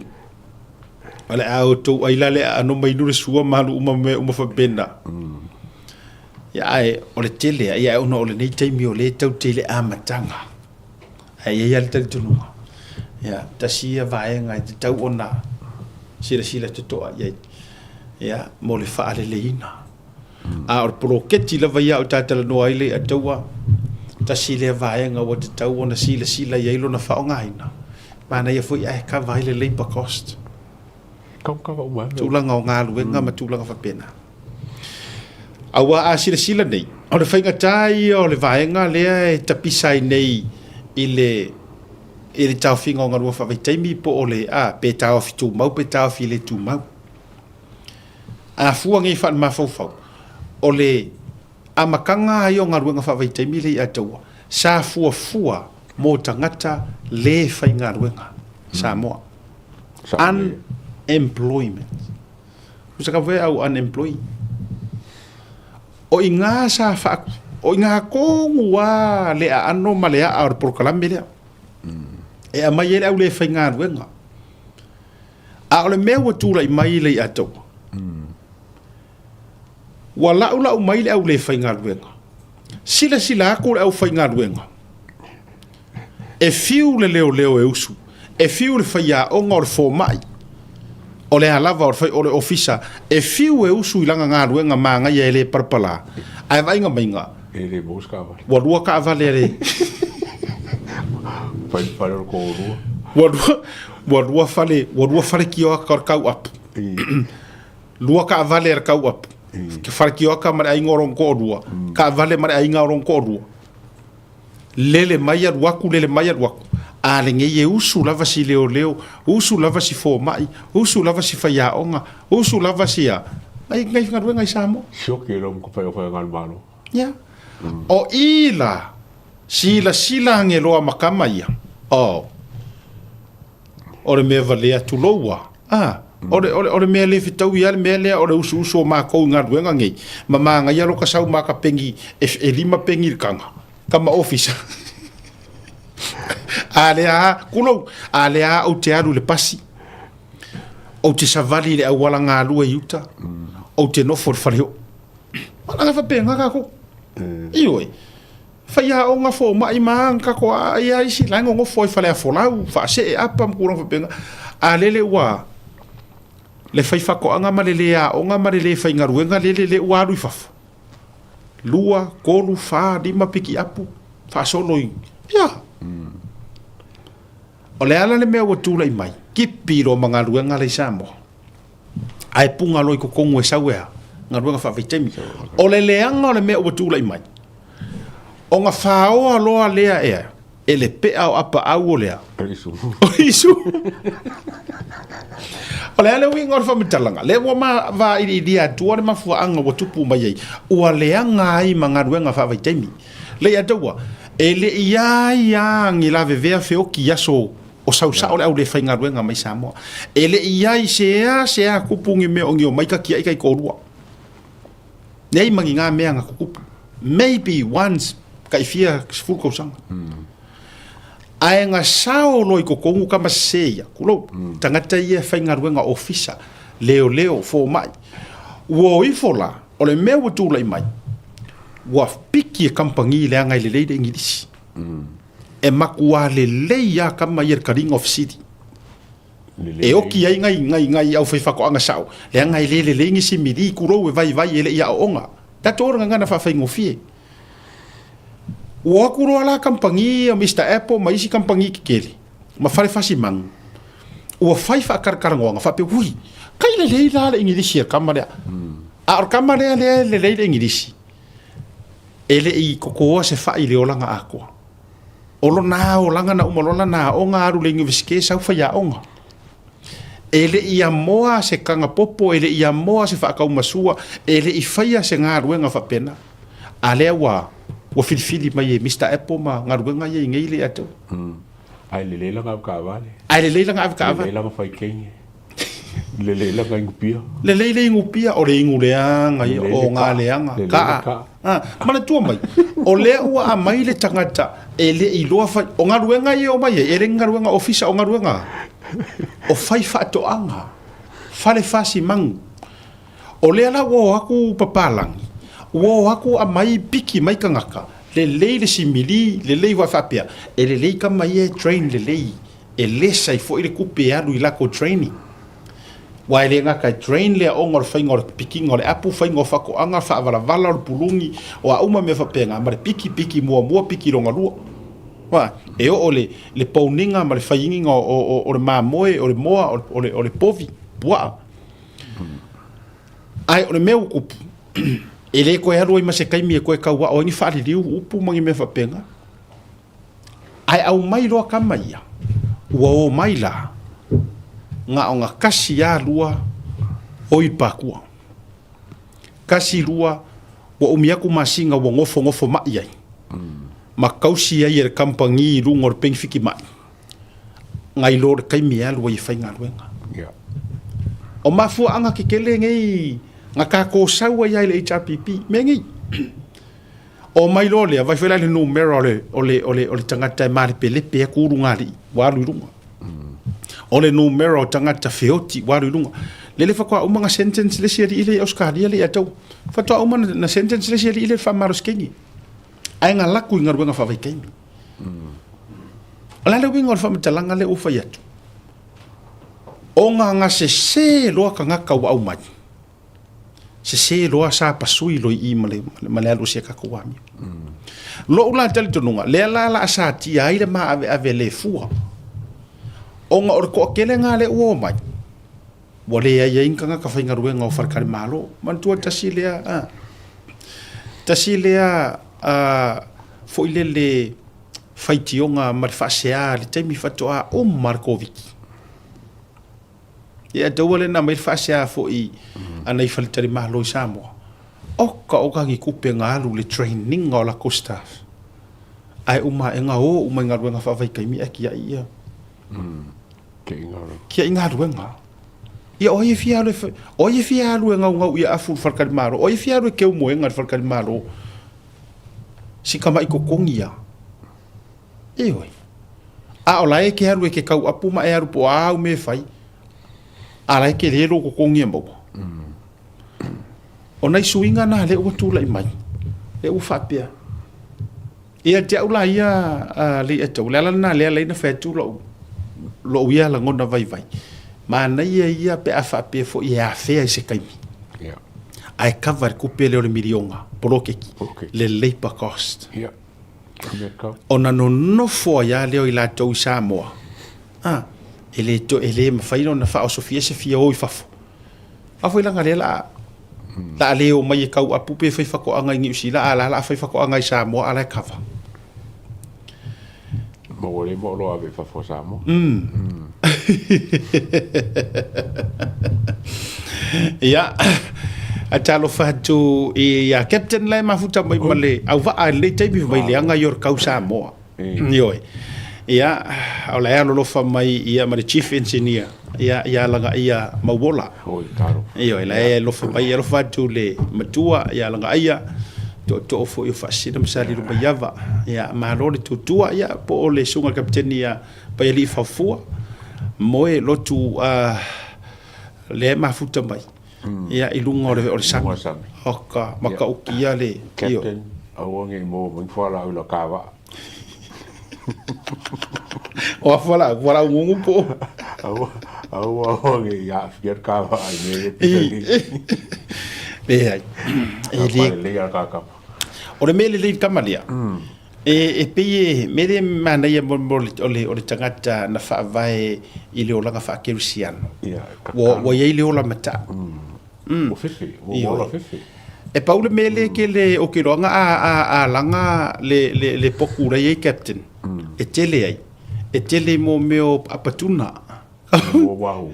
ole auto ai lale ano mai nure sua malu uma fa benda ya ai ole tele ya ono ole nei taimi ole tau tele amatanga ai ya le tunu ya tasia vai ngai te tau ona sila te toa ya mo le fa ale leina a or proketi la vai au tatala no ai le ataua ta sile vaenga o te tau ona sila ia ilo na whaongaina. Mana ia fwoi ai ka vai le labor cost. Ka umai. Tūlanga o ngā luenga ma tūlanga whapena. Awa a sila nei. O le whainga tai o le vaenga lea e tapisai nei i le tau whinga o ngā rua whawai po o le pe tau fi tū mau, pe tau fi le tū mau. A fua ngai whan mawhauwhau. O le amakanga ai o ngā rua whawai taimi le i ataua. Sa fua mō tangata le whai ngā ruenga. Sa moa. Unemployment. Kusa ka wea au unemployed. O i ngā sa whaaku. O i ngā kōngua le a ano ma le a aur prokalame lea. E a mai ele au le whai ngā ruenga. A o le mea ua tūla i mai le i ataua. Wa lau mai le au le whai ngā ruenga. Sila ako le au whai ngā ruenga. E fiu le leo e usu. E fiu le whai a onga o le fōmai. O le halava o le ofisa. E fiu e usu i langa ngā ruenga mā ngai e le parpala. Ai vainga mainga. E le mōs ka avale. Wa rua ka avale le. Pai o ko rua. Wa rua fale ki o ka kau ap. Lua ka avale ar kau ap. Ke fale ki o ka mare ai ngorong ko rua. Ka avale mare ai ngorong ko rua. Lele mai waku lele mai waku. A le nge usu lava si leo, usu lava si fo mai, usu lava si faya onga, usu lava si a. Ai ngai ngā ngai samo. Shoki e rom ko pai o whai ngā mano. Ya. O ila, sila nge loa makama ia. O le mea valea tu loua. O le mea le fitau ia, le mea lea, o le usu o mākou ngā ruenga ngei. Ma manga ia loka sau maka pengi, e lima pengi kanga. Kama ofisa. Alea o te aru le pasi. O te savali le awala ngā lua i uta. O te nofo le whaleo. Malanga whapenga kako. Ioi. Whaia o ngā fō mai maang kako a ia isi. Laingo ngofo i whalea wholau. Whaase e apa mkura whapenga. A lele ua. Le whaifako anga malele a o ngā malele whaingaruenga lele ua aru i whafu. Lua, kolu, wha, lima piki apu. Whasoloi. Ia. O le ala le mea ua tūla i mai. Kipi ro mga ruenga le Samoa. Ai punga loi ko kongu e sauea. Ngā ruenga whawhaitemi. O le leanga o le mea ua tūla i mai. O ngā whaoa loa lea ea. E le pea o apa au o lea. O isu. O le ale winga o le whamitalanga. Le ua ma va i dia tua le mafua anga wa tupu mai ei. Ua leanga ai mga ruenga whawhaitemi. Le ataua. E le ia ngi la vevea feoki yaso o sausa o le au le whainga ruenga mai Samoa. E le ia se a kupungi me o ngio mai ka kia i kai korua. Nei mangi ngā mea ngā kukupu. Maybe once kai fia fuko sanga. Ai ngā sao loi ko kongu kama seia. Kulo, tangata ia whainga ruenga ofisa. Leo, fo mai. Ua ifola, o le mea watula i mai. Wa piki e kampangi le angai le leide ingilisi. E makua le leia kama ier karing of city. E oki ai ngai au whaifako anga sao. Le angai le ingisi miri kurou e vai ele ia o onga. Tato ora ngana whawhai ngofie. Ua kuro ala kampangi o Mr. Apple ma isi kampangi kikele. Ma whare whasi mangu. Ua whaifa akarakarangoanga whape hui. Kai le leila le ingilisi e kamarea. A or kamarea le leile ingilisi. Ele i kokoa se whai le olanga akoa. Olo nā o langa na umalola nā o ngā aru le ngiviske sau whaia onga. Ele i a moa se kanga popo, ele i a moa se whaakau masua, ele i whaia se ngā ruenga whapena. A lea wa whiwhiri mai e Mr. Apple ma ngā ruenga i ngei le atau. Ai le leilanga au ka avale. Ai le leilanga au ka avale. Le leilanga whai kengi. Le leilanga ingupia. Le leile ingupia o le ingu leanga o ngā leanga. Ka. Mana tua mai. O lea ua a mai le tangata e le i loa whai. O ngā ruenga i o mai e le ngā ruenga ofisa o ngā ruenga. O whai whaatoanga. Whale whasi mangu. O lea la wo aku papalangi. Wo aku a mai piki mai kangaka. Le leile simili, le lei wa whapea. E le lei ka mai e train le lei. E lesa i fo i le kupe alu i lako training. wa le nga ka train le o ngor fa ngor piki ngor apu fa ngor fa ko anga fa vala vala o pulungi o uma me fa penga ma piki mo piki ronga lu wa e o le pauninga ma le fa yinga o le mamoe o le moa o le povi wa ai o le meu kupu ele ko ya roi ma se kai mi ko ka wa o ni fa li upu mangi me fa penga ai au mai lo ka mai ya wa o mai la nga o nga kasi ya lua o i pakua kasi lua wa umiaku masinga wa ngofo mai ai ma kausi ai e kampangi lungor peng fiki mai ngai lor kai mia lua i fainga luenga o mafu anga kikele ngai nga ka ko sawa ya le HRPP mengi o mai lo le vai fela le numero ole tangata mari pele pe ku rungari wa lunga ole numero tangata feoti wa lunga le fa kwa umanga sentence le seri ile Australia le ato fa to umanga na sentence le seri ile fa maros kengi ai nga laku ngar wenga fa vai kengi ala le winga fa mtalanga le ufa yatu onga nga se lo ka nga ka wa umai se loa sa pasui lo i male alu se ka kuami lo ula tali tonunga le la sa ti ai le ma ave le fua onga or ko kele nga le o mai wole ya inga nga ka fainga ruenga o farkari malo man tua tasilea fo ile le faitionga mar fasea le temi fatoa o Markovic ia tawale na mai fasea fo i anai falitari mahlo Samoa oka ngi kupe ngalu le training o la costa ai uma nga ruenga fa vai kaimi aki ia ke inga ruenga ia o ye fia lu nga ia afu farkari malo o ye fia lu ke mo nga farkari malo si kama iko kongia oi a ola e ke haru ke kau apu ma e haru po au me fai ala ke le ro ko kongia mo ona isuinga na le o tu lai mai e u fapia ia te ula ia le e tu la na le na fa tu lo ia la ngona vai ma na ia pe a fapia fo ia fe se kai ai cover ku pele o le milionga polokeki le labor cost ona no fo ia le o ila to Samoa ele ma faino na fa o Sofia se fia o fafo afo ila ngalela la leo mai kau apu pe fai fa ko anga ngi usila ala fai fa ko anga Samoa ala cover mo le mo lo ave fa fo Samoa ya atalo fatu ya captain lai mafuta mai male au va le taibi mai le anga yor kau Samoa yoi ya ala ya lo fa mai ya ma chief engineer ya langa ya mawola yoi la lo fa mai lo fatu le matua ya langa ya to fo yo fasida msali lo yava ya ma lo le tutua ya po le sunga captain ya pa li fa fua moe lo tu le mafuta mai ia ilunga o sami hoka maka ukia le captain awange mo fala o kava o fala ngungu po awange ya fier kava ai le le kaka o le mele le kamalia e peye mere mana ia o le tangata na fa vai ile o langa fa kerusiano wo ye ile o la mata o fifi o fifi e paule mele ke le o ke ronga a langa le pokura ye captain e tele mo meo apatuna wow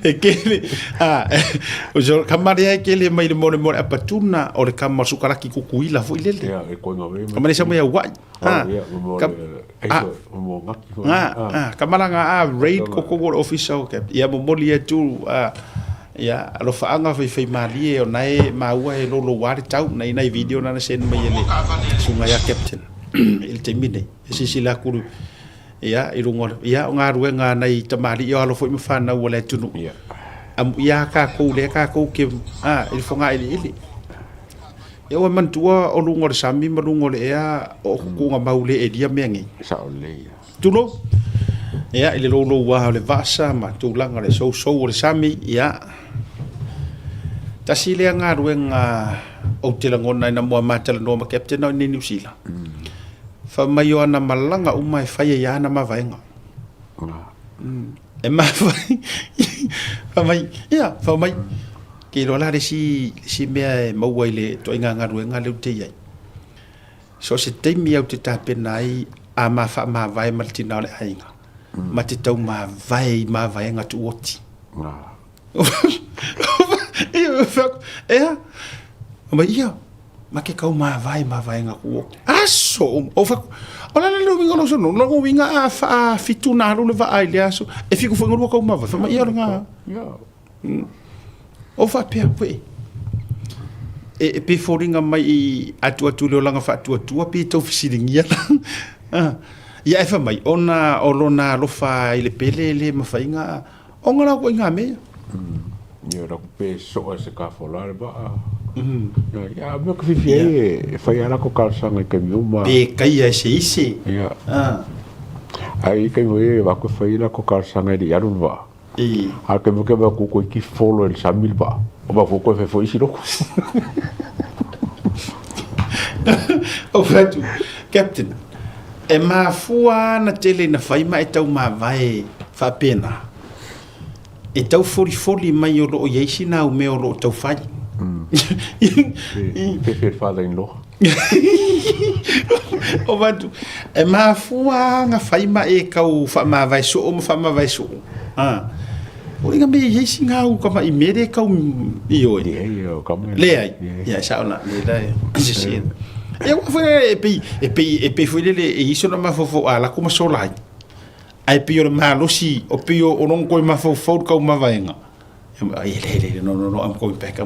e kele o jo kamaria kele mai le mo apatuna o le kamar sukaraki kukuila fo ile ya e kono ve kamari sa mai wa kamaranga raid kokogol official cap ia mo moli tu ya lo faanga fai mali o nai maua e lo wari tau nai video na sen mai ele sunga ya captain il temine sisi la kuru ya irungol ya nga ruenga nai tamali yo lo foi mfana wala tunu ya ka ko le ka ko ke il fonga ili e o mantua o lungol sami malungol e o ku nga maule e dia mengi sa ole tulo ia i le lolo wa le vasa ma tūlanga le so o le sami ia tasi le ngā ruenga o te langona ina mua mātala no ma captain o ni New Zealand fa mai o ana malanga umai whaia ia ana mawaenga e mawai fa mai ki lo la si mea maua i le to inga ngā ruenga leu te iai so se teimi au te tāpena ai a ma vai maltina le ainga ma te tau ma vai nga tu oti ma ia ma ke kau ma vai nga ku aso o fa ola le winga no so no winga a fituna lu le va ai le aso e fiku fo ngru ko ma va fa ma ia nga o fa pe e pe foringa mai atu le langa fa atu pe to fisilingia ia e fa mai ona olona lofa i le pele le mafainga o ngara ko inga me ia ra pe so se ka folar ba ia me ko fifi e fa ia ra ko kalsanga ke mi uma pe kai e se isi ia ai ke mo e va ko fa ila ko kalsanga di yarun va a ke mo ke ba ko ki folo el samil ba o ba ko fe fo isi ro o fatu captain e mafua na tele na faima e tau mawai fa pena e tau foli mai o loo yeisi na o meo loo tau fai pe father-in-law o vatu e mafua nga faima e kau fa mawai so o fa mawai so o inga me yeisi nga u kama i mere kau i oi le ai ia sauna le lai sisi e foi e pe foi le e iso na mafofo ala kuma solai ai pe o malosi o pe o non ko mafofo ka uma vaenga ai le no I'm going back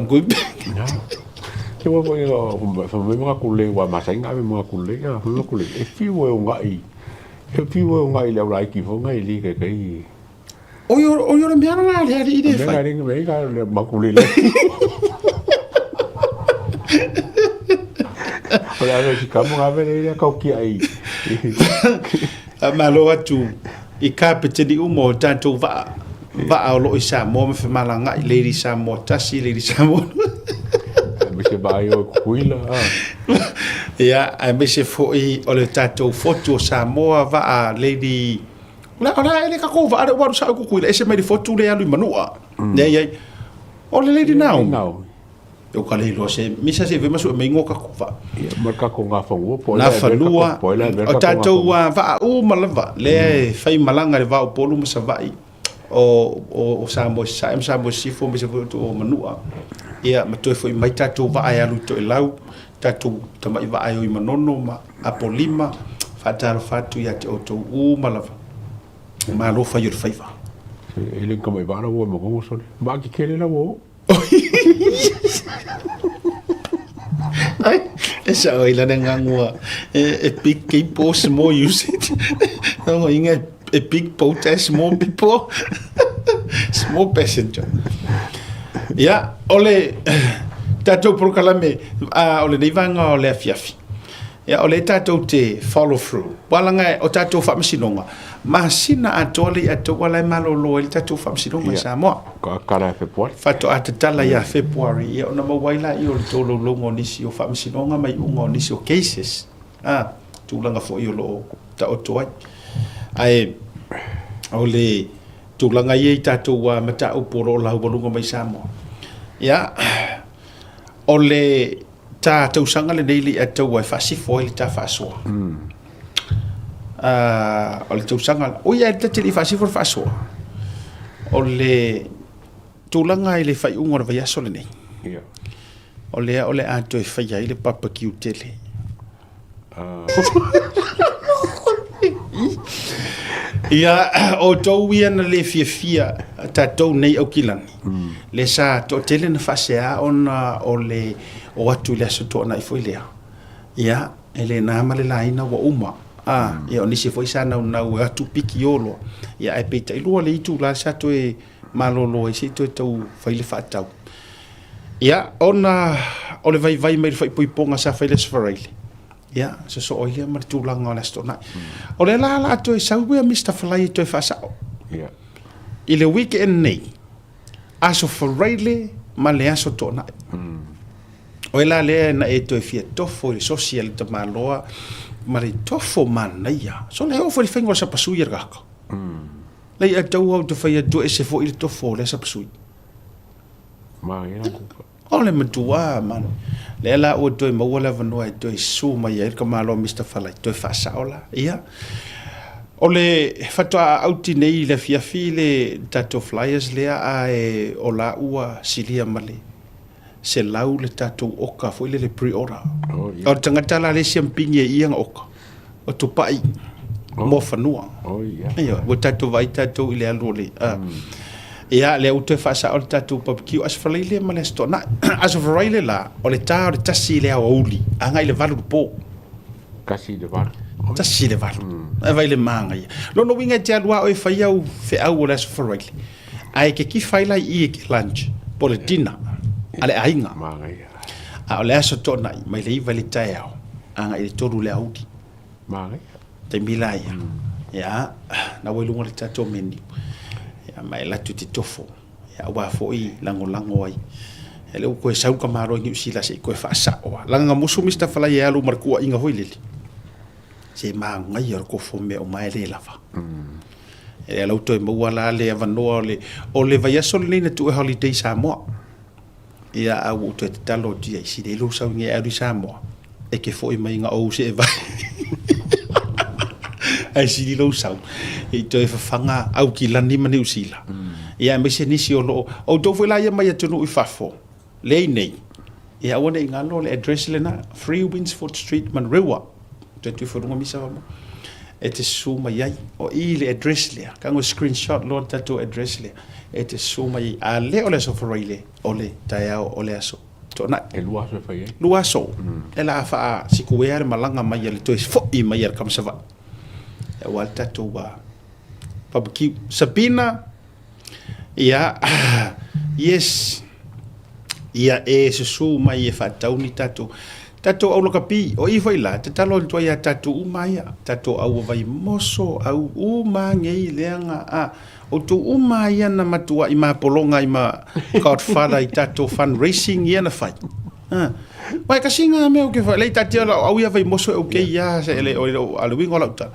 ke wo ko fa me ma ku le wa ma sai nga me ma ku le ya ho ku le e fi wo ngai le lai ki fo ngai li ke kai o yo le miana la le ide fa me ga le ma ku le Olha, si kamu ngave le ka ki ai. Malo atu I kapete di umo tanto va o lo isa mo me malanga lady samo tasi lady samo. Me se baio kuila. Ya, me se foi o le tato foto Samoa va a lady la ele ka ko va wa sa ku kuila ese me di foto le alu manua. Nei o le lady now. Eu kalei lo se misa se vema so me ngoka ku va. Marka ko nga fa wo po la falua o tato wa va o malava le fai malanga le va o polu mo sa vai o Samoa Samoa si fo me se foto o manua. Ia ma toi foi mai tato va ai alu to lau tato tama va ai o manono ma apolima fatal fatu ya te o u malava. Ma lo fa yo fai va. Ele como vai o mo como sole. Ba ki kele la wo. Ai, esa oila nga ngua e big people small usage. No inga e big boat small people. Small passenger. Ya, ole tato prokalame ole divanga ole afiafi. Ya ole tato te follow through. Walanga o tato fa masinonga. Masina atole wala malolo el tato fa masinonga Samoa. Kara February. Fato atatala ya February ya ona mawaila I o tolo longo nisi o fa masinonga mai ungo nisi o cases. Tulanga fo I lo ta otoai. Ai ole tulanga ye tato wa mata o poro la bolunga mai Samoa. Ya ole ta tau sanga le daily at wa fa si foi ta fa so. Ole tau sanga o ya te te fa si for fa so. Ole tulanga ile fa unga va ya so le nei. Ia. Ole a to fa ya ile papa ki tele. Ia o to wi na le fia ta to nei o kilani. Le sa to tele na fa se a ona ole o atu le so to na I foi lea. Ia ele na male la ina wa uma. Ia oni se foi sana na o atu piki olo. Ia e peta I lua le itu la sa to e malolo e se to tau fai le fa tau. Ia ona ole vai mai fai poiponga sa fai le sfaraile. ia so oile ma tulanga o le stona o le la to sau we Mr. Falai to fa sa ia i le weekend nei aso Faraile ma le aso tona o la le na e to fia tofo le social te maloa ma le tofo manaia so le o fo le fengo sa pasu ia ga le ia tau au te fai do e se fo i tofo le sa pasu ma ia o le matua man le la o to mo wala vano e to su ma ia ka malo Mr. Falai to fa sa ola ia o le fatua auti nei le fiafi le tato flyers lea a e o la ua silia male se lau le tato oka fo le pre-order o tangata la le siampingi e ianga oka o tupai mo fanua ia o tato vai tato i le alu le ia le auto fa sa o tato barbecue as Falai le male stona as Faraile la o le ta o le tasi le au uli anga i le valu po kasi de var tasi le valu e vai le manga ia lono winga te alua o e fai au fe au o le as Faraile ai ke ki fai lai i ke lunch po le dinner ale ainga manga ia a o le aso tona mai le iwa le tae au anga i le toru le audi manga te mila ia ia na wailunga le tato meni ia mai la tu te tofo ia wa fo i lango ai ele ko e sau ka maro ngi usila se ko fa sa o langa musu Mr. Falai e alu markua inga hoileli se ma ngai ko fo me o mai le lava e la auto e mo wala le avanoa o le vai aso le na tu holiday sa mo ia au to te talo dia si le lo sa ngi a sa mo e ke fo i mai nga o se vai ai si lo sa e to e fanga au ki lani mani usila ia me se nisi o lo o do foi la ia mai atu i fafo le nei ia ona ingalo le address le na 3 Winsford Street Manrewa te tu fo misa mo e te suma ia o i le address le ka ngo screenshot lo tato address le e te suma i a le o le so Faraile o le taiao o le aso to na e lua so fai lua so e la fa si ku e malanga mai le to fo i mai kam sa va e wa tato wa barbecue Sabina ia yes ia e se su mai e fa tauni tato au loka pi o i foi la te talo to ia tato u mai tato au vai moso au u mangi leanga a o tu u mai na matua i ma polonga i ma Godfather i tato fundraising ia na fai mai kasinga me o ke fa le tato au ia vai moso o ke ia se ele o aluingo la uta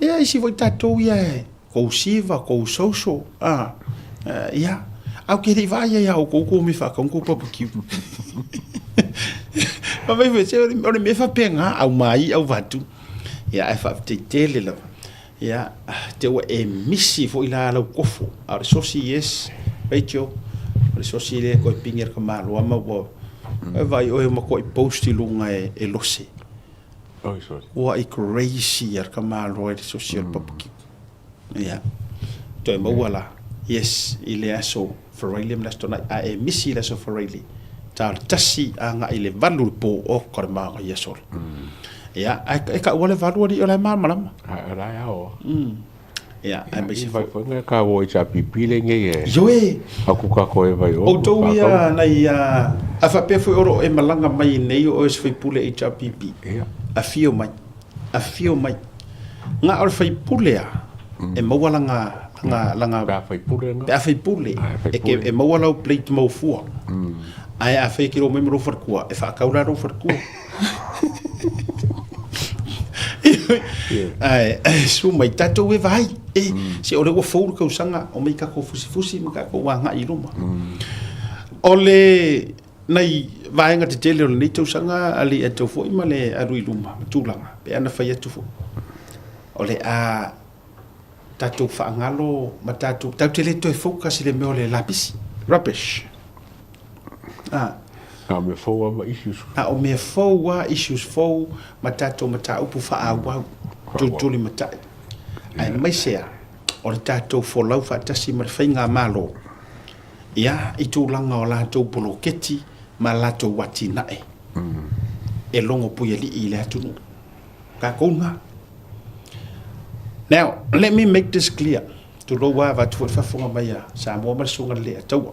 ia isi voi tato ia ko siva ko social ia au ke vai ia o ko mi fa ko barbecue ma vai ve se o me fa penga au mai au vatu ia e fa te tele la ia te wa e misi fo ila la kofo a sosi yes pecho o sosi le ko pinger ka malo ma wo e vai o ma ko posti lunga e losi oi so wa i crazy ar ka malo e social barbecue ia to e wala yes ile aso Faraile mla stona a e misi la so Faraile tal tasi anga ile valu po o korma ya sol ya e ka wala valu di ola mama ara ya o ya a me si vai foi ka wo cha pipile nge yoe aku ka ko e vai o to ia na ia a fa pe foi oro e malanga mai nei o es foi pule e cha pipi a fio mai nga or foi pule e mo wala nga ba fai pule a fai pule e ke e mo wala plate mo fu ai a fai ki ro me ro farkua e fa kaula ro farkua ai su mai tato we vai se o le wo fo ko sanga o mai ka ko fusi ma ka ko wanga i luma ole nei vai nga te tele o ni to sanga ali e to fo i male a ru i luma tulanga pe ana fai atu fo ole a tato fa ngalo ma tato tele to focus le me ole lapis rubbish me fo wa issues o me fo wa issues fo ma tato mata upu fa a wa tuli mata ai mai sea o tato fo lau fa tasi ma fainga malo ia i tu langa o la to poloketi ma la to wati na e longo pu li i le atu ka kona. Now, let me make this clear. To lo wa va tu fa fonga maya sa mo ma sunga le tau.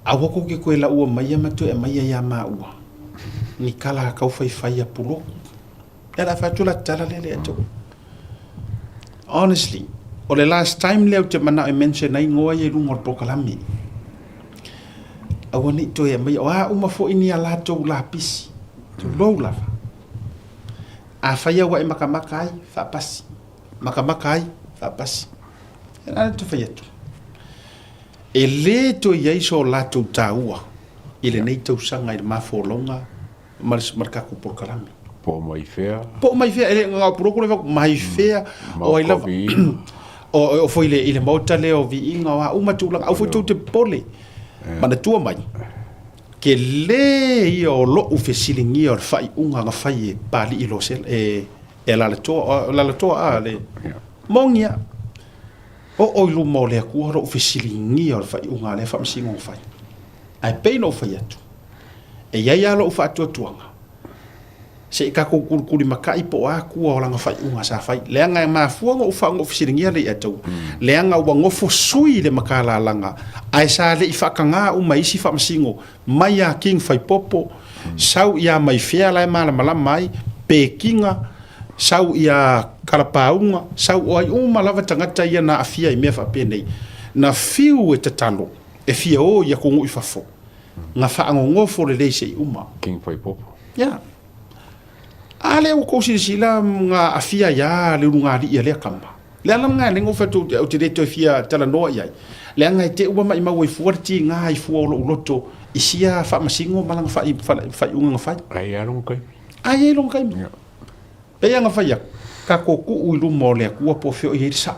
Awo ko ke ko la u maya ma tu e maya ya ma u. ni kala kau fai pulo era fa tu la tala le to honestly o le last time leo te mana I mention ai ngoa ye lungo pokalami awani to e mai wa uma fo ini ala to la pisi to lo la a fai wa makamakai fa pasi makamakai fa pasi era to fai to e le to ye so la to taua ile nei to sanga I mafolonga marka ku pokalami po mai fea ele nga procure mai fea o ila o foi ile mota le o vi inga wa uma tula au foi te pole mana tua mai ke le io lo u fesilingi o fai unga nga fai pali ilo sel e la to a le mongia o ilu mo le ku ro fesilingi o fai unga le fa msingo fai ai pe no fai atu e ia lo fa tuanga se ka ko kuri makai po a ku o langa fai unga sa fai le nga ma fuanga o fa ngofisiringia le atu le nga wa ngofo sui le makala langa ai sa le ifakanga o mai si fa msingo mai a king fai popo sau ia mai fea la mala mai pekinga sau ia karapaunga sau o ai uma lava tangata ia na afia I me fa penei na fiu e tatalo e fia o ia ko ngui fafo nga fa ngofo le se uma king fai popo ya ale o ko sila nga afia ya le runga di le kamba le ala nga le ngofa to o te to fia tala no ya le nga te uma mai mai fuerti nga I fu lo loto isia fa masingo malang fa unga fa ai along kai ai long kai pe nga fa ya ka ko ku u lu mo le ku po fio I sa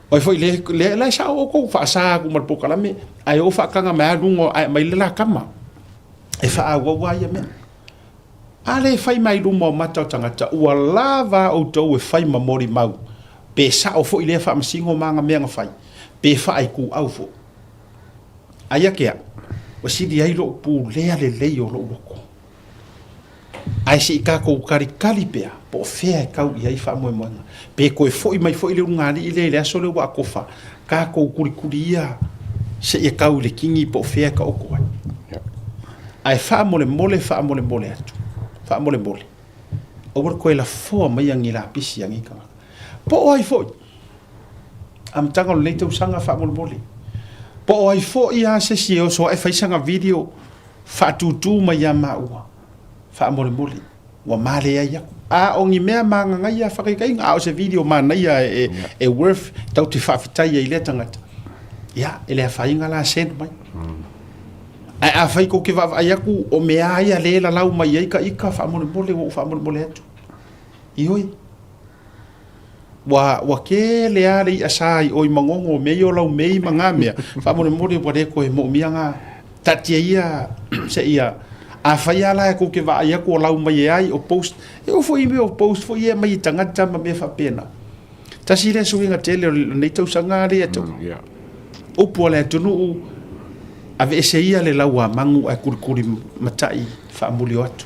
oi foi le sa o ko fa sa ku mar pokalame ai o fa kanga ma lungo mai le la kama e fa a wa ya me ale fai mai lumo mata tangata ua lava o tau e fai mamori mau pe sa o fo ile fa msingo manga menga fai pe fa ai ku au fo aya kia o si di ai lo pu le o lo loko ai si ka ko kari pea po fea kau ia I fa mo pe ko e fo mai fo ile ngani ile le so le wa kofa ka ko kuria se e kau le kingi po fea ka o ko ai fa mole atu fa mole o war ko la fo mai ang ila pisi ang ika po ai fo am tanga le te usanga fa mole po ai fo ia se si o so e fa sanga video fa tu mai ama ua fa mole wa male ya a ongi mea manga ngai ya fa kai nga o se video mana ya e worth tau te fa fitai ile tangata ya ele fa inga la sent mai a fai ko ke va ayaku o me aia le la lau mai ika fa mo le atu ioi wa ke le ali asai o mangongo me yo lau mei manga me fa mo le pode ko mo mianga tatia ia se ia a fai ala ko ke va ayaku lau mai ai o post e o foi me o post foi mai tangata me fa pena tasile suinga tele nei tau sanga le atu o pole tunu ave ese ia le laua mangu a kurikuri matai fa mulio atu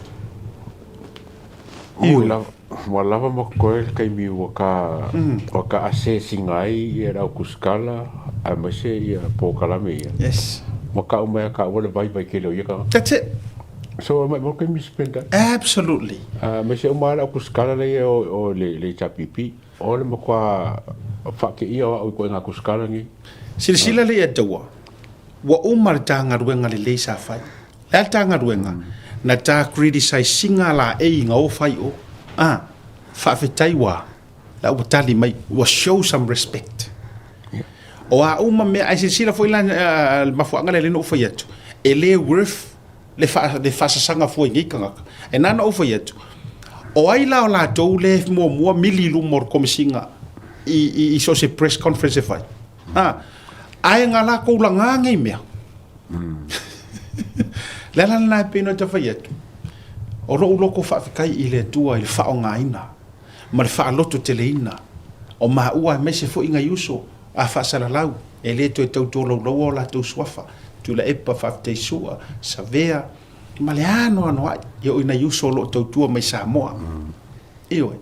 Walava mo koe kai mi waka assessing ai e rau kuskala a mase ia pokalame ia yes waka umea ka wale vai ke leo ia ka that's it so mo kai mi spend that absolutely mase umea rau kuskala le o le chapipi o le mo kwa fa ke ia o ko nga kuskala ni silsila le atawa wa umar tanga ruenga le sa fai la tanga ruenga na ta criticize singa la nga o fai o fa fetai wa la utali mai wa show some respect o a uma me ai silsila foi la mafuanga le no foi atu ele worth le fa sanga foi ngi kanga e nana o foi atu o ai la to le mo mili lu mor komisinga I so se press conference fai ai ngala ko la ngai me la na pino ta fai atu o ro loko fa kai ile tua il fa ngaina ma fa loto teleina o ma ua me se fo inga yuso a fa sala lau ele to to lo la to swafa tu la epa fa te sua savea maleano no yo ina yuso lo to tua mai sa moa io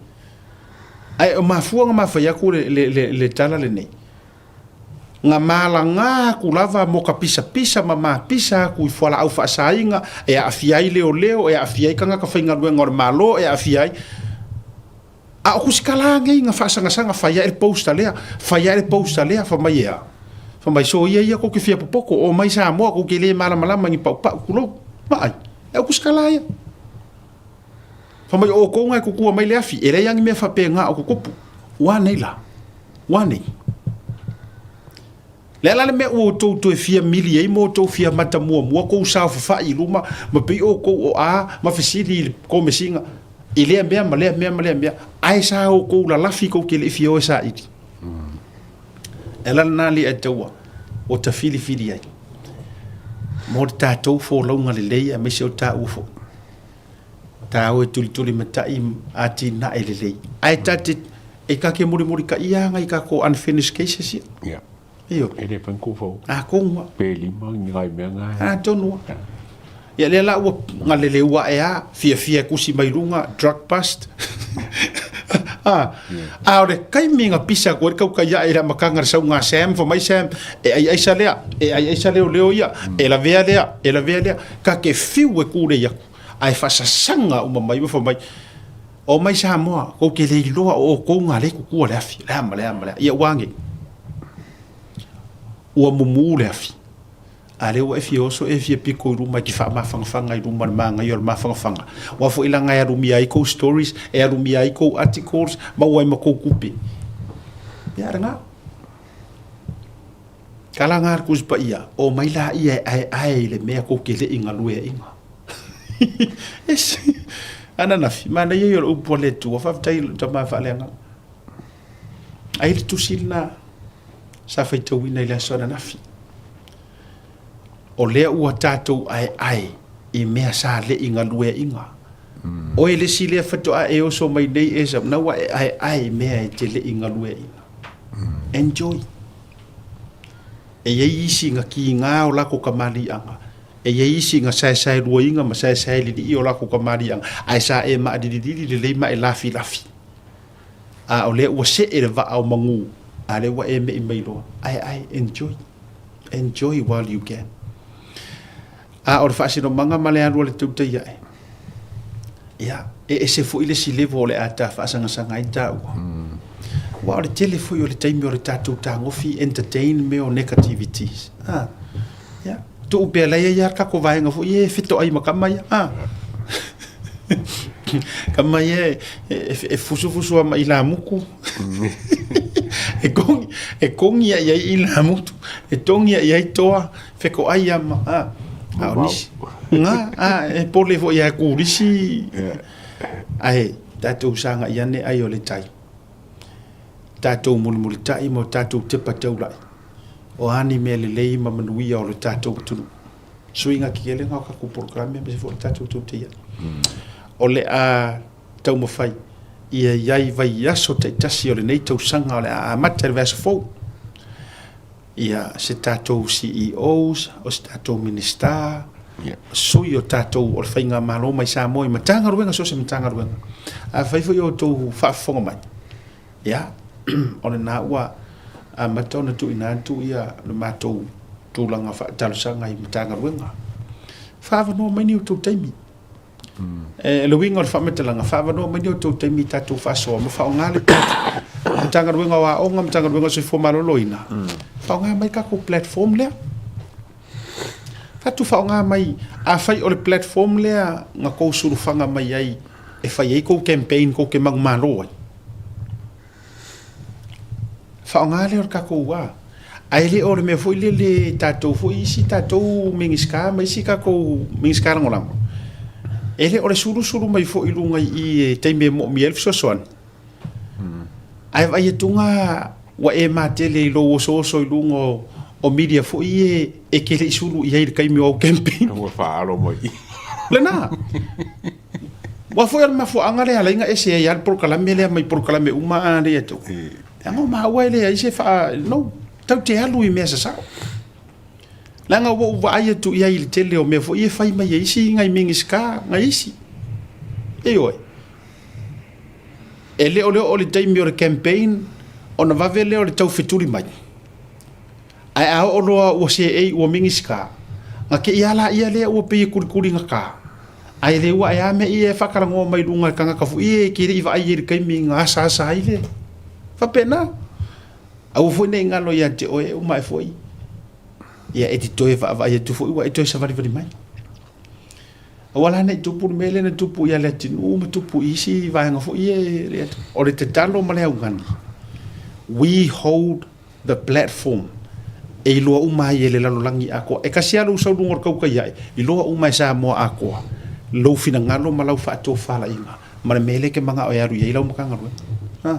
ai o ma fuanga ma fa ya ku le tala le nei nga malanga ku lava mo ka pisa mama pisa ku fola au fa sainga e afiai leo e afiai kanga ka fainga luenga o malo e afiai a ku skalange nga fa sanga faia el posta lea fa mai so ia ko ke fia popoko o mai sa mo ko ke le mala ngi pa ku lo mai e ku skalaya fa mai o ko ngai ku mai le afi ele yang me fa pe nga o ku wa nei le me o to fia mili e mo to fia mata mo ko sa fa i luma ma pe o ko o a ma fisili ko me singa ile me ai sa o ko la lafi ko ke le fio sa i ela nali e taua o ta fili ai mo ta to fo longa le lei me se o ta ufo ta o tuli matai ati na ele lei ai tati e ka ke muri ka ia ngai ka ko unfinished cases ya io ele pen ko fo ko pe lima ngai me ngai tonu ya le la o ngale wa ya fia kusi mai lunga drug bust ore kai minga pisa ko ka ya era makanga sa nga sem fo mai sem e ai sa le leo ia e la vea lea ka ke fiu e kure ya ai fa sanga o mai fo mai o mai sa mo ko ke le lo o ko nga le ku le afi la mala ia wangi o mumu le afi ale o efi oso efi piko ruma ki fa ma fanga i ruma manga yor ma fanga wa fo ila nga rumi ai ko stories e rumi ai ko articles ma wa ma ko kupi ya nga kala ngar kus pa ia o mai la ia ai le me ko ke le inga lue inga es ana nafi mana ye yor upole tu fa tai to ma fa le nga ai tu silna sa fa to wina ila sona nafi o lea ua tātou ai i mea sa le inga lue inga. O ele si lea whato a e oso mai nei e sa nawa ai mea e te le inga lue inga. Enjoy. E iei isi nga ki ngā o lako kamari anga. E iei isi nga sai lua inga ma sai li i o lako kamari anga. Ai sa e maa didididi le leima e lafi. A o lea ua se e le va au mangu. A le ua e me i meiloa. Ai enjoy. Enjoy while you can. A or fa sino manga male anu le tuta ia ya e se fo ile si levo le ata fa sanga ita wa le telefo yo le time yo le tatu ta ngofi entertain me o negativities ya tu be la ya ka ko vai ngofo ye fito ai makama ya kama ye e fusu ma ila muku e kong ya ila mutu e tongi ya toa fe ko ai ama e pole fo ia kurisi ai tatou sanga iane ai o le tai tatou mulmuli tai mo tatou te patau lai o ani me le lei ma manuia o le tatou tunu suinga ki ele ngau ka ku programe me fo tatou tu te ia o le a tau mo fai ia iai vai aso te tasi o le nei tau sanga o le a mater verse 4 ia se tatou CEOs o se tatou minister sui o tatou o le whainga malo mai sa moi matanga ruenga so se matanga ruenga a whaifo i o tau whaafonga mai ia o le nā ua a matona tu ina tu ia le mātou tūlanga whaatalusanga i matanga ruenga whaavanoa mai ni o tau taimi le winga o le whaametalanga whaavanoa mai ni o tau taimi tatou whaasoa ma whaongale matanga ruenga wa onga matanga ruenga so i fōmaloloina whaonga mai kako platform lea fatu whaonga mai a whai o le platform lea nga kou surufanga mai ai e whai ei kou campaign kou ke magmalo ai whaonga lea o le kako ua ai le o le mea fo i le tatou fo isi tatou mingiska mai si kako mingiska rangolango e le o le suru mai fo i lunga i teime mo mi elf sosoan ai vai e tunga wa e matele i lo so i lungo o media fo i e kele i sulu i heire kaimi o campaign o whaaro moi le na wa fo ma fo angale ala inga ese ya proclame le mai proclame uma le to ngo ma wa le ai se fa no tau te alu i mesa sa langa wo wa ai tu i le tele o me fo i fai mai isi ngai mingiska ngai isi e oi ele o le time your campaign ona va vele o le tau fituri mai ai a o loa o se e o mingiska nga ke iala ia le o pe kuri nga ka ai le wa ia me ia whakarango mai lunga kanga ka fu ia ki ri va ai kai mi nga sa ile fa pena au fu ne ngalo ia te o e o mai foi ia e te toe va ia tu fu wa e toe sa vari mai wala ne tupu mele ne tupu ia le tinu ma tupu isi va nga fu ia le o le te talo ma le ngani we hold the platform e loa uma i le lalo langi ako e kasi alu sau dungor kau kai ai i loa uma sa mo ako lo fina ngalo malau fa to fala inga ma mele ke manga o yaru i lau makanga ru ha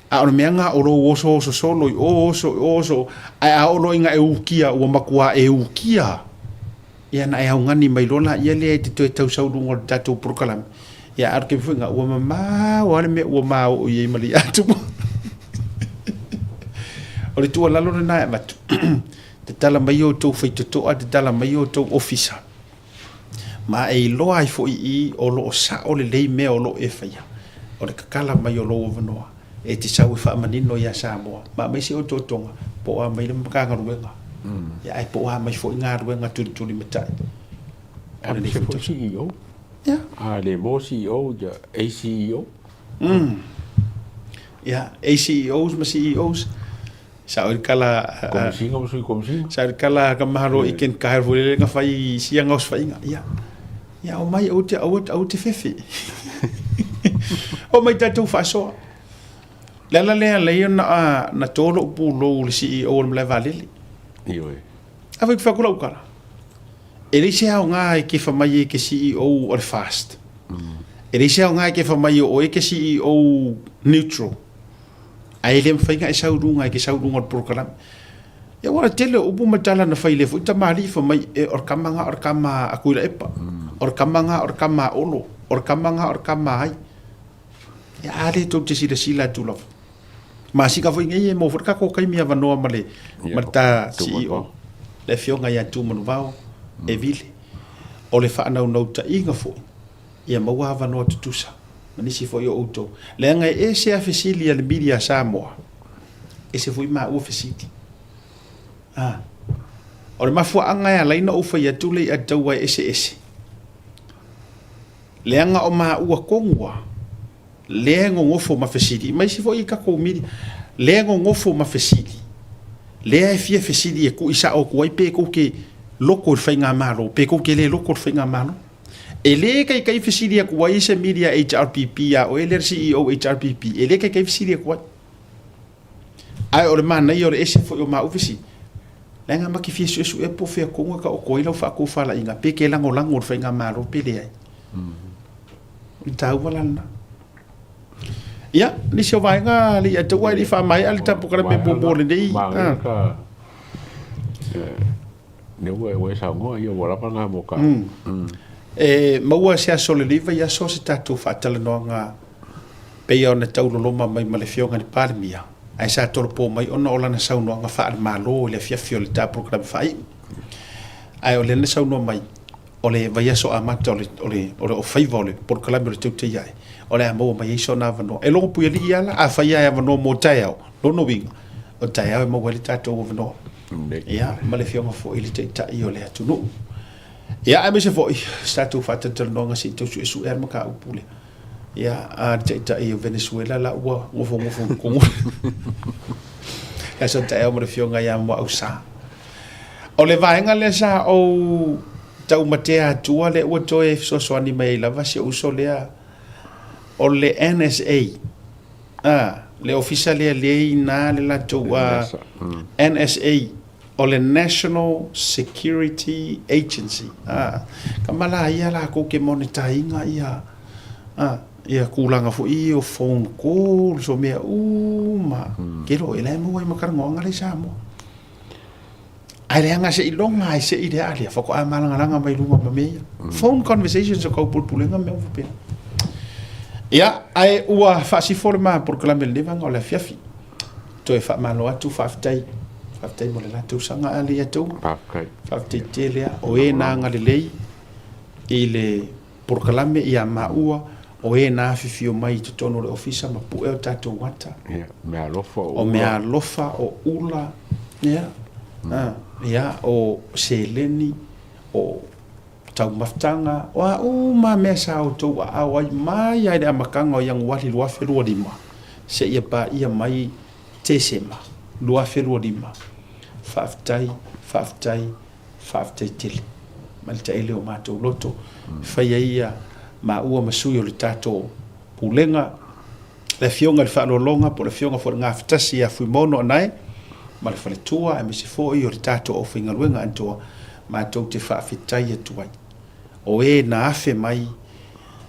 a o menga o lo oso solo oso a o lo inga e ukia o makua e ukia ia na e ngani mai lona ia le te to tau sau dungor tatu prokalam ia ar ke finga o mama o le me o ma o i mali atu o le tua lalo na matu te tala mai o tau faitoto a te tala mai o tau ofisa ma e loa i fo i o lo sa o le lei me o lo e faia o le kakala mai o lo o vanoa e te sau i wha manino ia Samoa ma mai se o totonga po a mai le makanga ruenga ia ai po a mai fo i ngā ruenga turi matai a le se fo CEO a le mo CEO ja ACEO ia ACEOs ma CEOs sa o kala sa kala ka maharo iken ka vo le nga fai sia ngos fai nga ya o mai o te fefe o mai tatu fa so la na tolo pu lo le CEO o le valili io ave fa kula ukara ele se ha nga ke fa mai ke CEO o fast ele se ha nga ke fa mai o ke CEO neutral ai lem fainga e saurunga ke saurunga program ya wala tele upu matala na faile fu tamali fa mai or kama akuila epa or kama olo or kama ai ya ale to te sila tu love masika foi ngai mo furka ko kai mia vanoa male marta CEO le fionga ya tu manuvao e vile o le fa na ta inga fo ia maua vanoa tutusa manisi foi o auto le nga e se afisili al media Samoa e se foi ma o fisiti o le mafu anga ya laina o fa ya tule a tawa ese le nga o ma ua kongwa le ngofo ma fisiti mai se foi ka ko miri le ngofo ma fisiti le ai fia fisiti e ku isa o ko ai pe ko ke loko fa nga malo pe ko ke le loko fa nga malo ele kai fisili ku wai se media HRPP ya o ele CEO HRPP ele kai fisili ku ai o le mana i o le ese fo o ma ofisi lenga ma ki fisu su e po fe ko ka o ko ila fa ko fa la inga pe ke lango fa nga malo pe le ai ta wala na ya ni se vai nga li atu wai li fa mai al ta po ka me bo le dei ne we sa ngo io wala pa nga mo ka maua se asole liva ia so se tatu whaatalanoanga peia ona tauloloma mai ma le fionga ni palemia ai sa tolo po mai ona ola na saunoanga whaare malo le fiafio le ta program whai ai o le na saunoa mai o le vai aso amata o le o whaiva o le porkalami o le teutei ai o le amaua mai eiso na vanoa e longo pui ali ala a whai ai a vanoa mo tai au lono winga o tai au e maua le tatou o vanoa ia ma le fionga fo ili te tai o le atunu ya ai se foi statu fata ternonga si tu su er maka upule ya a ta e Venezuela la wa ngofo ko ya so ta e mo fionga ya mo usa o le vaenga le sa o tau matea tua le o to e so ani mai la va se uso le o le NSA le officiale le na le la to NSA o le National Security Agency kamala ia la ko ke monitainga ia kulanga fo i o phone call so me uma ke lo ele mo mai makarango ngale samo ai le anga se i longa ai se i de ali fa ko amala nga mai lunga ma me phone conversations ko pulpulenga me fu pe ia ai ua fa si forma por clame le vanga o la fiafi to e fa malo atu fa ftai Faftai mo le la tu sanga ali atu. Faftai telea o e na ngalelei i le porkalame i a maua o e na fifio mai te tono le ofisa ma pu e o tatou wata. Me alofa o me alofa o ula ia o seleni o tau maftanga o ma me sa o to a wai mai ai da makanga o yang wali lua feru lima se ia pa ia mai te sema lua feru lima faftai tili mal te ele o mato loto fai ia ma ua masui o le tato pulenga le fionga le whaalolonga po le fionga fo ngā whatasi a fuimono anai ma le whaletua e mese fo i o le tato o whingaluenga antoa ma tau te whaafitai atuai o e na afe mai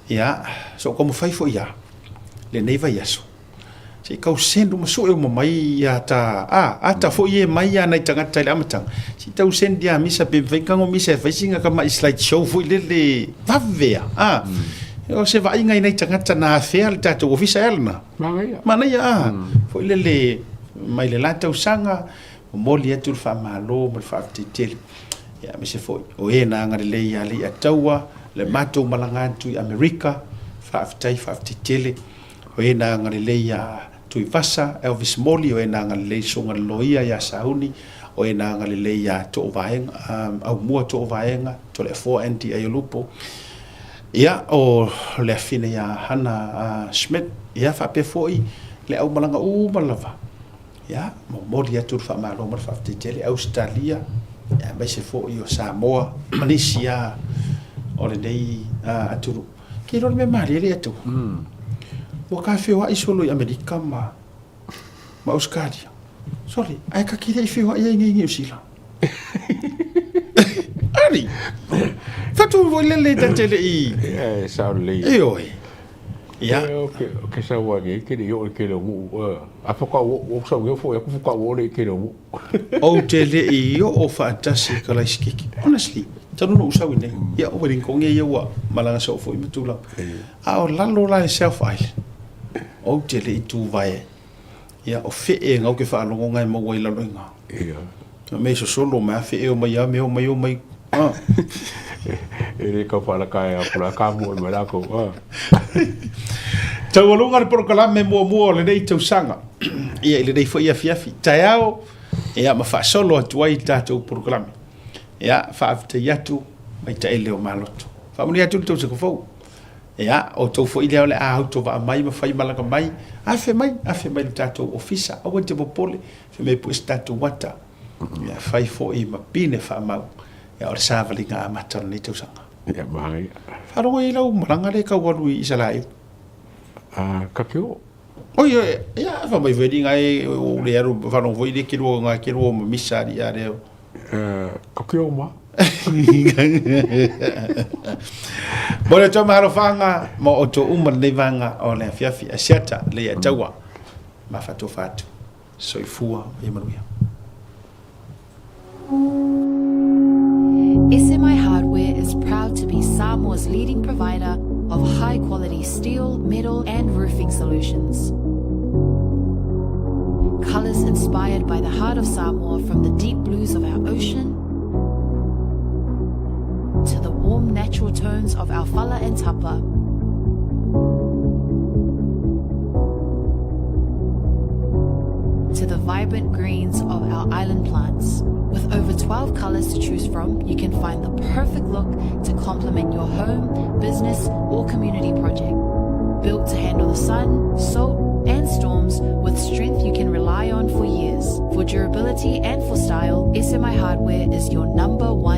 ia so komo whaifo ia le neiva iaso se kau sendu maso e o mai ia ta ata fo i e mai ia nai tangata le amatanga si tau sendi a misa pe venkango misa e whaisinga ka mai slide show fo i le vavea o se vai ngai nei tangata na afea le tatou ofisa elna mana ia foi le mai le lata usanga o moli atu fa malo mo fa titele ya me se foi o e na ngare le ia le ataua le matou malanga tu America fa titele o e na ngare le ia tu vasa Elvis Moli o e na ngare le songa loia ya sauni o e na ngare le ia to vaenga au mua to vaenga to le 4 anti ayolupo ia o le fine ia Hana Schmidt ia fa pe foi le au malanga malava ia mo mori atu fa malo mo fa tele Australia ia mai se foi o Samoa Malaysia o le dei atu ki ro me mari le atu o ka fe wa isolo i Amerika ma Australia sorry ai ka ki dei fe wa ia ngi usila ari fatu volele tele i sa le oi ya ke sa wa ke yo ke lo a foka o sa yo fo ya foka o le ke lo o tele i o fantastic la skiki honestly tanu no usa wine ya o rin ko nge yo malanga so fo i mutula a o lalo la self island o tele i tu vai ya o fe e ngau ke fa lo ngai mo wai la loinga ya me so solo ma fe e o mai me o mai ele ka fala ka pula ka mo me la ko tau longa por kala me mo le nei tau sanga ia ile dei foi fiafi taiao ia ma fa solo atuai tatu por kala ia fa afte yatu mai ta ele o maloto fa mo yatu tau se ko fo ia o tau foi ile a auto va mai ma fai malaka mai afe mai tatu ofisa o te popole fe me pu statu wata ia fai fo i ma pine fa mau ya o savalinga amatar ni tau sanga ya mai fa ro i lau maranga le ka walu i salai ka kio o ya fa mai vedi ngai o le aro fa no voi de kilo nga kilo mo misari ya re ka kio ma bole to maro fanga mo o to le vanga o le fiafi asiata le ya tawa ma fatu soifua i manuia SMI Hardware is proud to be Samoa's leading provider of high-quality steel, metal, and roofing solutions. Colours inspired by the heart of Samoa, from the deep blues of our ocean to the warm natural tones of our fala and tapa. To the vibrant greens of our island plants. With over 12 colours to choose from, you can find the perfect look to complement your home, business, or community project. Built to handle the sun, salt, and storms with strength you can rely on for years. For durability and for style, SMI Hardware is your #1